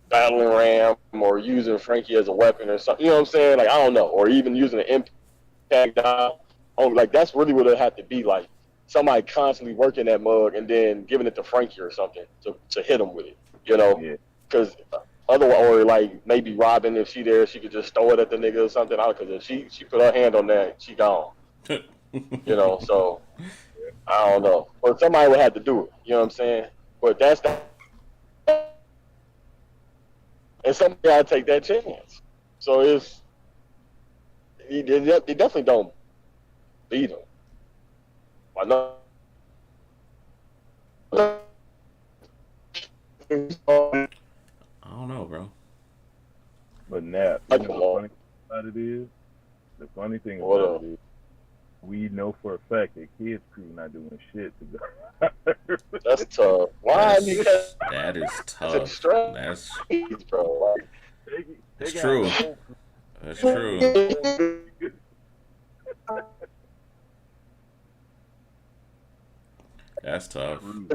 battling ram or using Frankie as a weapon or something, you know what I'm saying? Like, I don't know, or even using an impact dial. Like, that's really what it had to be like. somebody constantly working that mug and then giving it to Frankie or something to hit him with it, Yeah. because otherwise, or like maybe Robin, if she there, she could just throw it at the nigga or something. Because if she put her hand on that, she gone. So I don't know, but somebody would have to do it. You know what I'm saying? But that's the, and somebody gotta take that chance. So they definitely don't beat him. Why not? I don't know, bro. But Nap, I you come know on. the funny thing What about up? it is, we know for a fact that Kids Crew not doing shit to go. That's tough. Why? Because That is it's tough. straight, That's bro. That's got true. the whole That's Like, true. That's tough. crew.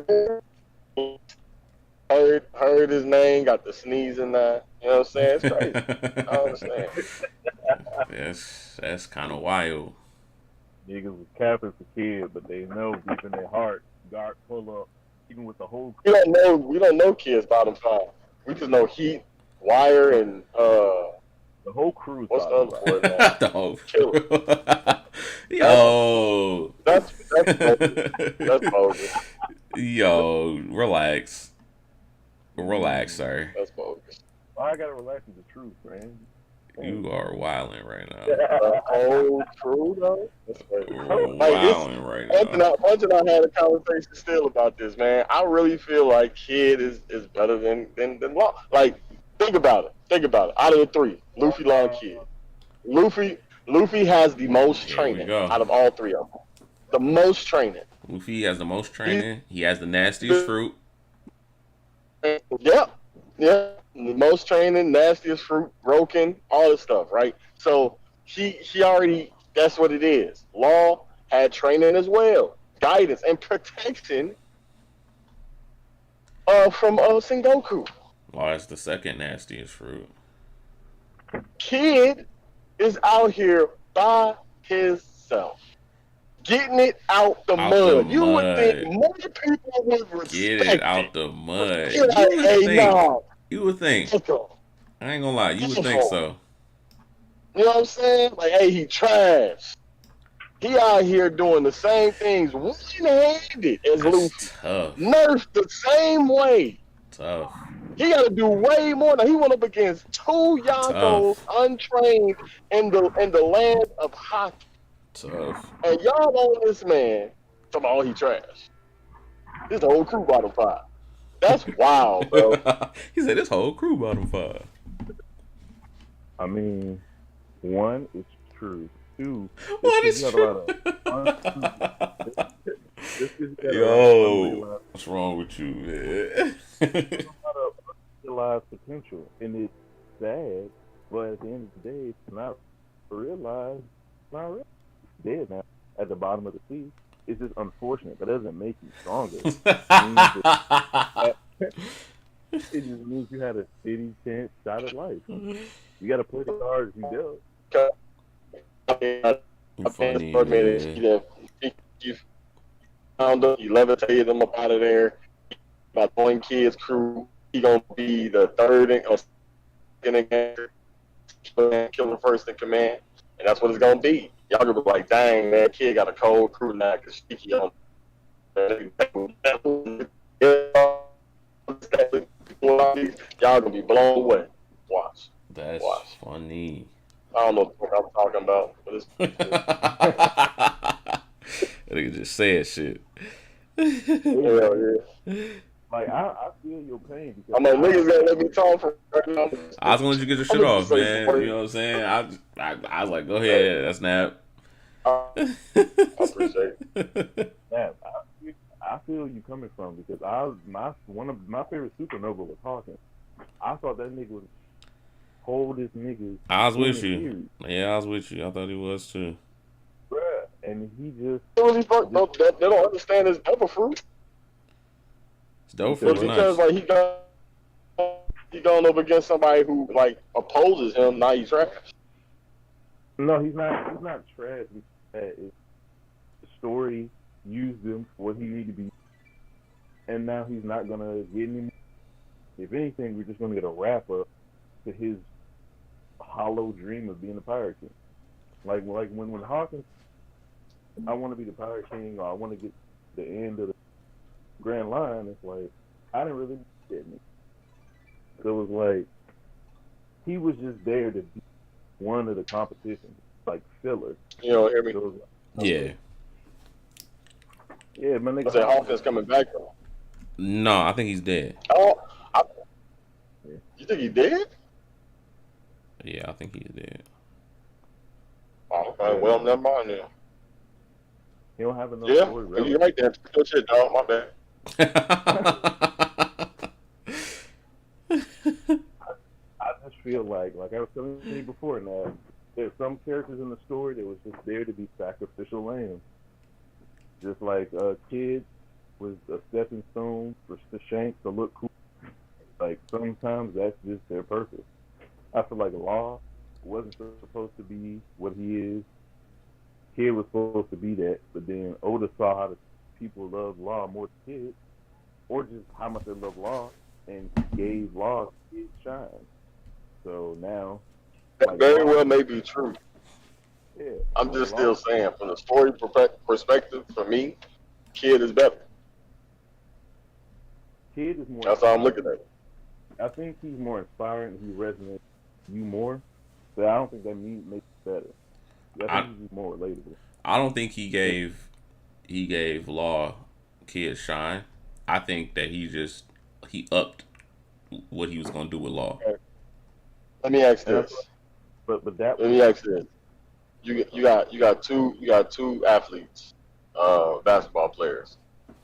heard his name, got the sneezing now. You know what I'm saying? It's crazy. I understand. That's kind of wild. Niggas was capping for kids, but they know deep in their heart, guard pull up, even with the whole We don't know kids bottom five. We just know Heat, Wire, and the whole crew's what's the bottom other five. boy, man? The whole Killer. Yo. That's bogus. That's bogus. Yo, relax. Relax, sir. That's bogus. Why I gotta relax with the truth, man? You are wilding right now. The whole crew, though. That's crazy. Wilding right Bunch and I had a conversation still about this, man. I really feel like Kid is better than Law. Like, think about it. Out of the three, Luffy, Law, and Kid. Luffy has the most Here we training go. out of all three of them. The most training. Luffy has the most training. He has the nastiest fruit. Yep. The most training, nastiest fruit, broken, all this stuff, right? So he already, that's what it is. Law had training as well, guidance and protection from Sengoku. Law is the second nastiest fruit. Kid is out here by himself, getting it out the mud. You would think more people would respect Get it out the mud. You're like, You would think. I ain't gonna lie. You would think so. You know what I'm saying? Like, hey, he trash. He out here doing the same things one-handed as Luffy. Tough. Nerfed the same way. Tough. He got to do way more. Now he went up against two Yonkos untrained in the land of hockey. Tough. And y'all on this man talking about he trash. This whole crew bottom five. That's wild, bro. He said this whole crew bottom five. I mean, one, it's true. Two, What is true? Yo, what's wrong with you, man? There's a lot of unrealized potential, and it's sad, but at the end of the day, it's not realized. Not real. It's dead now. At the bottom of the sea. It's just unfortunate, but it doesn't make you stronger. It just means you had a steady chance shot at life. You got to play the cards you dealt. Funny, you levitated him up out of there. By throwing Kid's crew, he gonna be the third or second in command, killing first in command, and that's what it's gonna be. Y'all gonna be like, dang man, Kid got a cold crew now because Sticky on. Y'all gonna be blown away. Watch. That's funny. I don't know what I'm talking about, but it's That nigga just said shit. yeah. Like, I feel your pain. Because I'm like, niggas gotta let me talk for right now. I was gonna let you get your shit off, man. You know what I'm saying? I was like, go ahead, that's Nap. I appreciate it. Yeah, I feel you coming from because one of my favorite Supernova was Hawkins. I thought that nigga was coldest niggas. I was with you. Series. Yeah, I was with you. I thought he was too. Bruh. And he just They don't understand his pepper fruit. It's dope for Because nice. like he going up against somebody who like opposes him. Now he's trash. no, he's not trash. It's the story used him for what he needed to be, and now he's not gonna get any more. If anything, we're just gonna get a wrap up to his hollow dream of being a pirate king. Like when Hawkins, I want to be the pirate king, or I want to get the end of the Grand Line. It's like I didn't really get it. So it was like he was just there to be one of the competitions, like filler. You know, hear me? So it was like, Yeah. yeah, my nigga. I said Hawkins coming back though. No, I think he's dead. Oh, you think he dead? Yeah, I think he's dead. Oh, okay. Well, never mind then. He don't have enough Yeah, story. you're right there. Good shit, dog. My bad. I just feel like I was telling you before now, there's some characters in the story that was just there to be sacrificial lambs. Just like a kid was a stepping stone for the Shanks to look cool. Like sometimes that's just their purpose. I feel like Law wasn't supposed to be what he is. Kid was supposed to be that, but then Oda saw how the people love Law more than Kid, or just how much they love Law, and gave Law his shine. So now, That very well may be true. yeah, I'm just still saying, from the story perspective, for me, Kid is better. Kid is more. That's how I'm looking at it. I think he's more inspiring. He resonates with you more, but I don't think that makes it better. I think he's more relatable. I don't think he gave Law Kid shine. I think that he upped what he was gonna do with Law. Let me ask this. But that. Let me ask this. You got two athletes, basketball players.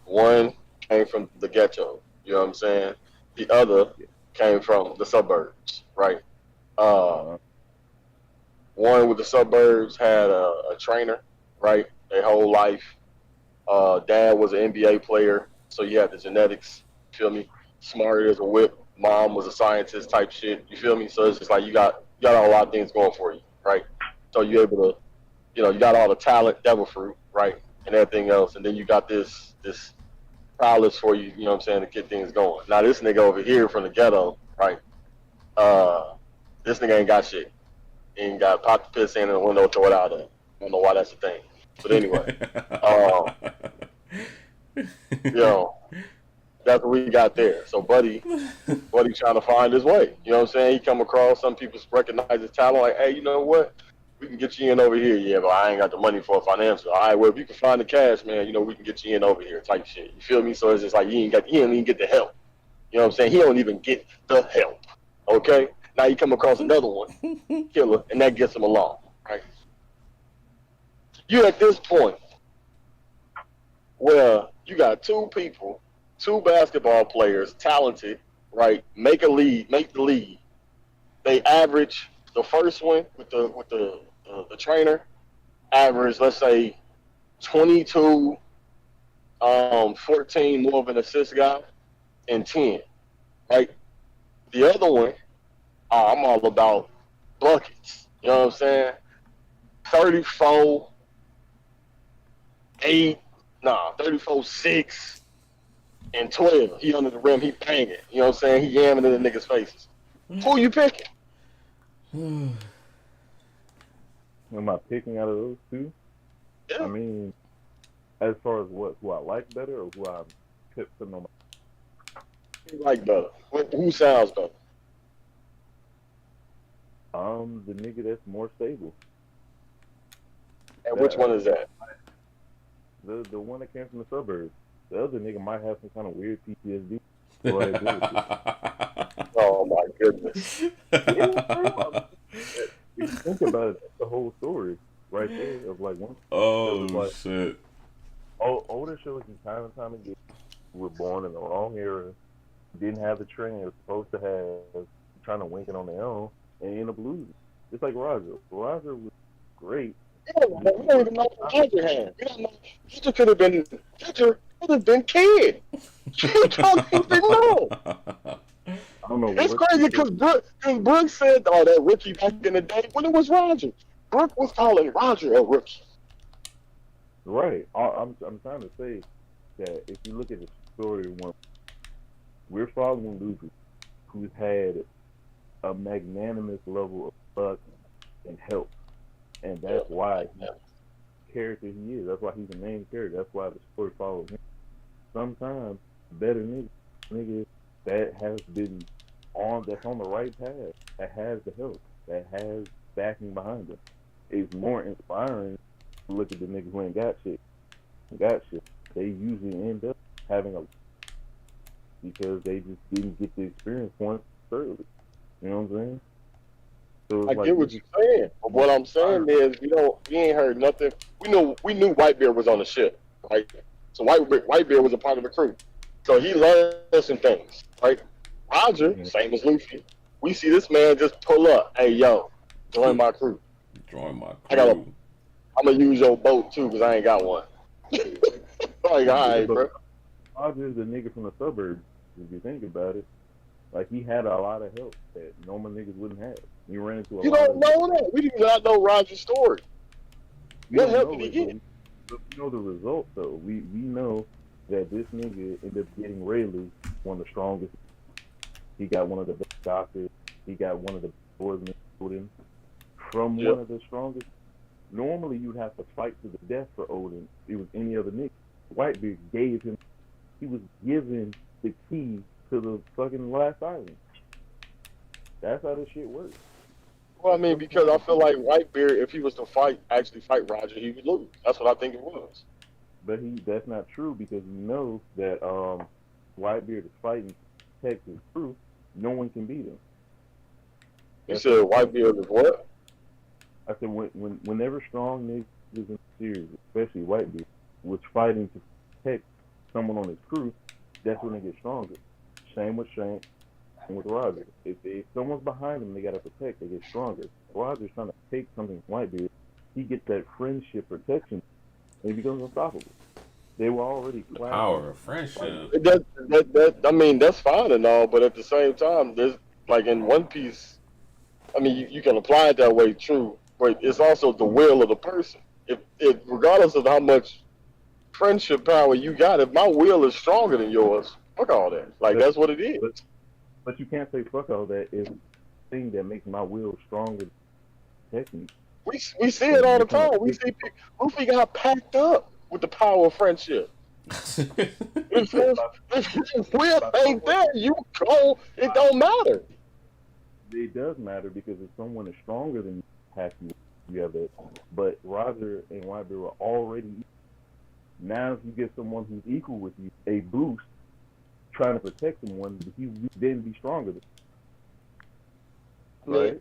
One came from the ghetto. You know what I'm saying? The other came from the suburbs, right? One with the suburbs had a trainer, right? Their whole life. Dad was an NBA player, so you had the genetics. You feel me? Smart as a whip. Mom was a scientist type shit. You feel me? So it's just like you got a lot of things going for you, right? So you're able to, you got all the talent, devil fruit, right, and everything else, and then you got this prowess for you. You know what I'm saying, to get things going. Now this nigga over here from the ghetto, right? This nigga ain't got shit. He ain't got pop the piss in the window, throw it out of. I don't know why that's a thing, but anyway, that's what we got there. So Buddy trying to find his way. You know what I'm saying? He come across, some people recognize his talent, like, hey, you know what? We can get you in over here. Yeah, but I ain't got the money for a financial. All right, well, if you can find the cash, man, we can get you in over here type shit. You feel me? So it's just like he don't even get the help. You know what I'm saying? He don't even get the help. Okay? Now you come across another one, killer, and that gets him along. Right? You at this point where you got two basketball players, talented, right? Make the lead. They average, the first one with the trainer, average, let's say 22, 14 more of an assist guy, and 10, right? The other one, I'm all about buckets. You know what I'm saying? 34, 6, and 12. He under the rim, he banging. You know what I'm saying? He yamming in the niggas' faces. Who you picking? Am I picking out of those two? Yeah. I mean, as far as who I like better or who I'm putting on my... Who you like better? Who sounds better? The nigga that's more stable. And which one is that? The one that came from the suburbs. The other nigga might have some kind of weird PTSD. Oh my goodness. If you think about it, that's the whole story right there of like one. Oh shit. Older shows you time and time again. Were born in the wrong era, didn't have the training they're supposed to have, trying to wink it on their own, and end up losing. Just like Roger. Roger was great. We don't even know what Roger had. We don't know. Roger could have been Kid. You don't even know. I don't know. It's crazy because Brooke said, that rookie back in the day when it was Roger. Brooke was calling Roger a rookie. Right. I'm trying to say that if you look at the story one, we're following Luffy, who's had a magnanimous level of luck and help, and Yeah. that's why he's the character he is. That's why he's the main character. That's why the story follows him. Sometimes better niggas that has been that's on the right path, that has the help, that has backing behind them. It's more inspiring to look at the niggas who ain't got shit. They usually end up having a because they just didn't get the experience points early. You know what I'm saying? So it's I like get what you're saying, but what I'm saying is we ain't heard nothing. We knew Whitebeard was on the ship, right? So Whitebeard was a part of the crew, so he learned some things, right? Roger, same as Luffy. We see this man just pull up. Hey, yo, join my crew. Join my I got. crew. I'm gonna use your boat too because I ain't got one. Like, all right, bro. Roger's a nigga from the suburbs. If you think about it, like he had a lot of help that normal niggas wouldn't have. He ran into a You lot don't of. know that. We do not know Roger's story. We What don't help know did he it, get? but we know the result though. We know that this nigga ended up getting Rayleigh one of the strongest. He got one of the best doctors. He got one of the swordsmen from Yep. one of the strongest. Normally, you'd have to fight to the death for Odin. It was any other nigga. Whitebeard gave him. He was given the key to the fucking last island. That's how this shit works. Well, I mean, because I feel like Whitebeard, if he was to actually fight Roger, he would lose. That's what I think it was. But that's not true because you know that Whitebeard is fighting to protect his crew. No one can beat him. You said Whitebeard is what? I said whenever strong niggas in the series, especially Whitebeard, was fighting to protect someone on his crew, that's when they get stronger. Same with Shank and with Roger. If someone's behind them, they gotta protect. They get stronger. Roger's trying to take something from Whitebeard. He gets that friendship protection, and he becomes unstoppable. They were already clashing. Power of friendship. I mean, that's fine and all, but at the same time, there's like in One Piece. I mean, you can apply it that way, true, but it's also the will of the person. If regardless of how much friendship power you got, if my will is stronger than yours, fuck all that. Like that's what it is. But you can't say fuck all that if the thing that makes my will stronger than technique. We see it all the time. We see people, Luffy got packed up with the power of friendship. If will ain't there, you go. It don't matter. It does matter because if someone is stronger than you, you have that. But Roger and Whitebeard were already equal. Now, if you get someone who's equal with you, a boost, trying to protect someone, you then be stronger than you. Right?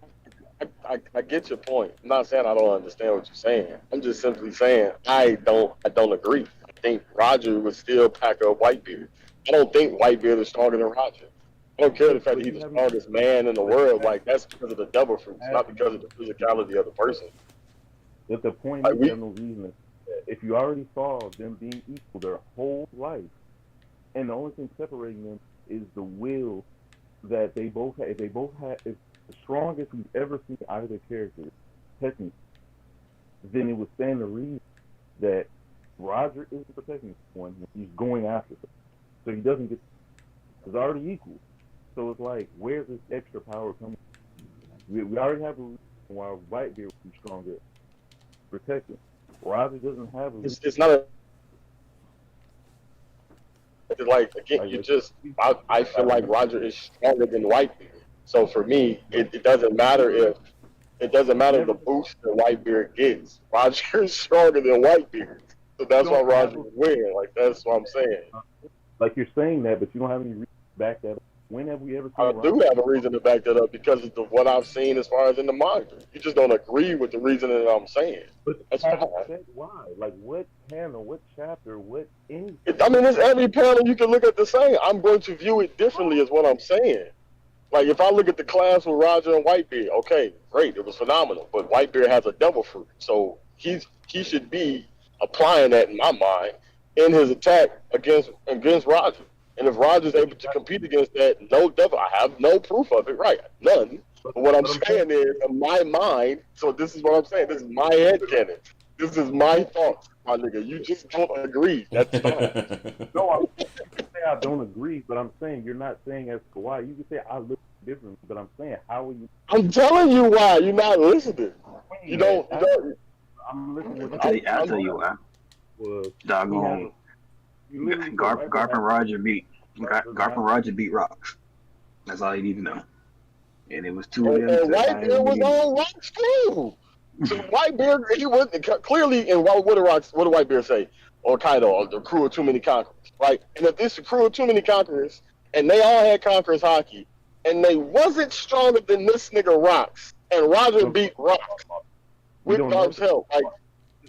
I get your point. I'm not saying I don't understand what you're saying. I'm just simply saying I don't agree. I think Roger would still pack up Whitebeard. I don't think Whitebeard is stronger than Roger. I don't care the fact that he's the strongest man in the world. Like that's because of the devil fruits, not because of the physicality of the person. But the point is, there's no reason. If you already saw them being equal their whole life, and the only thing separating them is the will that they both have. If they both have, if the strongest we've ever seen either character, technically, then it would stand to reason that Roger isn't protecting someone; he's going after them, so he doesn't get. It's already equal. So it's like, where's this extra power coming? We already have a reason why Whitebeard would be stronger, protecting. Roger doesn't have a. It's not a. Like again, I feel like Roger is stronger than Whitebeard. So for me, it doesn't matter if the boost that Whitebeard gets. Roger is stronger than Whitebeard, so that's why Roger would win. Like that's what I'm saying. Like you're saying that, but you don't have any reason to back that up. When have we ever seen I do have a reason to back that up because of what I've seen as far as in the manga. You just don't agree with the reasoning that I'm saying. But that's fine. Why? Like what panel, what chapter, what anything? I mean, it's every panel you can look at the same. I'm going to view it differently is what I'm saying. Like if I look at the class with Roger and Whitebeard, okay, great, it was phenomenal. But Whitebeard has a devil fruit, so he should be applying that in my mind in his attack against Roger. And if Roger's able to compete against that, no devil, I have no proof of it, right? None. But what I'm saying is, in my mind, so this is what I'm saying, this is my headcanon. This is my thoughts, my nigga. You just don't agree. That's fine. No, you can say I don't agree, but I'm saying you're not saying as to why. You can say I look different, but I'm saying how are you? I'm telling you why. You're not listening. You don't. You don't. I'm listening. I'll tell you why. Was Doggone Garp and Roger beat Rocks. That's all you need to know. And it was two of them. And Whitebeard was on Rocks too. So Whitebeard, he wasn't clearly. And what did Whitebeard say? Or Kaido, or the crew of too many conquerors, right? And if this is a crew of too many conquerors, and they all had conquerors hockey, and they wasn't stronger than this nigga Rocks, and Roger beat Rocks with Garp's help, like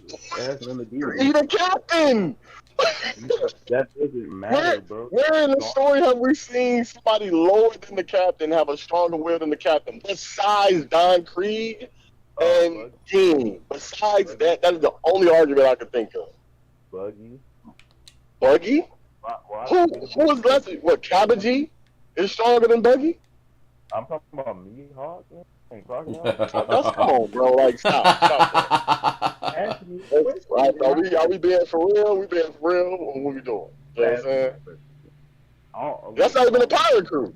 he the captain. That doesn't matter, bro. Where in the story have we seen somebody lower than the captain have a stronger will than the captain? Besides Don Krieg and King. Besides that is the only argument I could think of. Buggy? Who was less? What, Cabbagey is stronger than Buggy? I'm talking about Mihawk. That's come on, bro. Like, stop. Right, are we being for real? We being for real? Or what we doing? You know what I'm saying? That's not even a pirate crew.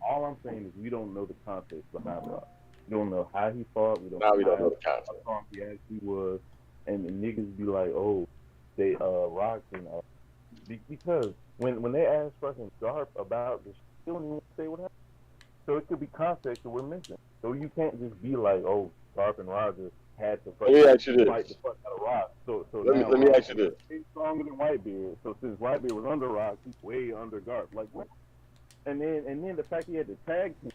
All I'm saying is we don't know the context behind Rock. We don't know how he fought. We don't know the context. How strong he actually was. And niggas be like, oh, they Rock and because when they ask fucking Garp about this, they don't even say what happened. So it could be context that we're missing. So you can't just be like, oh, Garp and Roger had to fight the fuck out of Rock. So let me ask you this. He's stronger than Whitebeard. So since Whitebeard was under Rock, he's way under Garp. Like what? And then the fact he had the tag team,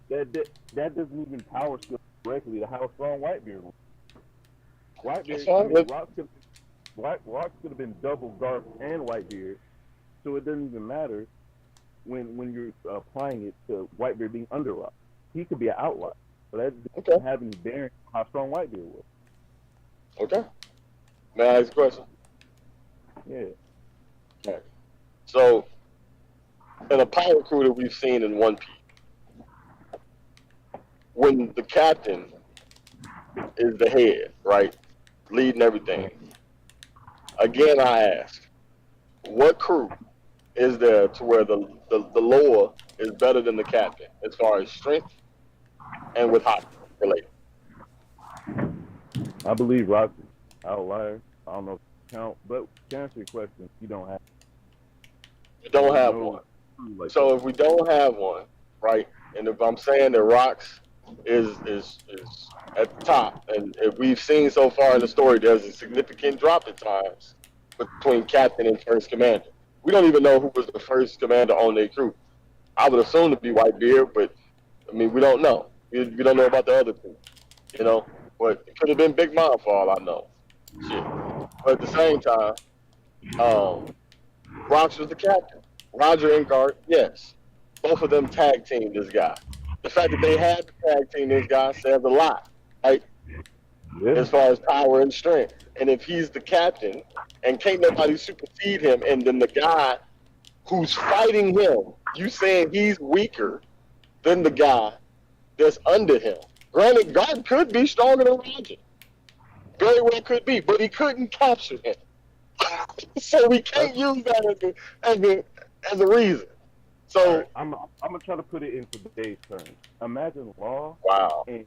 that doesn't even power skill directly to how strong Whitebeard was. Rock could have been double Garp and Whitebeard. So it doesn't even matter when you're applying it to Whitebeard being under Rock. He could be an outlier. But that doesn't have any bearing on how strong Whitebeard was. Okay. May I ask a question? Yeah. Okay. So, in a pirate crew that we've seen in One Piece, when the captain is the head, right, leading everything, again I ask, what crew is there to where the lower is better than the captain as far as strength and with hockey related? I believe Rock is outlier. I don't know if you count, but to answer your question, you don't have. You don't have one. So if we don't have one, right, and if I'm saying that Rocks is at the top, and if we've seen so far in the story, there's a significant drop at times between captain and first commander. We don't even know who was the first commander on their crew. I would assume to be Whitebeard, but I mean, we don't know. We don't know about the other two, you know. But it could have been Big Mom for all I know. Shit. But at the same time, Rocks was the captain. Roger and Garp, yes. Both of them tag teamed this guy. The fact that they had to tag team this guy says a lot, right? Yeah. As far as power and strength. And if he's the captain and can't nobody supersede him, and then the guy who's fighting him, you saying he's weaker than the guy that's under him. Granted, Garp could be stronger than Roger. Very well could be, but he couldn't capture him. So we can't use that as a reason. So right, I'm gonna try to put it in today's terms. Imagine Law and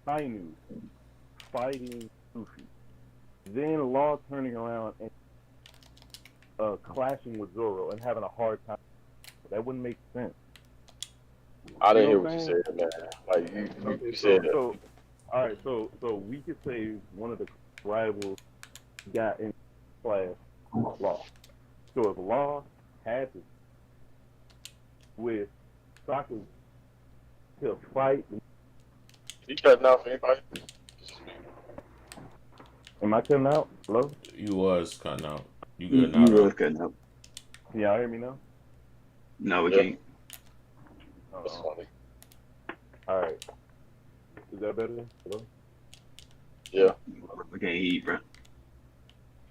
Kainu fighting Luffy. Then Law turning around and clashing with Zoro and having a hard time. That wouldn't make sense. I didn't hear what you said, man. Like you said that. All right, so we could say one of the rivals got in class Law. So if Law had to with Sokka to fight, he cutting out for anybody? Am I cutting out? Hello? You was cutting out. You good now? You was cutting out. Can y'all hear me now? No, we can't. That's funny. All right. Is that better? Hello? Yeah. We can't eat, bro.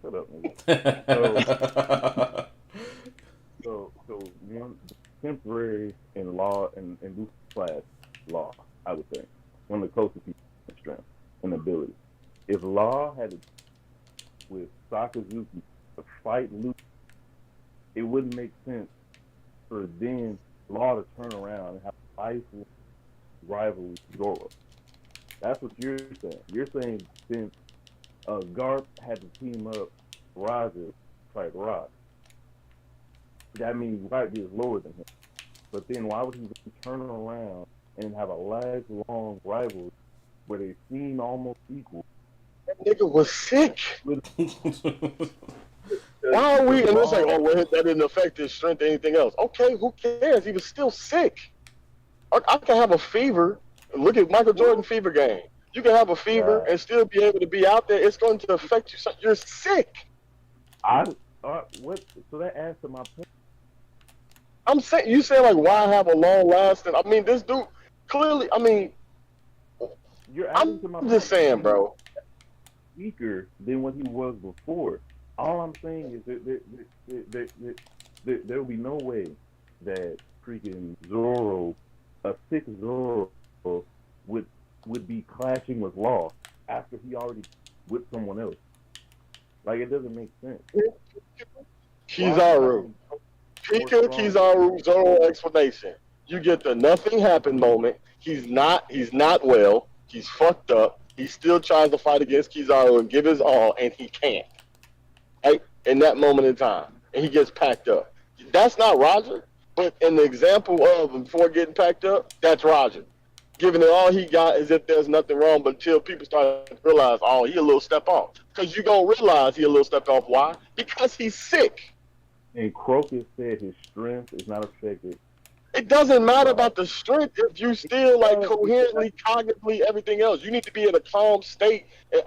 Shut up, nigga. So one temporary in Law and Luffy class Law, I would say. One of the closest people in strength and ability. if Law had with Sakazuki to fight Luke, it wouldn't make sense for then Law to turn around and have a lifelong rival with Zoro. That's what you're saying. You're saying since Garp had to team up Roger to fight Rock, that means Whitebeard is lower than him. But then why would he turn around and have a lifelong rivalry where they seem almost equal? That nigga was sick. Why are we? And it's like, oh, well, that didn't affect his strength or anything else. Okay, who cares? He was still sick. I can have a fever. Look at Michael Jordan fever game. You can have a fever and still be able to be out there. It's going to affect you. You're sick. What? So that adds to my point. I'm saying, you say like, why have a long lasting? I mean, this dude clearly. I mean, I'm just saying, bro. Weaker than what he was before. All I'm saying is that there will be no way that freaking Zoro, a sick Zoro, would be clashing with Law after he already with someone else. Like, it doesn't make sense. Kizaru. Pika, Kizaru, Zoro explanation. You get the nothing happened moment. He's not well. He's fucked up. He still tries to fight against Kizaru and give his all, and he can't. Right? In that moment in time. And he gets packed up. That's not Roger, but in the example of before getting packed up, that's Roger. Giving it all he got as if there's nothing wrong, but until people start to realize, oh, he a little step off. Because you're going to realize he a little step off. Why? Because he's sick. And Crocus said his strength is not affected. It doesn't matter about the strength if you still like coherently, cognitively, everything else. You need to be in a calm state and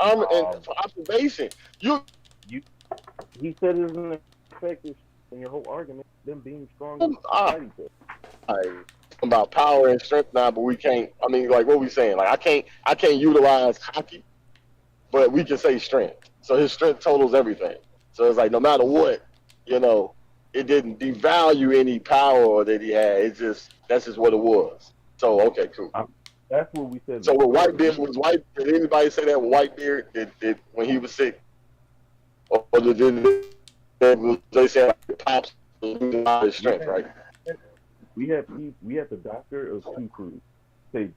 for observation. He said it isn't affected in your whole argument, them being stronger. About power and strength now, but we can't. I mean, like what we saying? Like I can't utilize hockey, but we can say strength. So his strength totals everything. So it's like no matter what, it didn't devalue any power that he had. It's just that's just what it was. So okay, cool. That's what we said. So with Whitebeard was white. Did anybody say that with Whitebeard did when he was sick, or did they say like, pops losing his strength, right? We have the doctor of two crews say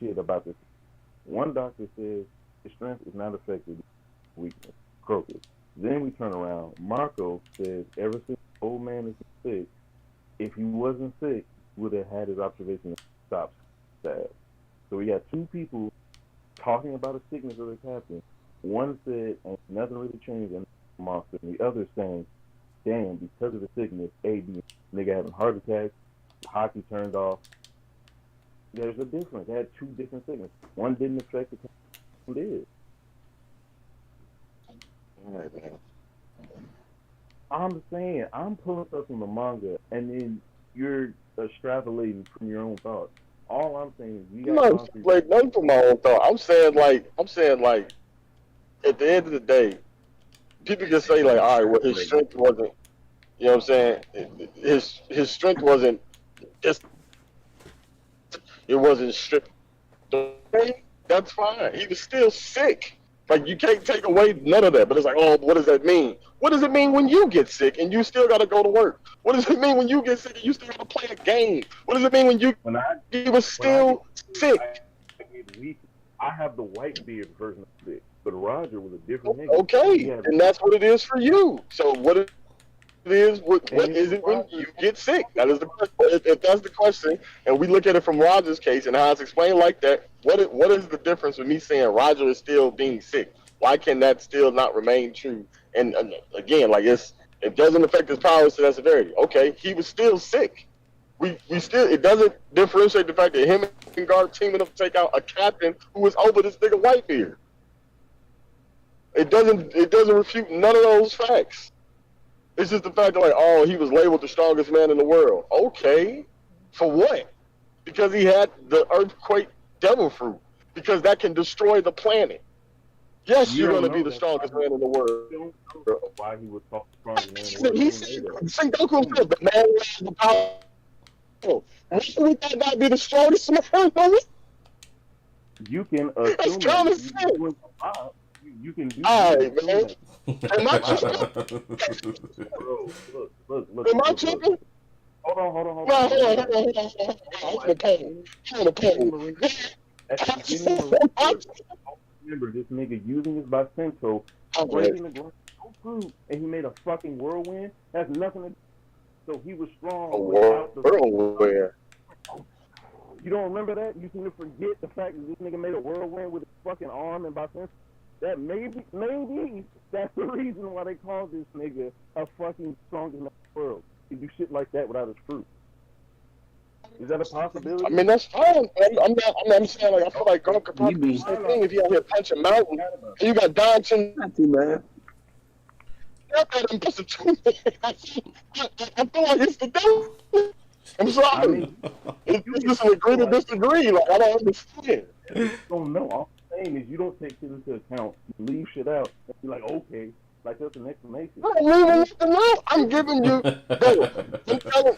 shit about this. One doctor says his strength is not affected weakness, Crocus. Then we turn around. Marco says ever since the old man is sick, if he wasn't sick, he would have had his observation stop stab. So we got two people talking about a sickness that has happened. One said ain't nothing really changed in the monster, and the other saying, damn, because of the sickness, nigga having heart attacks, hockey turned off. There's a difference. They had two different sicknesses. One didn't affect the one did. All right, man. I'm saying, I'm pulling stuff from the manga, and then you're extrapolating from your own thoughts. All I'm saying is, I'm not extrapolating nothing from my own thought. I'm saying like, at the end of the day, people can say like, all right, well, his strength wasn't. You know what I'm saying? His strength wasn't just. It wasn't stripped. That's fine. He was still sick. Like, you can't take away none of that. But it's like, oh, what does that mean? What does it mean when you get sick and you still got to go to work? What does it mean when you get sick and you still got to play a game? What does it mean when you was still sick? I have the Whitebeard version of it, but Roger was a different nigga. Okay, and that's what it is for you. So what it is, what is it when you get sick? That is the question. If that's the question, and we look at it from Roger's case and how it's explained like that, what is the difference with me saying Roger is still being sick? Why can that still not remain true? And again, like it doesn't affect his powers to that severity. Okay, he was still sick. We still, it doesn't differentiate the fact that him and Garp teaming up to take out a captain who was over this nigga Whitebeard. It doesn't refute none of those facts. It's just the fact that, like, oh, he was labeled the strongest man in the world. Okay. For what? Because he had the earthquake devil fruit. Because that can destroy the planet. Yes, you're going to be the strongest man in the world. Why he was called the strongest man in the world. Sengoku said the man has the power. Why would that not be the strongest man in the world? You can assume You can do All that. right, man. Am I tripping? Bro, look. Am I tripping? Hold on. No, hold on. I'm in pain. I'm in pain. At the beginning of the report, remember this nigga using his Bacento, breaking the ground so through, and he made a fucking whirlwind. That's nothing to do. So he was strong without the Where? You don't remember that? You seem to forget the fact that this nigga made a whirlwind with his fucking arm and Bacento. That maybe that's the reason why they call this nigga a fucking strongest man in the world. He do shit like that without his fruit. Is that a possibility? I mean, that's fine. I'm saying, like, I feel like God could probably do the same thing if you out here punching mountain and you got Down syndrome. Not too bad. I feel like it's the thing. I'm sorry. I mean, It's just an agree to disagree. Like, I don't understand. you don't know. All I'm saying is you don't take shit into account. You leave shit out. And you're like, okay, like that's an explanation. I don't leave anything out. I'm giving you. Bro, I'm telling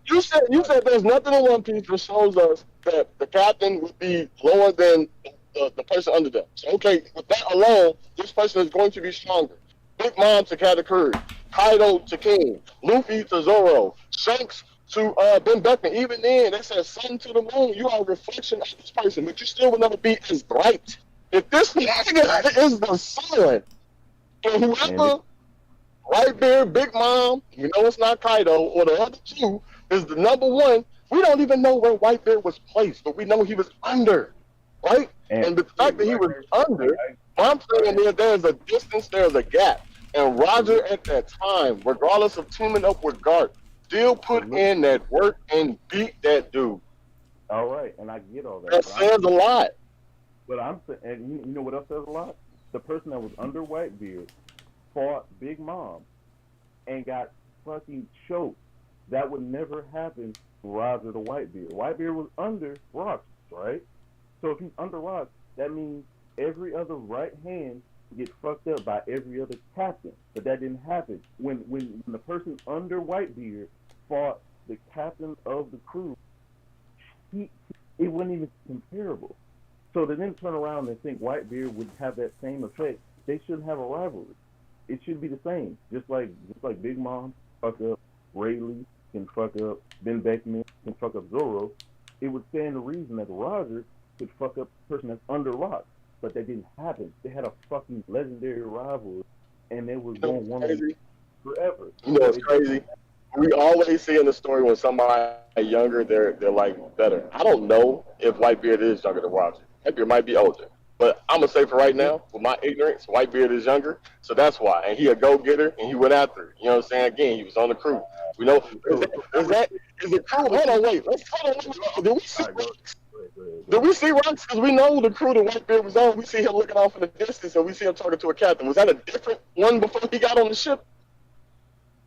you said there's nothing in One Piece that shows us that the captain would be lower than the person under them. So, okay, with that alone, this person is going to be stronger. Big Mom to Katakuri, Kaido to King, Luffy to Zoro, Shanks to Ben Beckman. Even then, they said sun to the moon. You are a reflection of this person, but you still will never be as bright. If this nigga is the sun, and whoever Whitebeard, Big Mom, you know it's not Kaido, or the other two is the number one, we don't even know where Whitebeard was placed, but we know he was under, right? And the fact that he was under, I'm saying there's a distance, there's a gap. And Roger at that time, regardless of teaming up with Garp, still put in that work and beat that dude. All right, and I get all that. That says a lot. But I'm saying, and you know what else says a lot? The person that was under Whitebeard fought Big Mom and got fucking choked. That would never happen to Roger the Whitebeard. Whitebeard was under rocks, right? So if he's under rocks, that means every other right hand get fucked up by every other captain. But that didn't happen. When the person under Whitebeard fought the captain of the crew, it wasn't even comparable. So to then turn around and think Whitebeard would have that same effect, they shouldn't have a rivalry. It should be the same. Just like Big Mom fuck up, Rayleigh can fuck up, Ben Beckman can fuck up Zoro. It would stand to reason that Roger could fuck up the person that's under rocks. But that didn't happen. They had a fucking legendary rivalry, and they was going one forever. You know, it's crazy. We always see in the story when somebody younger, they're like better. I don't know if Whitebeard is younger than Roger. Whitebeard might be older. But I'm going to say for right now, with my ignorance, Whitebeard is younger. So that's why. And he a go-getter, and he went after it. You know what I'm saying? Again, he was on the crew. We know. Is the crew? Hold on, wait. Did we see Rocks? Because we know the crew that Whitebeard was on. We see him looking off in the distance, and we see him talking to a captain. Was that a different one before he got on the ship?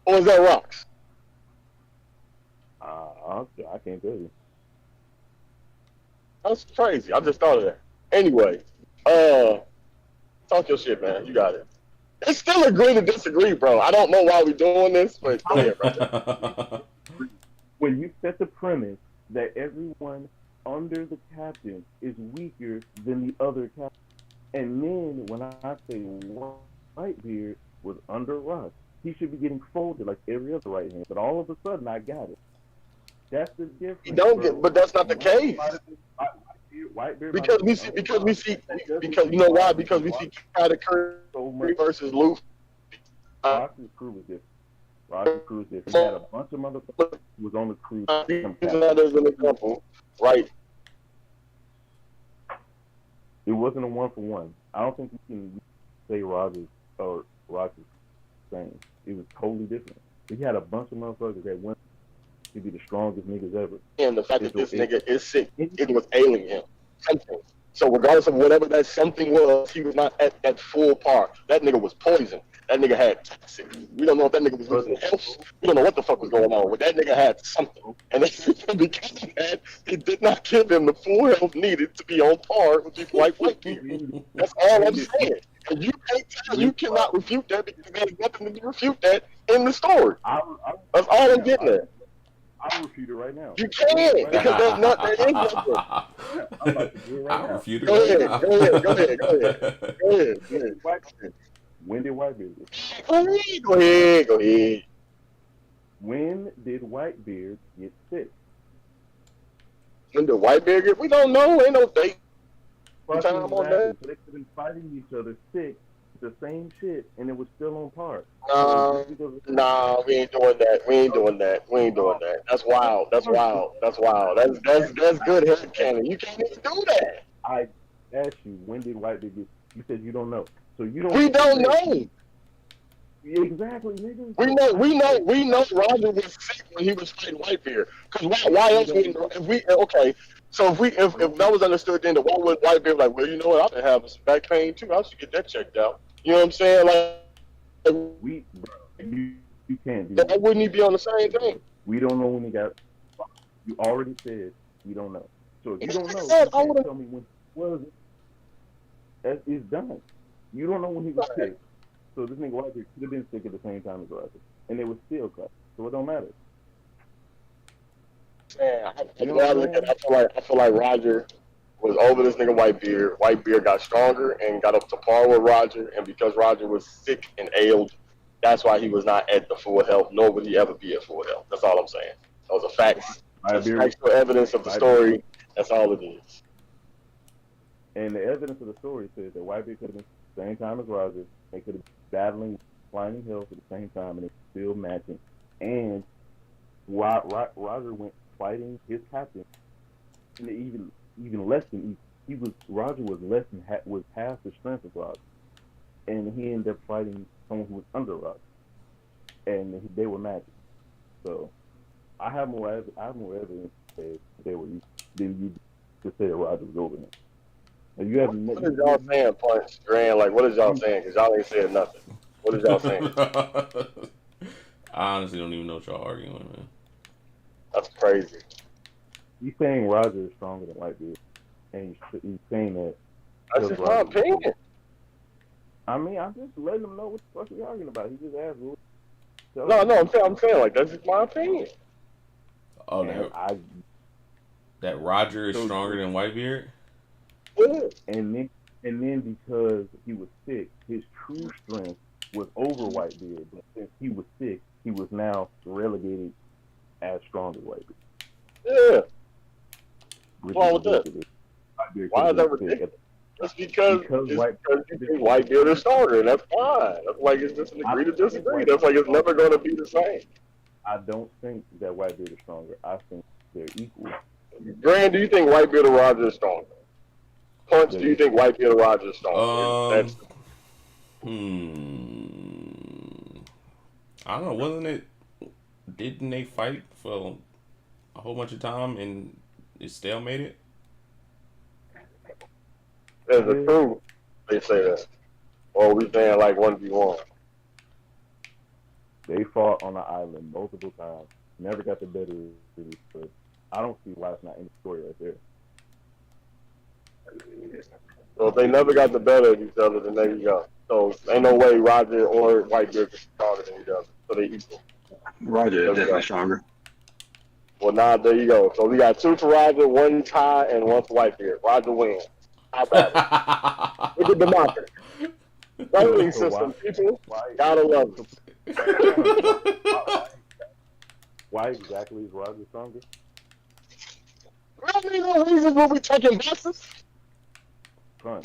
Or was that Rocks? I can't tell you. That's crazy. I just thought of that. Anyway, talk your shit, man. You got it. It's still agree to disagree, bro. I don't know why we're doing this, but go ahead, bro. When you set the premise that everyone under the captain is weaker than the other captain, and then when I say Whitebeard was under Rock, he should be getting folded like every other right hand. But all of a sudden, I got it. That's the difference. You don't get, but that's not the case. Whitebeard because you know why? Because we see Katakuri versus Luffy. Rock's crew was different. Rock's crew was different. He had a bunch of motherfuckers who was on the crew. As an example, right? It wasn't a 1-for-1. I don't think you can say Rogers or Rock's same. It was totally different. He had a bunch of motherfuckers that went to be the strongest niggas ever. And the fact that this nigga is sick, it was ailing him. Something. So regardless of whatever that something was, he was not at full par. That nigga was poisoned. That nigga had toxic. We don't know if that nigga was losing health. We don't know what the fuck was going on. But that nigga had something. And because of that, it did not give him the full health needed to be on par with people like Whitebeard. That's all I'm saying. And you cannot refute that because there's nothing to refute that in the story. That's all I'm getting at. I'll refute it right now. You can't because there's not that is nothing. I'm about to do it right I now. refute it Go right ahead, now. go ahead, go ahead, go ahead, go ahead, go ahead. When did Whitebeard get sick? Go ahead, go ahead, go ahead. When did Whitebeard get sick? When the Whitebeard get, we don't know. Ain't no date. Fucking Time on exactly. that. So they could have been fighting each other sick, the same shit, and it was still on par. Nah, we ain't doing that. We ain't doing that. We ain't doing that. That's wild. That's wild. That's wild. That's good head canon. You can't even do that. I asked you, when did Whitebeard get? You said you don't know. So you don't. We don't know. Exactly, nigga. We know Roger was sick when he was fighting Whitebeard. Cause why else if that was understood then, why would Whitebeard be like, well, you know what, I've been having some back pain too. I should get that checked out. You know what I'm saying? You can't do that. Why wouldn't he be on the same thing? We don't know when he got. You already said we don't know. So if you don't know, said, you can't tell me when it was. It's done. You don't know when he was sick. So this nigga Roger could have been sick at the same time as Roger, and they were still cut. So it don't matter. Man, I feel like Roger was over this nigga Whitebeard. Whitebeard got stronger and got up to par with Roger, and because Roger was sick and ailed, that's why he was not at the full health, nor would he ever be at full health. That's all I'm saying. Those are facts. It's factual evidence of the story. That's all it is. And the evidence of the story says that Whitebeard could have been at the same time as Roger. They could have been battling climbing hills at the same time, and they were still matching. And Roger went fighting his captain, and even less than Roger was less than was half the strength of Roger, and he ended up fighting someone who was under Roger, and they were matching. So I have more evidence that they were than you to say that Roger was over him. And you haven't. What is y'all saying, Punch Grand? Like, what is y'all saying? Because y'all ain't said nothing. What is y'all saying? I honestly don't even know what y'all arguing, man. That's crazy. He's saying Roger is stronger than Whitebeard, and he's saying that. That's just my opinion. I mean, I'm just letting him know what the fuck we arguing about. He just asked. No, I'm saying like that's just my opinion. Oh, that Roger is stronger than Whitebeard. Yeah. And then because he was sick, his true strength was over Whitebeard. But since he was sick, he was now relegated as strong as Whitebeard. Yeah. What's wrong with that? Why is that ridiculous? It's because you think Whitebeard is stronger, and that's fine. That's like it's just an agree to disagree. That's like it's never going to be the same. I don't think that Whitebeard is stronger. I think they're equal. Grand, do you think Whitebeard or Roger is stronger? Punch, do you think Whitebeard or Roger is stronger? I don't know. Wasn't it? Didn't they fight for a whole bunch of time and it stalemated? As a crew, they say that. Or we saying like 1v1. They fought on the island multiple times. Never got the better of it. But I don't see why it's not in the story right there. So if they never got the better of each other, then there you go. So ain't no way Roger or Whitebeard is stronger than each other. So they equal. Roger is definitely stronger. Well, now there you go. So we got 2 for Roger, 1 tie, and 1 for Whitebeard. Roger wins. How about it? Look at democracy. Voting system, people. Gotta love it. Why exactly is Roger stronger? Really no reason we'll be taking buses. Fun.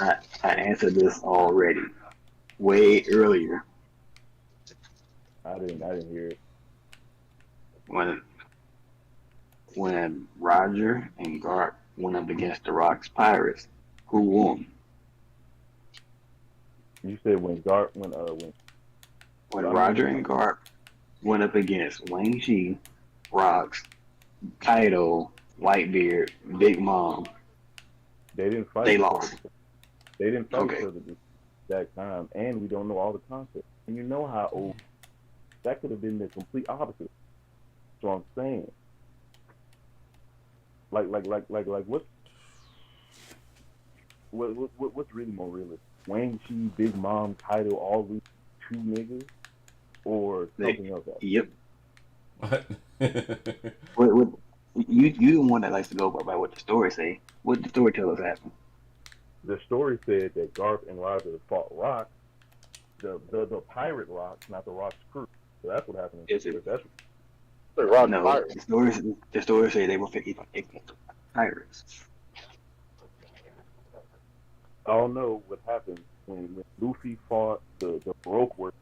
I answered this already, way earlier. I didn't hear it. When Roger and Garp went up against the Rocks Pirates, who won? You said when Garp when Roger and Garp went up against Wang Shi, Rocks, Kaido, Whitebeard, Big Mom. They didn't fight. They lost. They didn't fight each other that time, and we don't know all the concepts. And you know how old that could have been the complete opposite. So I'm saying, like what's really more realistic? Wang Chi, Big Mom, Kaido, all these 2 niggas or something else happened? Yep. What? What, you the one that likes to go by what the story say. What the storytellers happen? The story said that Garp and Roger fought Rock, the pirate Rock, not the Rock's crew. So that's what happened. Is it? That's No, the story say they were against pirates. I don't know what happened when Luffy fought the Baroque work.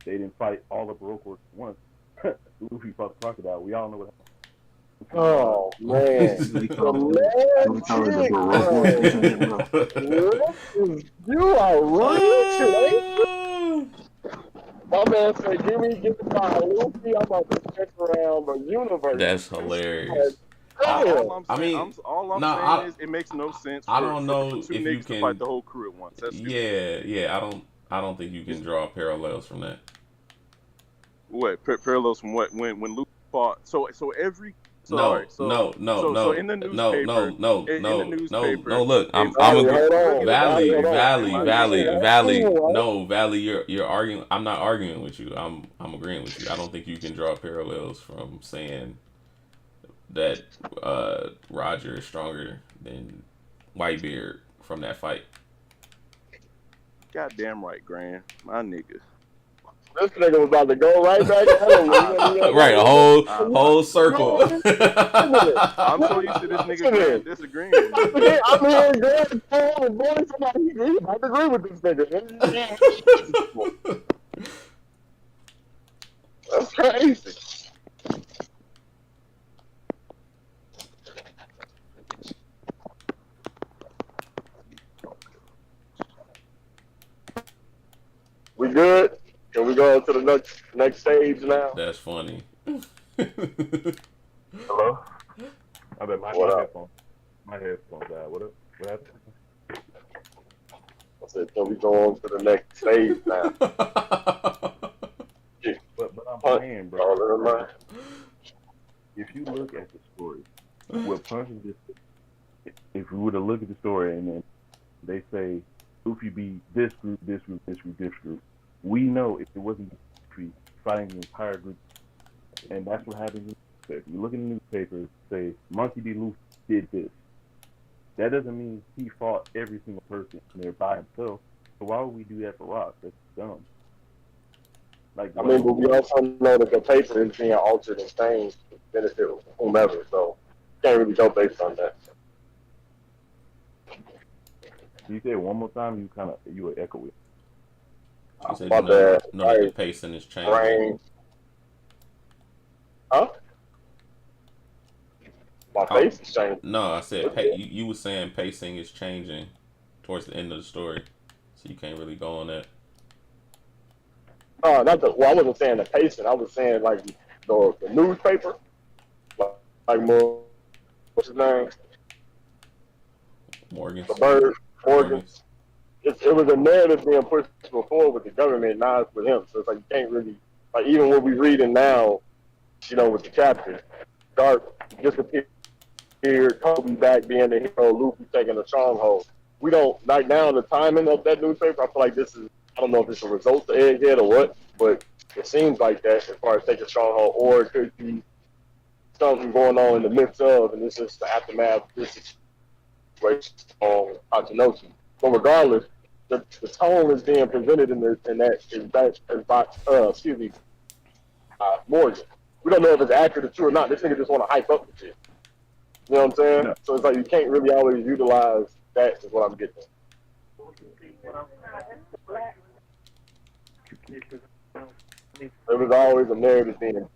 They didn't fight all the Baroque works at once. Luffy fought the crocodile. We all know what happened. Oh man, We the call it the magic, bro. You are rich, my man said, "Give me my Luffy. I'm about to check around the universe." That's hilarious. All I mean, I'm saying is it makes no sense. I don't know for two if you niggas can to fight the whole crew at once. That's stupid. yeah. I don't think you can draw parallels from that. What parallels from what when Luke fought? So every so, No, all right, so, no, so in the newspaper, no. Look, I'm Valley, agreeing. hold on. Valley. No, Valley. You're arguing. I'm not arguing with you. I'm agreeing with you. I don't think you can draw parallels from saying that Roger is stronger than Whitebeard from that fight. goddamn right, Grand, my nigga. This nigga was about to go right back at him. Right, a whole circle. I'm so used to this nigga Grand disagreeing with me. I'm hearing Grant Paul and boy, somebody agree. I agree with this nigga. That's crazy. We good? Can we go to the next stage now? That's funny. Hello? I bet my headphones died. What happened? I said, can we go on to the next stage now? But I'm saying, bro. Oh, never mind. If you look at the story, what punches this? If we were to look at the story and then they say Luffy beat this group, this group, this group, this group, we know if it wasn't Luffy fighting the entire group, and that's what happened in the newspaper. You look in the newspaper, say Monkey D. Luffy did this. That doesn't mean he fought every single person there by himself. So why would we do that for Rock? That's dumb. Like, I mean, but we also know that the paper is being altered and changed to benefit whomever, so can't really go based on that. you say it one more time, you would echo it. You said My bad. no, the pacing is changing. Brain. Huh? My face is changing. No, I said you were saying pacing is changing towards the end of the story, so you can't really go on that. I wasn't saying the pacing. I was saying like the newspaper, like more. What's his name? Morgan. The bird, Morgan. It was a narrative being pushed before with the government, not with him. So it's like you can't really, like even what we're reading now, with the chapter, Dark disappeared, Kobe back being the hero, Luffy taking the stronghold. We don't, like now the timing of that newspaper, I feel like this is, I don't know if it's a result of Egghead or what, but it seems like that as far as taking stronghold, or it could be something going on in the midst of, and this is the aftermath of this situation on Hachinoshi. But regardless, the tone is being presented in Morgan. We don't know if it's accurate or true or not. This nigga just want to hype up the shit. You know what I'm saying? No. So it's like you can't really always utilize that. Is what I'm getting. There was always a narrative being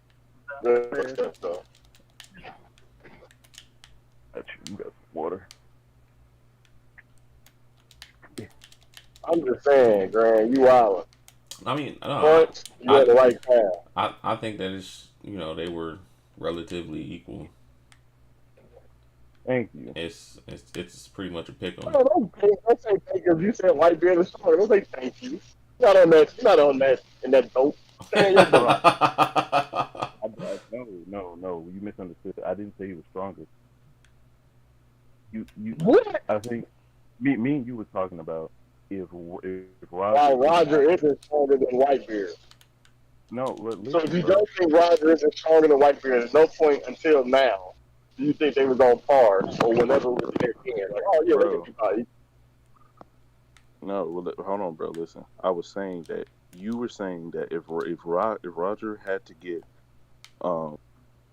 good. So. You got some water. I'm just saying, Grant, you wildin'. I mean, But you had the right path. I think that it's they were relatively equal. Thank you. It's pretty much a pick 'em. No, don't say thank you. You said Whitebeard is strong. Don't say thank you. You're not on that in that dope. No, you misunderstood. I didn't say he was stronger. You What? I think me and you was talking about if Roger isn't stronger than Whitebeard. No, So if you listen, bro. don't think Roger isn't stronger than Whitebeard, at no point until now do you think they was on par or whenever it was in their hand. Like, oh yeah, they can bro. be body. No, well, hold on, bro. Listen, I was saying that you were saying that if Roger had to get um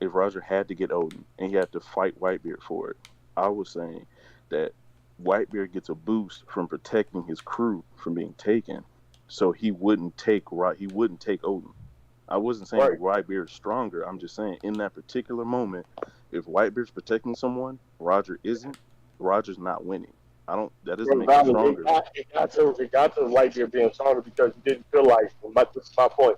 if Roger had to get Odin and he had to fight Whitebeard for it, I was saying that Whitebeard gets a boost from protecting his crew from being taken, so he wouldn't take Odin. I wasn't saying Right. Whitebeard's stronger. I'm just saying in that particular moment, if Whitebeard's protecting someone, Roger isn't. Roger's not winning. I don't. That doesn't Bro, make him Valen, stronger. it got to Whitebeard being stronger because you didn't feel like, this is my point.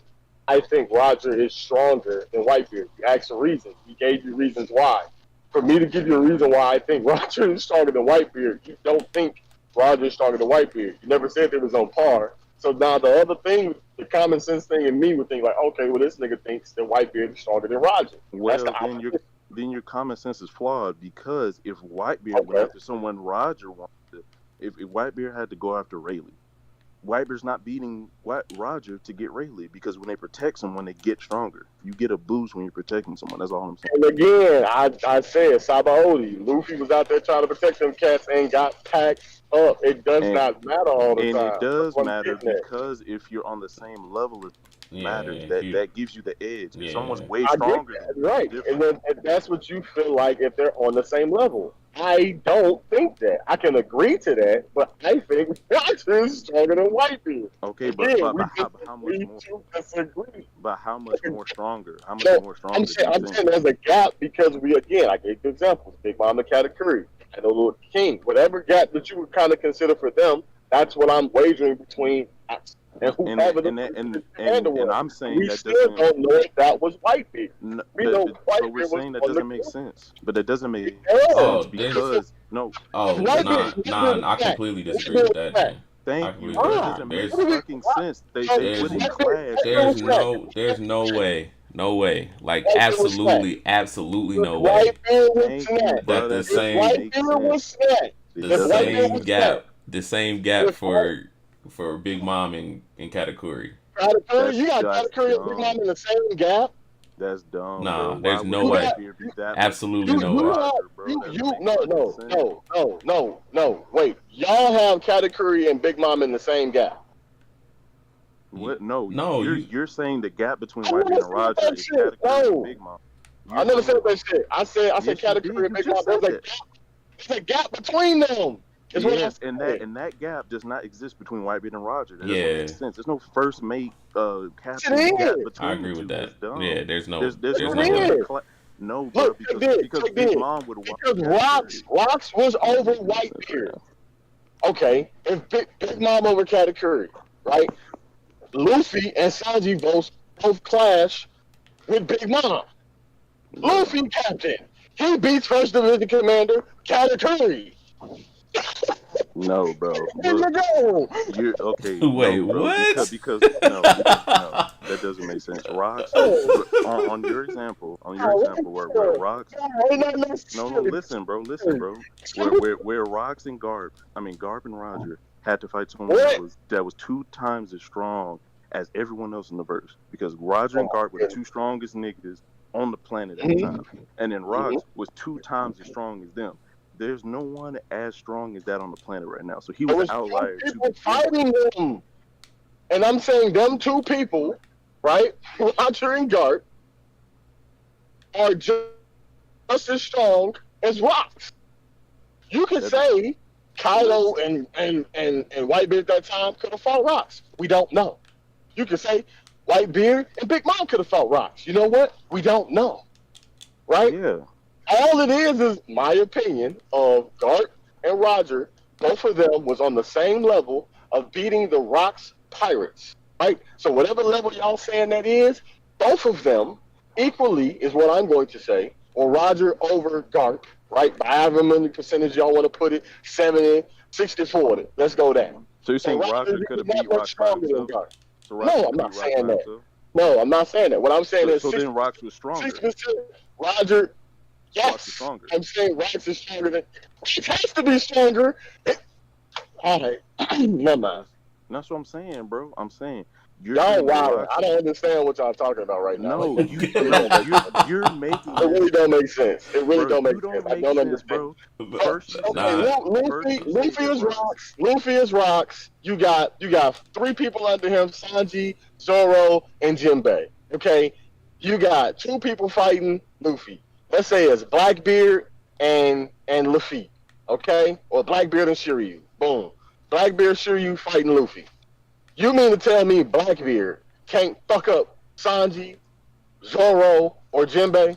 I think Roger is stronger than Whitebeard. You asked a reason. He gave you reasons why. For me to give you a reason why I think Roger is stronger than Whitebeard, you don't think Roger is stronger than Whitebeard. You never said they was on par. So now the other thing, the common sense thing in me would think like, okay, well this nigga thinks that Whitebeard is stronger than Roger. That's Well, the opposite. then your common sense is flawed because if Whitebeard went Okay. after someone Roger wanted, if Whitebeard had to go after Rayleigh, Whitebeard's not beating Roger to get Rayleigh because when they protect someone, they get stronger. You get a boost when you're protecting someone. That's all I'm saying. And again, I said Sabaody, Luffy was out there trying to protect them cats and got packed up. It does not matter all the And time. it does That's what I'm matter getting at. because if you're on the same level, it matters. Yeah, That gives you the edge. If someone's yeah. way I get stronger, that, than you, right? it's And different. then and that's what you feel like if they're on the same level. I don't think that. I can agree to that, but I think Roger is stronger than Whitebeard. Okay, Again, we but how much disagree more? to disagree. But how much more stronger? How much No, more I'm stronger do saying, you I'm think? saying there's a gap because I gave you examples. Big Mama Katakuri, and the Lord King. Whatever gap that you would kind of consider for them, that's what I'm wagering between us and whoever And I'm saying we that still doesn't. don't know if that was Whitebeard. We know But we're Whitebeard was saying that on the doesn't make sense. But that doesn't make Oh, sense this. because no. Oh, nah. I completely disagree with that, Jay. I Thank you, completely bro. It disagree. doesn't make There's, fucking sense. They there's, wouldn't clash. there's no way. Like Whitebeard was snapped. absolutely no way Whitebeard was Thank you, snapped. bro. that the That If doesn't same make Whitebeard was sense. snapped, It the if doesn't Whitebeard make same was gap snapped, for Big Mom and Katakuri. Katakuri, you got That's Katakuri and Big Mom dumb. in the same gap. That's dumb, Nah, bro. Why there's would no way. Whitebeard be that Absolutely much no better way. than Roger, bro? That doesn't make fucking sense. No. Wait, y'all have Katakuri and Big Mom in the same gap. What? No, No, you're saying the gap between I never Whitebeard and said Roger that is shit. Katakuri No. and Big Mom. I never said that shit. I said Yes, you Katakuri did. and You Big just Mom. said that. There's a gap between them. Is what I'm Yes, and saying. that gap does not exist between Whitebeard and Roger. That Yeah. doesn't make sense. There's no first mate captain Yes, it gap is. between I agree the with two. that. That's dumb. Yeah, there's no There's no it way. is. No, bro, Look, because check Big this. Mom would want Because Rocks was over Whitebeard. Okay, if Big Mom over Katakuri, right? Luffy and Sanji both clash with Big Mom. Luffy captain. He beats First Division Commander Katakuri. No, bro. There you Look, go. you're okay. Wait, no, bro, what? Because no, that doesn't make sense. Rocks on your example, where Rocks. No, listen, bro. Where Rocks and Garp and Roger had to fight someone that was 2 times as strong as everyone else in the verse because Roger and Garp were the 2 strongest niggas on the planet at the time, and then Rocks was 2 times as strong as them. There's no one as strong as that on the planet right now, so he was an outlier. People fighting them, and I'm saying them 2 people, right? Roger and Garp are just as strong as Rocks. You could say Kylo and Whitebeard at that time could have fought Rocks. We don't know. You could say Whitebeard and Big Mom could have fought Rocks. You know what? We don't know. Right? Yeah. All it is my opinion of Garp and Roger. Both of them was on the same level of beating the Rocks Pirates. Right? So whatever level y'all saying that is, both of them equally is what I'm going to say. Or Roger over Garp, right? By however many percentage y'all want to put it, 70, 60, 40. Let's go down. So you're saying Roger could have beat Rocks by himself? No, I'm not saying that. No, I'm not saying that. What I'm saying is so then Rocks was stronger. 6%. Roger, yes. Rocks is stronger. I'm saying Rocks is stronger than. It has to be stronger. All right, never mind. That's what I'm saying, bro. I'm saying You're Y'all saying that wild. Rox. I don't understand what y'all talking about right now. No, Like, you're making it really don't make sense. It really bro. don't make You sense. don't I make don't sense, understand. bro. But- First you Okay, say Nah. Luffy is that rocks. Luffy is rocks. You got three people under him: Sanji, Zoro, and Jinbei. Okay, you got two people fighting Luffy. Let's say it's Blackbeard and Luffy. Okay, or Blackbeard and Shiryu. Boom. Blackbeard, Shiryu fighting Luffy. You mean to tell me Blackbeard can't fuck up Sanji, Zoro, or Jinbei?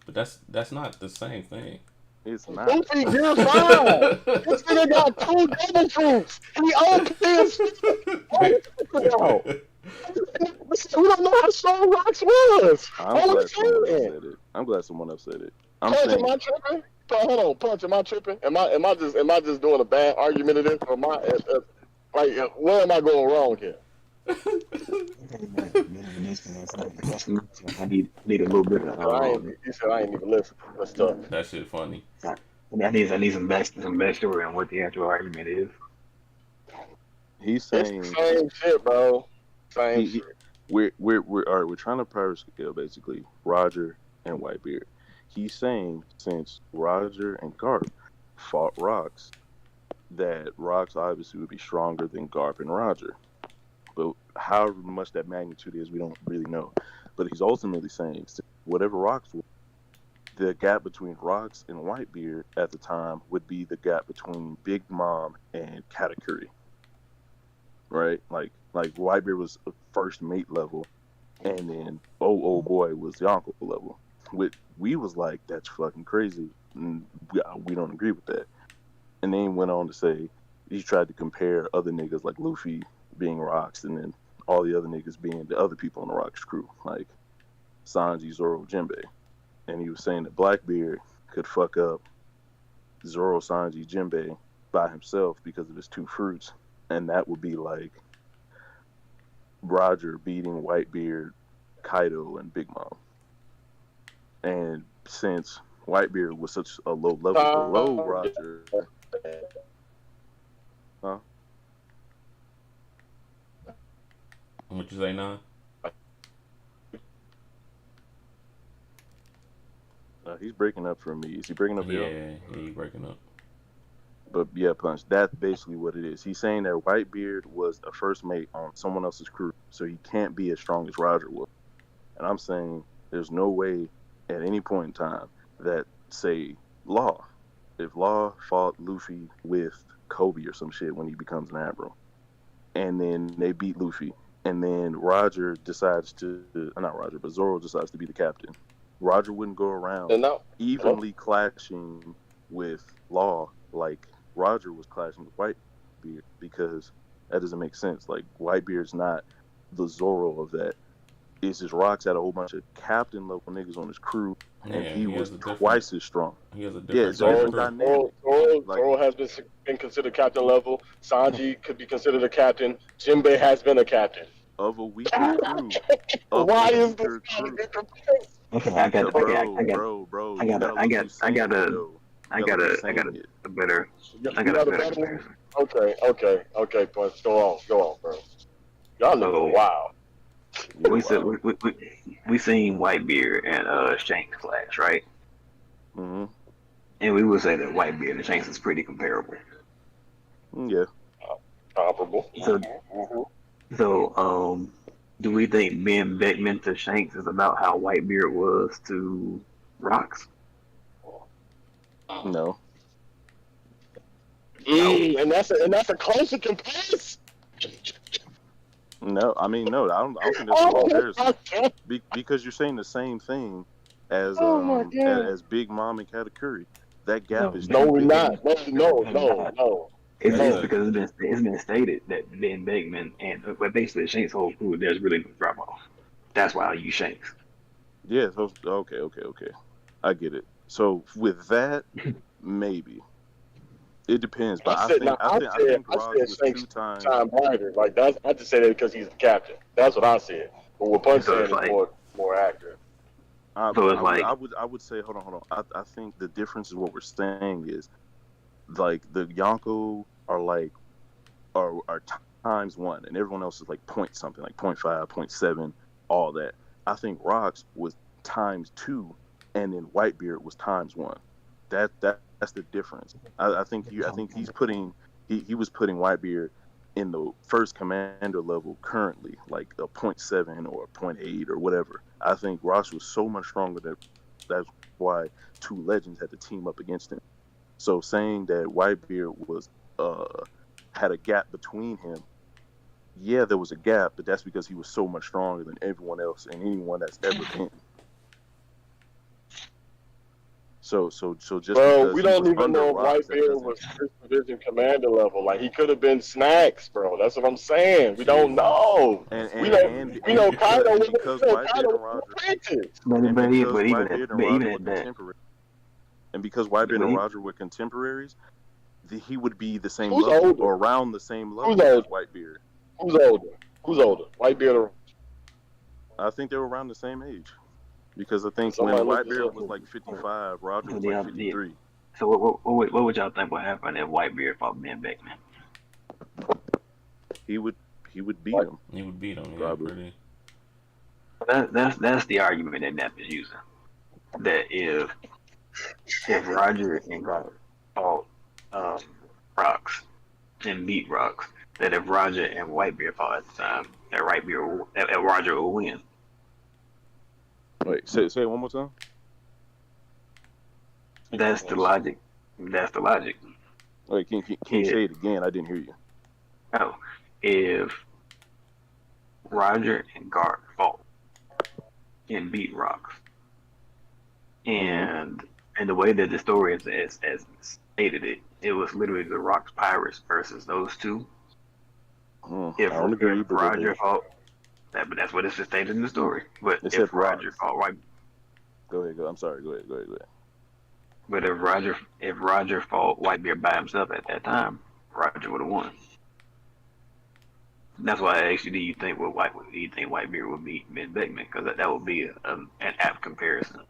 But that's not the same thing. It's not. Luffy Gear 5. This nigga got two double fruits. He OP as fuck. What are you talking about? We don't know how strong Rocks was. I'm All I'm glad someone else saying. said it. I'm glad someone else said it. I'm Punch, saying am I tripping? Hold on, Punch, am I tripping? Am I just doing a bad argument of this, or am I where am I going wrong here? I need a little bit of You said I ain't even listen. That's tough. That shit funny. I need some backstory on what the actual argument is. he's It's saying the same shit, bro. Same he, shit. we're all right. We're trying to power scale basically Roger and Whitebeard. He's saying since Roger and Garp fought Rocks, that Rocks obviously would be stronger than Garp and Roger. But however much that magnitude is, we don't really know. But he's ultimately saying whatever Rocks was, the gap between Rocks and Whitebeard at the time would be the gap between Big Mom and Katakuri. Right? Like Whitebeard was first mate level, and then oh boy was the uncle level. We was like, that's fucking crazy. And we don't agree with that. And then he went on to say he tried to compare other niggas like Luffy being Rocks, and then all the other niggas being the other people on the Rocks crew, like Sanji, Zoro, Jinbei. And he was saying that Blackbeard could fuck up Zoro, Sanji, Jinbei by himself because of his two fruits, and that would be like Roger beating Whitebeard, Kaido, and Big Mom. And since Whitebeard was such a low level below Roger, huh? What you say now? He's breaking up for me. Is he breaking up for you? Yeah, he breaking up. But yeah, Punch, that's basically what it is. He's saying that Whitebeard was a first mate on someone else's crew, so he can't be as strong as Roger was. And I'm saying there's no way at any point in time that, say, Law, if Law fought Luffy with Kobe or some shit when he becomes an admiral, and then they beat Luffy, and then Roger decides to, not Roger, but Zoro decides to be the captain. Roger wouldn't go around evenly clashing with Law like Roger was clashing with Whitebeard, because that doesn't make sense. Like, Whitebeard's not the Zoro of that. It's just Rocks had a whole bunch of captain level niggas on his crew, and he was twice as strong. He has a different Zoro has been considered captain level. Sanji could be considered a captain. Jinbei has been a captain. Of a weaker crew. Why is this crew? Okay, I got a better comparison. Okay, but go on, bro. Y'all know, wow. We seen Whitebeard and Shanks clash, right? Mm-hmm. And we would say that Whitebeard and Shanks is pretty comparable. Yeah. Comparable. So, do we think being Beckman to Shanks is about how Whitebeard was to Rocks? No. And that's a closer comparison. No, I mean, no, I don't think that's a comparison. Because you're saying the same thing as as Big Mom and Katakuri. That gap is no, we're not. No. It's because it's been stated that Ben Beckman and basically Shanks' whole crew, there's really no drop off. That's why I use Shanks. Yeah. So, okay. I get it. So with that, maybe it depends. But I think Rock was Shanks 2 times brighter. Like that's, I just say that because he's the captain. That's what I said. But what Punch said is more accurate. I would say hold on. I think the difference is what we're saying is like the Yonko are like are times 1, and everyone else is like point something, like 0.5, 0.7, all that. I think Rocks was times 2, and then Whitebeard was times 1. That's the difference. I think he was putting Whitebeard in the first commander level currently, like a 0.7 or a 0.8 or whatever. I think Rocks was so much stronger that that's why 2 legends had to team up against him. So saying that Whitebeard was had a gap between him, yeah, there was a gap, but that's because he was so much stronger than everyone else and anyone that's ever been. So just Bro, because we he don't was even under know if Rocks, that Whitebeard doesn't. was first division commander level. Like he could have been Snacks, bro. That's what I'm saying. We don't know. We know Kaido was because Whitebeard and Roger, and because Whitebeard and Roger were contemporaries, and because Whitebeard and Roger were contemporaries, he would be the same Who's level older? or around the same level Who's as older? Whitebeard. Who's older? Whitebeard or I think they were around the same age. Because I think Somebody when look this Whitebeard up. was like 55, Roger was like 53. So what would y'all think would happen if Whitebeard fought Ben Beckman? He would beat him. He would beat him, probably. That's the argument that Nap is using. That if Roger and God fought Rocks and beat Rocks, that if Roger and Whitebeard fought at the time, that Roger will win. Wait, say it one more time. That's the logic. Wait, can you say it again? I didn't hear you. Oh, if Roger and Garp fought and beat Rocks, and the way that the story is stated it was literally the Rocks Pirates versus those two. If Roger fought, but that's what it's stated in the story. But if Roger fought White, go ahead. I'm sorry. Go ahead. But if Roger fought Whitebeard by himself at that time, Roger would have won. That's why I asked you, do you think Whitebeard would beat Ben Beckman? Because that would be an apt comparison.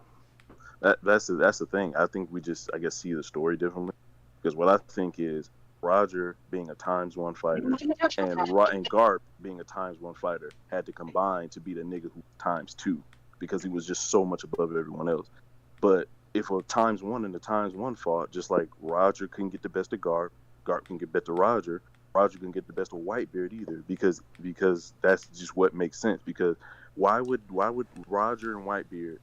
That's the thing. I think we just, I guess, see the story differently. Because what I think is Roger being a ×1 fighter and Garp being a ×1 fighter had to combine to beat a nigga who ×2 because he was just so much above everyone else. But if a ×1 and a ×1 fought, just like Roger couldn't get the best of Garp, Garp can get better Roger can get the best of Whitebeard either, because that's just what makes sense. Because why would Roger and Whitebeard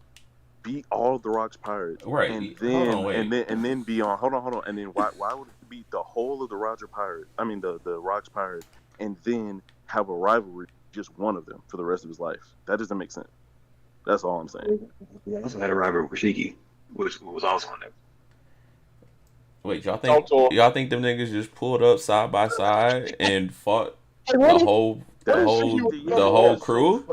beat all the Rocks Pirates, right? And then be on hold on, and then why would it beat the whole of the the Rocks Pirates, and then have a rivalry just one of them for the rest of his life? That doesn't make sense. That's all I'm saying. He also had a rivalry with Shiki, which was also on there. Wait, y'all think them niggas just pulled up side by side and fought the whole crew?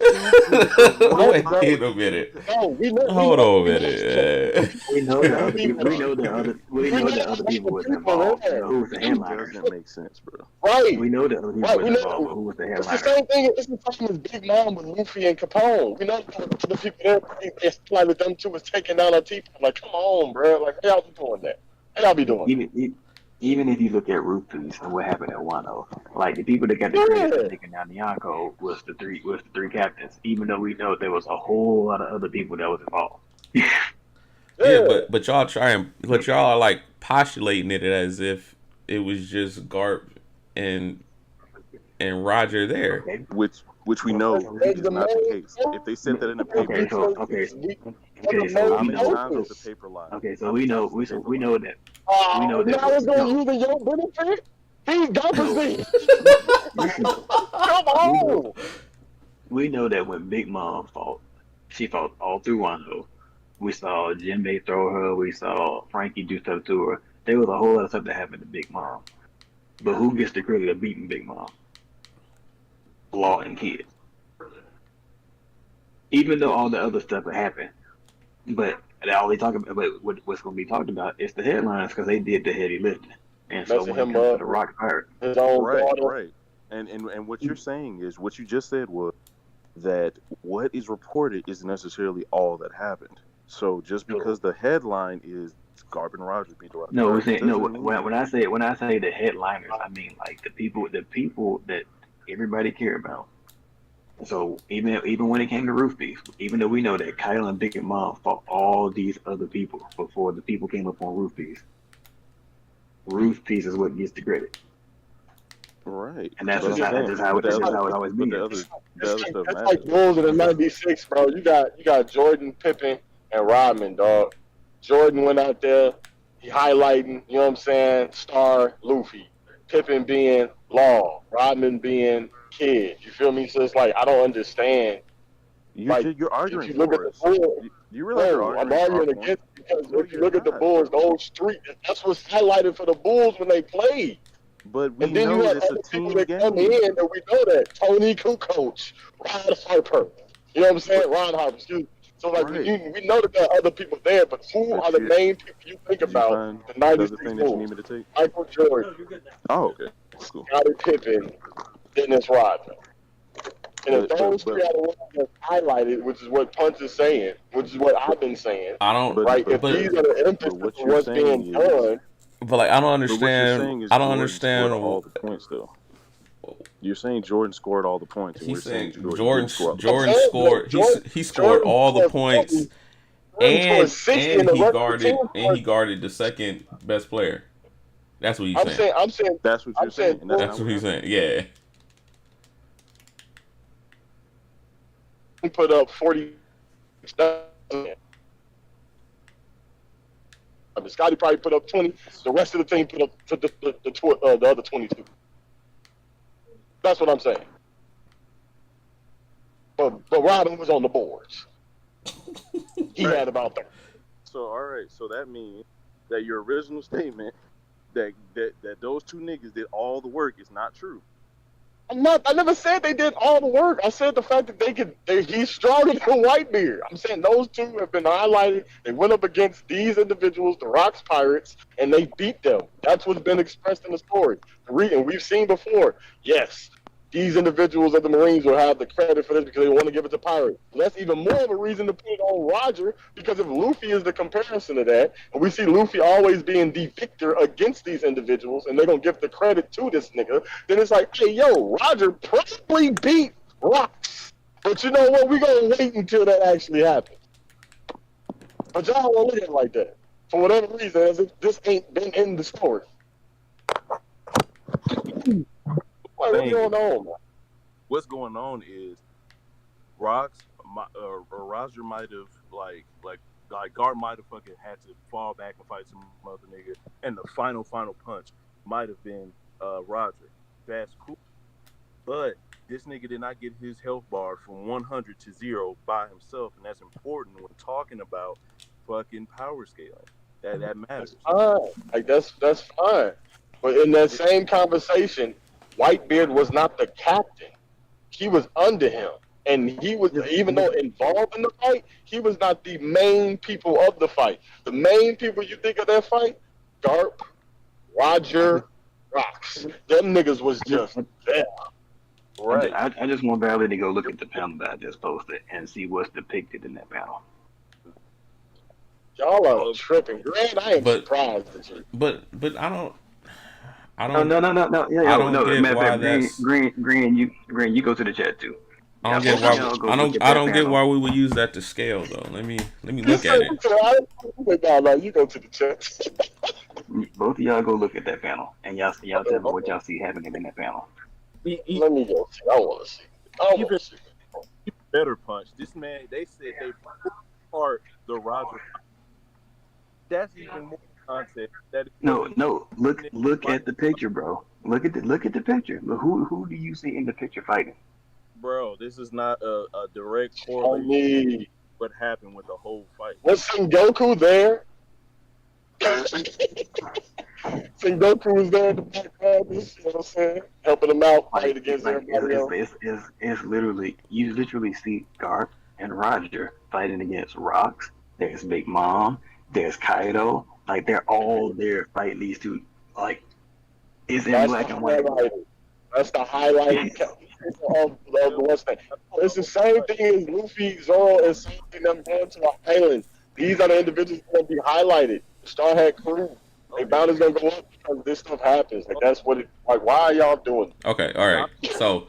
Wait a minute. Hold on a minute. We know the other people was involved. Who was the headliner? Doesn't make sense, bro. Right. We know the other people was involved. Who was the headliner? It's the same thing. It's the same as Big Mom with Luffy and Capone. We know the people there. It's like them two was taking down our teeth. Like, come on, bro. Like, how y'all be doing that? How y'all be doing? Even if you look at Rufus and what happened at Wano, like the people that got the credit for taking down the Yonko was the three captains. Even though we know there was a whole lot of other people that was involved. Yeah, but y'all are like postulating it as if it was just Garp and Roger there. Okay. Which we know is not the case. If they said that in the paper, so how many times was the paper lie? Okay, so we know that. We know that. Now it's going to use your benefit. He's Garp's Come on. We know that when Big Mom fought, she fought all through Wano. We saw Jinbei throw her. We saw Frankie do stuff to her. There was a whole lot of stuff that happened to Big Mom. But who gets the credit of beating Big Mom? Law and Kid. Even though all the other stuff had happened, but all they talk about, what's going to be talked about is the headlines because they did the heavy lifting. And so when it comes to the Rock Pirate, right. And what you're saying is what you just said was that what is reported isn't necessarily all that happened. So just because the headline is Garp and Roger beat the Rock. No, we're saying no. Doesn't mean- When I say the headliners, I mean like the people that everybody care about. So even when it came to Roof Beef, even though we know that Kyle and Big Mom fought all these other people before the people came up on Roof Beef. Roof Beef is what gets the credit, Right. and that's But just I'm saying, how but it's always but been. the other stuff It's matters. like Bulls in the '96, bro. You got Jordan, Pippen, and Rodman, dog. Jordan went out there, he highlighting, you know what I'm saying, star Luffy. Pippen being Long, Rodman being Kid. You feel me? So it's like I don't understand. You're arguing if you look for at us. the Bulls, You realize you're no, I'm arguing arguing for our point? against it because No, if you you're look at the not, Bulls, bro. the whole street, that's what's highlighted for the Bulls when they played. But we And then know you have it's a other people team that come game. in that we know that. Tony Kukoc, Ron Harper. You know what I'm saying? Ron Harper, excuse me. So, like, Right. we know that there are other people there, but who But are the you- main people you think Did you about find the the 93 other thing that you Bulls? need me to take? Michael Jordan, Oh, okay. Cool. Scottie Pippen, Dennis Rodman. And if But- those but- three are the ones that's highlighted, which is what Punch is saying, which is what I've been saying, I don't. But- right? If but- these are the emphasis what of you're what's saying being is- done, But like, I don't But what you're understand. saying is I don't Jordan understand. scored all the points, though. You're saying Jordan scored all the points, and we're He's saying saying Jordan Jordan didn't score all the Jordan saying, scored. Jordan- He scored Jordan all the scored points, 40. Jordan scored and 60 and and the he rest of the guarded team and scored- he guarded the second best player. That's what he's I'm saying. saying, That's what I'm you're saying. saying And that's That's not what he's happened. saying. Yeah. put up 40. I mean, Scotty probably put up 20. The rest of the team put up the other 22. That's what I'm saying. But Robin was on the boards. He Right. had about 30. So all right, so that means that your original statement that those two niggas did all the work is not true. I never said they did all the work. I said the fact that he's stronger than Whitebeard. I'm saying those two have been highlighted. They went up against these individuals, the Rocks Pirates, and they beat them. That's what's been expressed in the story. And we've seen before, yes, these individuals at the Marines will have the credit for this because they want to give it to Pirates. That's even more of a reason to put it on Roger, because if Luffy is the comparison to that, and we see Luffy always being the victor against these individuals, and they're going to give the credit to this nigga, then it's like, hey, yo, Roger probably beat Rocks. But you know what? We're going to wait until that actually happens. But y'all won't look at it like that. For whatever reason, as if this ain't been in the story. What's going on, man? What's going on is Rocks, Roger might have like Guard might have fucking had to fall back and fight some other nigga, and the final punch might have been Roger. That's cool, but this nigga did not get his health bar from 100 to 0 by himself, and that's important when talking about fucking power scaling. That matters. Fine. Like that's fine. But in that same conversation, Whitebeard was not the captain. He was under him. And he was, even though involved in the fight, he was not the main people of the fight. The main people you think of that fight, Garp, Roger, Rocks. Them niggas was just there. Right. I just want Valley to go look at the panel that I just posted and see what's depicted in that panel. Y'all are tripping. Grant, I am But- surprised at you. But I don't. No. Yeah, I don't no. get Matter of why fact, that's- Green, you go to the chat too. I don't Yeah, get why. y'all go I look don't. at I that don't get panel. why we would use that to scale though. Let me look at it. No, you go to the chat. Both of y'all go look at that panel, and y'all tell me what y'all see happening in that panel. Let me go see. I want to see. I want to see. Better punch. This man, they said they put apart the Roger. That's even more concept. No. Look at the picture, bro. Look at the picture. Look, who do you see in the picture fighting? Bro, this is not a direct I correlation mean, with what happened with the whole fight. was Sengoku there? Sengoku was there in the background, you know what I'm saying? Helping him out, fight against everybody else. It's literally, you literally see Garp and Roger fighting against Rocks. There's Big Mom. There's Kaido. Like, they're all there fighting these two. Like, it's in That's black the and white. highlight. That's the highlight of the what's that? It's the same thing as Luffy, Zoro, and seeing them going to an island. These are the individuals that will be highlighted. Star had crew. They boundaries gonna go up because this stuff happens. Like that's what it. Like why are y'all doing? Okay, all right. Just go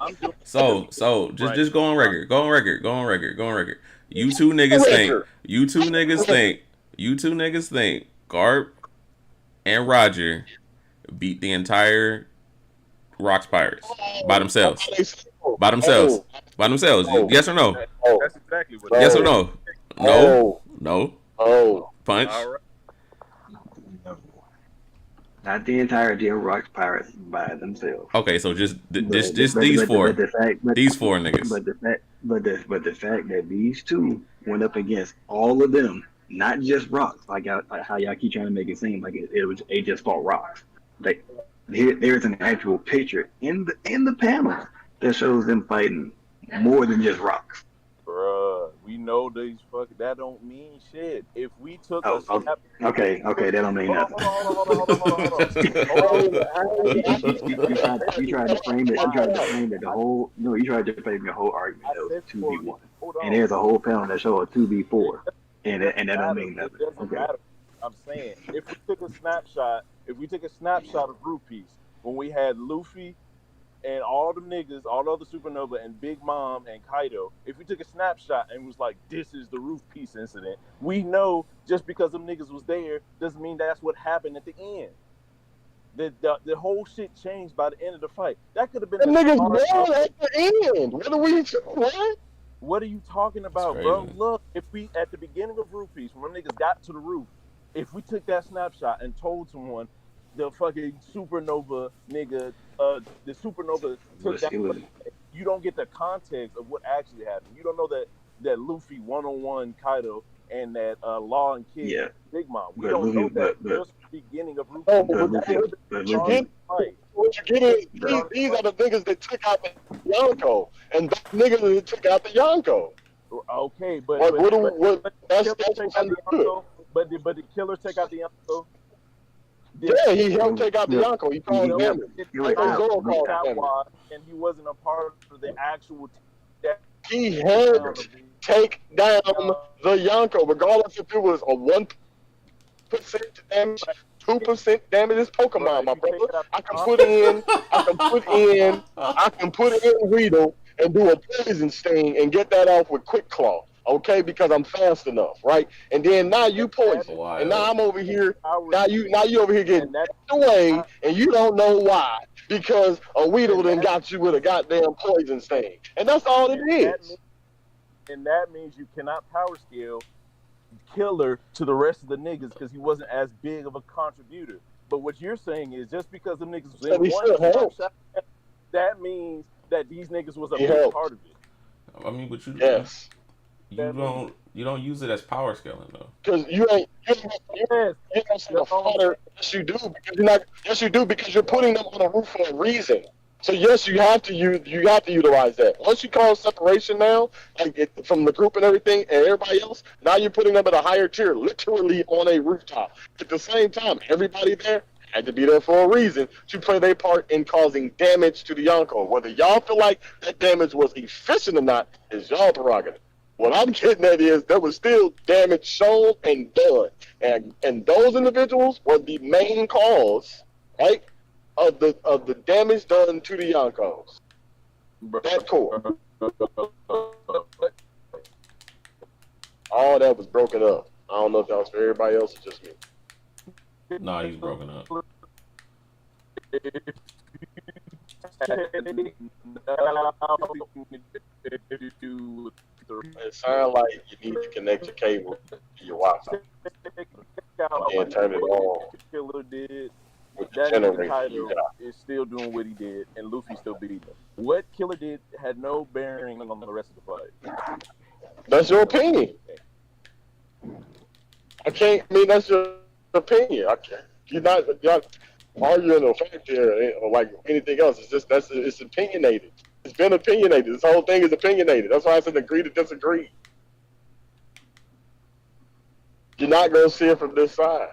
on record. Go on record. Go on record. Go on record. You two niggas think. You two niggas think. You two niggas think. Garp and Roger beat the entire Rocks Pirates by themselves. By themselves. By themselves. Yes or no? That's exactly what. Yes or no? No. No. Oh. Punch. All right. Not the entirety of Rock's Pirates by themselves. Okay, so just But these four. These four niggas. But the fact that these two went up against all of them, not just Rocks, like how y'all keep trying to make it seem like it just fought Rocks. Like there's an actual picture in the panel that shows them fighting more than just Rocks. Bruh, we know these that don't mean shit. If we took a snap, okay, that don't mean nothing. You tried to frame it the whole. No, you tried to frame the whole argument that was 2v1, and there's a whole panel that shows a 2v4, and that don't mean nothing. It doesn't matter. I'm saying if we took a snapshot of Root Piece when we had Luffy and all the niggas, all the other Supernova and Big Mom and Kaido, if we took a snapshot and was like, this is the Roof Piece incident, we know just because them niggas was there doesn't mean that's what happened at the end. The whole shit changed by the end of the fight. That could have been The niggas won at the end. What are you talking about, bro? Look, if we at the beginning of Roof Piece, when them niggas got to the roof, if we took that snapshot and told someone the fucking supernova nigga, the supernova took that, you don't get the context of what actually happened. You don't know that Luffy one-on-one Kaido and that Law and Kid Big Mom. We don't know that just the beginning of Roof Piece. What you get is these are the niggas that took out the Yonko, and those niggas that took out the Yonko. Okay, but did Killer take out the Yonko? Yeah, he helped take out the Yonko. He called him. And he wasn't a part of the actual. He helped take down the Yonko, regardless if it was a 1% damage, 2% damage. It's Pokemon, my brother. I can put in Weedle and do a poison sting and get that off with Quick Claw. Okay, because I'm fast enough, right? And then now you poison, and now I'm over here. Now you over here getting away, and you don't know why because a Weedle then got you with a goddamn poison sting, and that's all it is. And that means you cannot power scale Killer to the rest of the niggas because he wasn't as big of a contributor. But what you're saying is just because them niggas was in one shot, that means that these niggas was a big part of it. I mean, but you yes. You don't use it as power scaling though. Because you don't see the fodder. Yes, you do because you're not. Yes, you do because you're putting them on a roof for a reason. So yes, you have to utilize that. Once you call separation now, like from the group and everything and everybody else, now you're putting them at a higher tier, literally on a rooftop. At the same time, everybody there had to be there for a reason to play their part in causing damage to the Yonko. Whether y'all feel like that damage was efficient or not is y'all prerogative. What I'm getting at is there was still damage shown and done, and those individuals were the main cause, right, of the damage done to the Yonkos. That core. All that was broken up. I don't know if that was for everybody else or just me. Nah, he's broken up. It sounds like you need to connect your cable to your Wi-Fi and turn it on. Killer did. With That the nigga generator. Kaido is still doing what he did, and Luffy still beat him. What Killer did had no bearing on the rest of the fight. That's your opinion. I mean, that's your opinion. You're not arguing a fact here or like anything else. It's just it's opinionated. It's been opinionated. This whole thing is opinionated. That's why I said agree to disagree. You're not gonna see it from this side.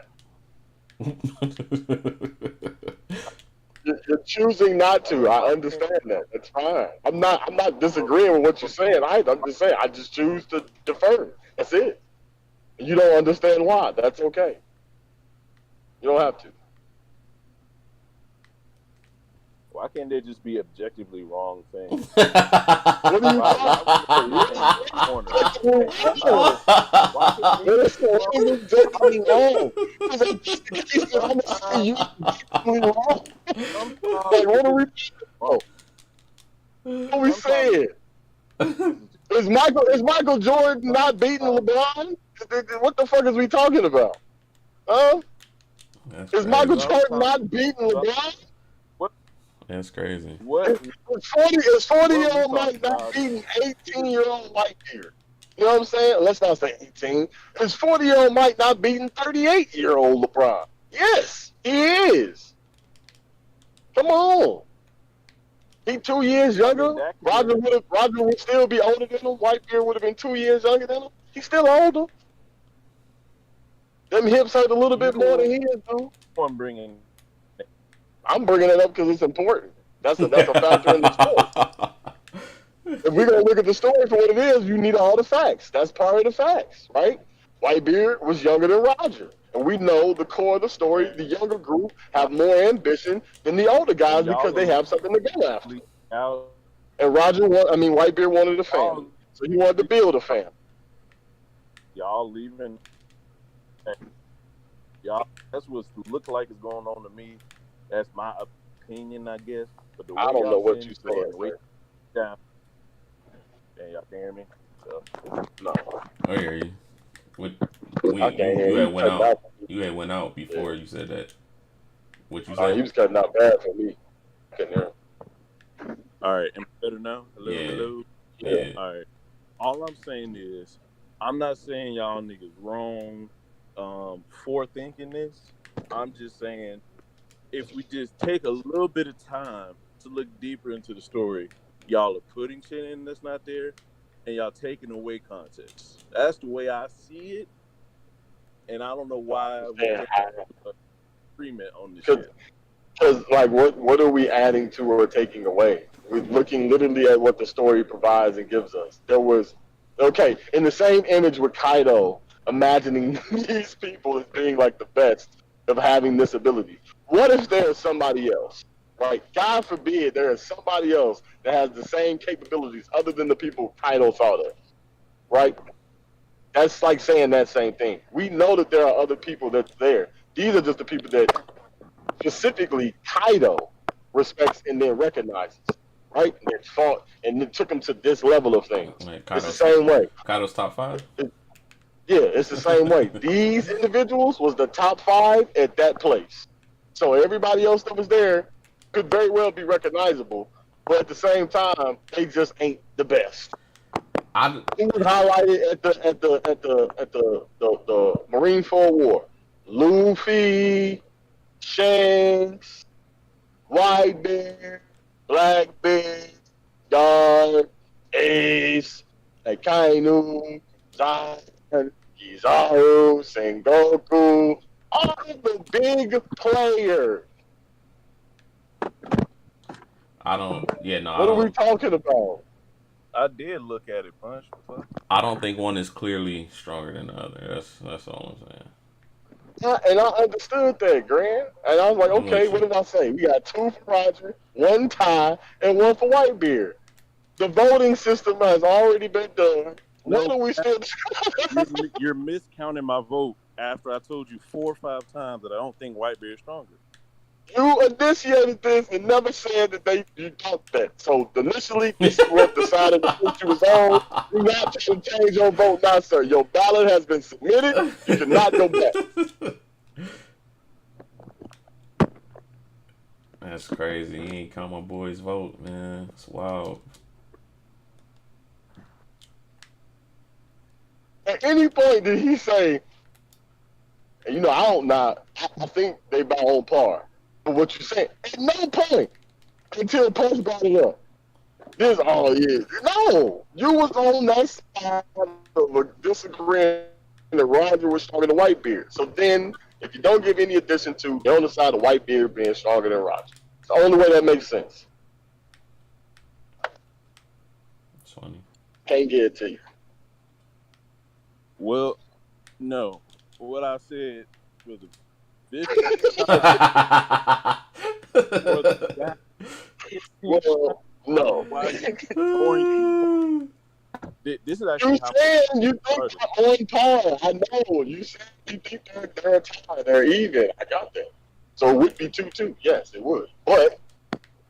You're choosing not to. I understand that. That's fine. I'm not disagreeing with what you're saying. I'm just saying I just choose to defer. That's it. You don't understand why. That's okay. have to. Why can't they just be objectively wrong things? What are you Corner. Why can't they What is objectively wrong? Sometimes Like, what are we? wrong. What are we saying? Is Michael Jordan not beating LeBron? What the fuck is we talking about? Huh? That's Is crazy. Michael Jordan not beating LeBron? That's crazy. What? Is 40-year-old Mike not beating 18-year-old Mike here? You know what I'm saying? Let's not say 18. Is 40-year-old Mike not beating 38-year-old LeBron? Yes, he is. Come on. He 2 years younger. Roger would still be older than him. Whitebeard would have been 2 years younger than him. He's still older. Them hips hurt a little bit more than he is, though. I'm bringing it up because it's important. That's a factor in the story. If we're gonna look at the story for what it is, you need all the facts. That's part of the facts, right? Whitebeard was younger than Roger, and we know the core of the story. The younger group have more ambition than the older guys because they have something to go after. And Whitebeard wanted a family, so he wanted to build a family. Y'all leaving. Y'all, that's what look like is going on to me. That's my opinion, I guess. But the way I don't know what you're saying. Wait down. Yeah, y'all can hear me? So, No. I hear you. You had went out before you said that. What you said? He was cutting out bad for me. Couldn't hear him. All right, am I better now? Hello, Yeah. hello. Yeah. All right. All I'm saying is, I'm not saying y'all niggas wrong for thinking this. I'm just saying, if we just take a little bit of time to look deeper into the story, y'all are putting shit in that's not there, and y'all taking away context. That's the way I see it, and I don't know why we're agreement on this shit. Because, like, what are we adding to or taking away? We're looking literally at what the story provides and gives us. There was, in the same image with Kaido, imagining these people as being, like, the best of having this ability. What if there's somebody else? Right? God forbid there is somebody else that has the same capabilities other than the people Kaido thought of. Right? That's like saying that same thing. We know that there are other people that's there. These are just the people that specifically Kaido respects and then recognizes. Right? And then fought and then took him to this level of things. It's the same way. Kaido's top 5? Yeah, it's the same way. These individuals was the top 5 at that place. So everybody else that was there could very well be recognizable, but at the same time, they just ain't the best. He was highlighted at the Marineford War. Luffy, Shanks, Whitebeard, Blackbeard, Guard, Ace, Akainu, Zion, Kizaru, Sengoku, all the big players. What are we talking about? I did look at it, Punch. I don't think one is clearly stronger than the other. That's all I'm saying. Yeah, and I understood that, Grant. And I was like, okay, what did I say? We got 2 for Roger, 1 Ty, and 1 for Whitebeard. The voting system has already been done. What are we still You're miscounting my vote after I told you 4 or 5 times that I don't think Whitebeard is stronger. You initiated this and never said that you thought that. So initially, this is what the side of the vote you was on. You're not trying to change your vote now, sir. Your ballot has been submitted. You cannot go back. That's crazy. He ain't count my boy's vote, man. It's wild. At any point did he say, I think they about on par. But what you saying? At no point until Punch brought it up. This all it is. No, you was on that side of disagreeing that Roger was stronger than Whitebeard. So then, if you don't give any addition to, you're on the side of Whitebeard being stronger than Roger. It's the only way that makes sense. It's funny. Can't get it to you. Well, no. What I said was This Well, no. This is actually You how said you think they're on par. I know. You said you think they're a tie. They're even. I got that. So it would be 2-2. Yes, it would. But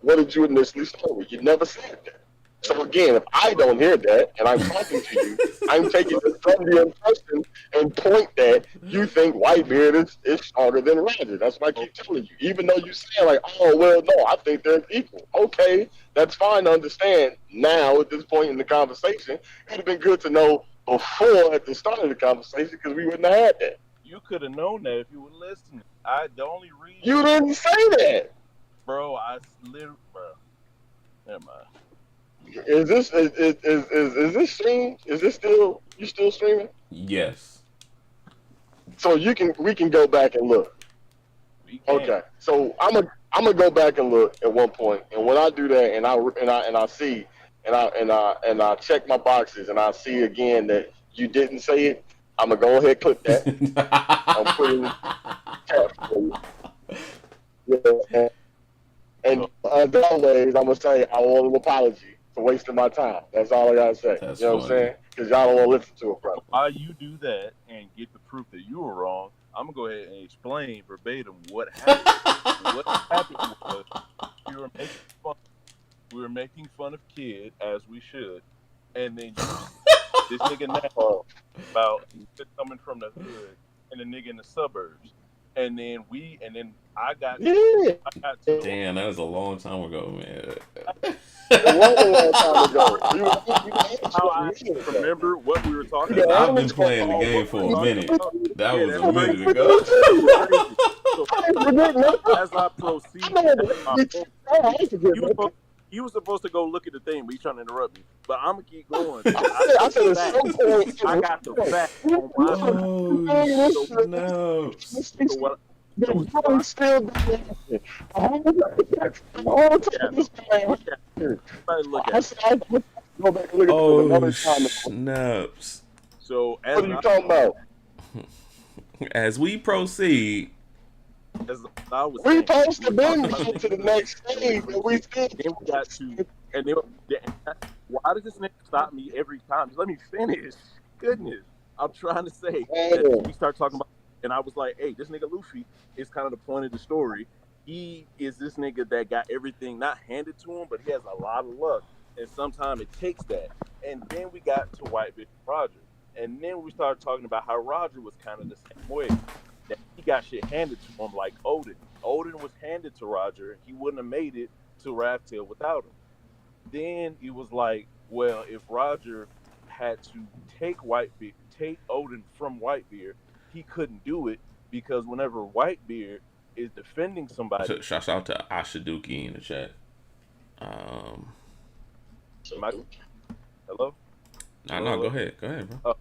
what did you initially start with? You never said that. So again, if I don't hear that and I'm talking to you, I'm taking it from the impression and point that you think Whitebeard is stronger than Roger. That's what I keep telling you. Even though you say like, oh well, no, I think they're equal. Okay, that's fine to understand now at this point in the conversation. It would have been good to know before at the start of the conversation because we wouldn't have had that. you could have known that if you were listening. The only reason You didn't say that. bro, literally, bro. Never mind. Is this streamed? Is this still you still streaming? Yes. So we can go back and look. We can. Okay. So I'm gonna go back and look at one point, and when I do that, and I see, and I check my boxes, and I see again that you didn't say it, I'm gonna go ahead and click that. I'm putting caps for you. Yeah. And as always, I'm gonna say I owe an apology for wasting my time. That's all I gotta say. That's you know what I'm funny. saying? Because y'all don't want to listen to it, bro. While you do that and get the proof that you were wrong, I'm gonna go ahead and explain verbatim what happened. What happened was we were making fun of Kid as we should, and then this nigga now about coming from the hood and the nigga in the suburbs, and then I got to Damn, that was a long time ago, man. It was a long time ago. how I remember what we were talking Yeah, about. I've been playing the game for a minute. That was that's a minute crazy. ago. So, as I proceed, you were supposed to go look at the thing, but you trying to interrupt me. But I'm gonna keep going. I said at some point. I got the facts on my Oh, no. So what? I'm still doing it. Everybody look I at it. said I go back and look at it Oh, another time. snaps. So as What are you talking about? As we proceed, as I was We saying, supposed to we been talked go about to the next stage, but we still. then we got to, and why does this nigga stop me every time? Just let me finish. Goodness, I'm trying to say that we start talking about, and I was like, hey, this nigga Luffy is kind of the point of the story. He is this nigga that got everything not handed to him, but he has a lot of luck, and sometimes it takes that. And then we got to Whitebeard Roger, and then we started talking about how Roger was kind of the same way. That he got shit handed to him like Odin. Odin was handed to Roger. He wouldn't have made it to Raftail without him. Then it was like, well, if Roger had to take Odin from Whitebeard, he couldn't do it because whenever Whitebeard is defending somebody, shout out to Ashiduki in the chat. Hello? No, go ahead, bro.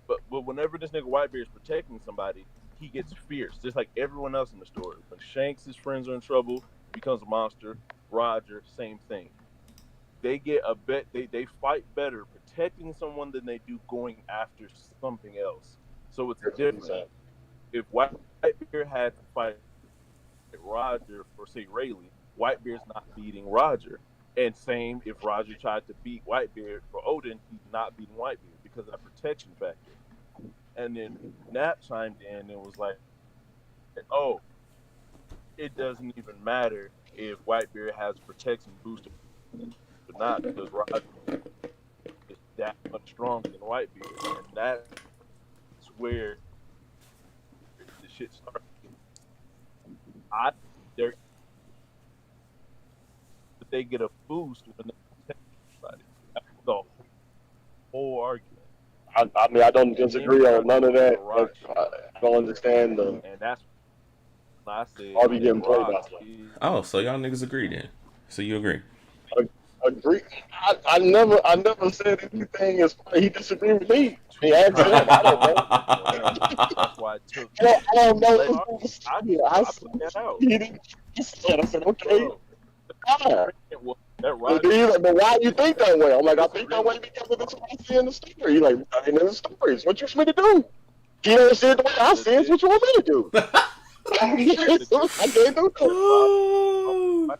But whenever this nigga Whitebeard is protecting somebody, he gets fierce, just like everyone else in the story. When Shanks' his friends are in trouble, becomes a monster. Roger, same thing. They get a bet. They fight better protecting someone than they do going after something else. So it's different. If Whitebeard had to fight Roger for say Rayleigh, Whitebeard's not beating Roger. And same if Roger tried to beat Whitebeard for Odin, he's not beating Whitebeard because of that protection factor. And then Nap chimed in and was like, oh, it doesn't even matter if Whitebeard has a protection booster or not because Roger is that much stronger than Whitebeard. And that's where the shit started. They get a boost when they protect somebody. That's the whole argument. I mean, I don't disagree on none of that. I don't understand the. And that's when I said. I'll be getting played by. Oh, so y'all niggas agree then? So you agree? Agree. I never said anything as far as he disagreed with me. He asked him. I don't know. That's why it took. I don't know. I put that out. He didn't. I said, okay. That right. But why do you think that way? I'm like, I think that way because of this what I see in the story. He's like, in the stories, what you want me to do? He don't see it the way I see it. What you want me to do? I can't do that.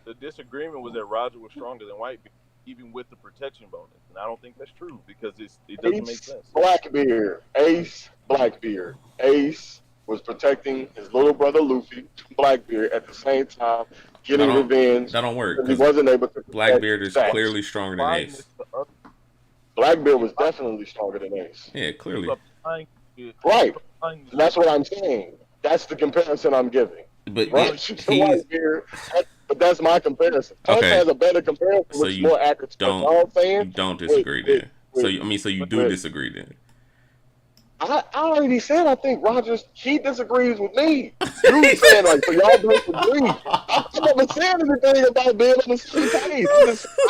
The disagreement was that Roger was stronger than Whitebeard, even with the protection bonus, and I don't think that's true because it doesn't make sense. Blackbeard, Ace, Blackbeard. Ace was protecting his little brother Luffy, Blackbeard, at the same time, getting revenge. That don't work. He wasn't able to. Blackbeard is Facts. clearly stronger than Ace. Blackbeard was definitely stronger than Ace. Yeah, clearly. Right. That's what I'm saying. That's the comparison I'm giving. But Whitebeard, but that's my comparison. Tusk has a better comparison, so which is more accurate. You don't disagree then. So you do disagree then. I already said I think Rogers, he disagrees with me. You saying like, so y'all disagree. I never said anything about being on the same page.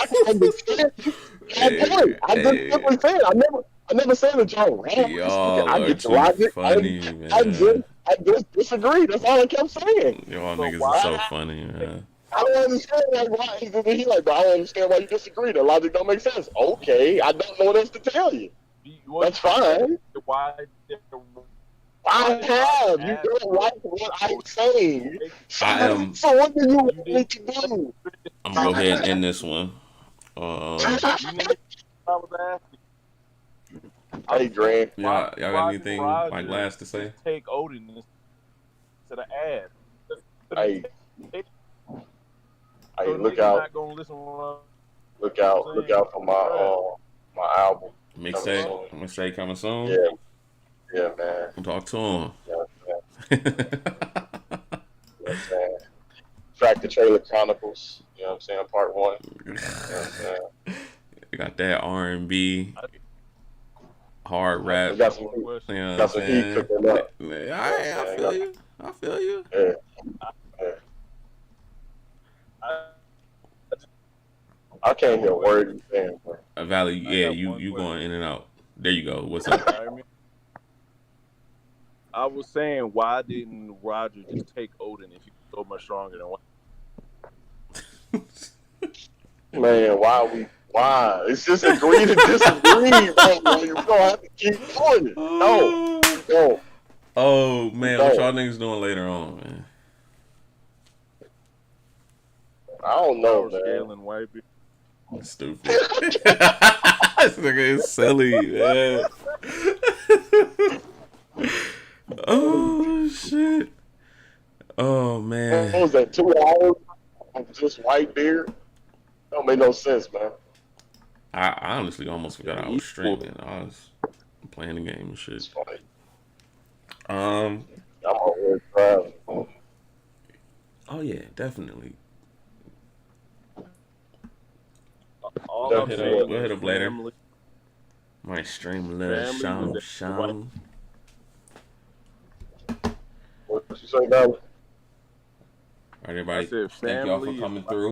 I can understand your point. I just simply said I never said that y'all ran. Y'all I are get too Roger. funny, man. I just disagree. That's all I kept saying. Y'all niggas are so funny, man. I don't understand why he like, but I don't understand why you disagree. The logic don't make sense. Okay, I don't know what else to tell you. That's fine. Why I have. You don't like what I'm saying. So what do you want me to do? I'm gonna go ahead and end this one. Hey, Grant. Y'all got anything like last to say? Take Odin to the ass. Hey, look out! Look out for my album. Mixtape coming soon. Yeah, man. I'll talk to him. Yeah, man. Track the Trailer Chronicles. You know what I'm saying? Part 1. You know what I'm saying? You got that R&B, hard rap. Got some heat cooking up. I feel you. Yeah. I can't hear a word you're saying, bro. Valley, you going in and out. There you go. What's up? I was saying, why didn't Roger just take Odin if he's so much stronger than White? Man, why? It's just agree to disagree, bro. You don't have to keep doing it. No. Oh, man, what y'all niggas doing later on, man? I don't know, man. Scaling Whitebeard. Stupid. This nigga is silly, man. Oh, shit. Oh, man. What was that, 2 hours of just Whitebeard? Don't make no sense, man. I honestly almost forgot I was streaming. I was playing the game and shit. I'm always proud. Oh, yeah, definitely. We'll hit up later. Might stream a little Shonen. What you say, Valley? All right, everybody. Thank y'all for coming through.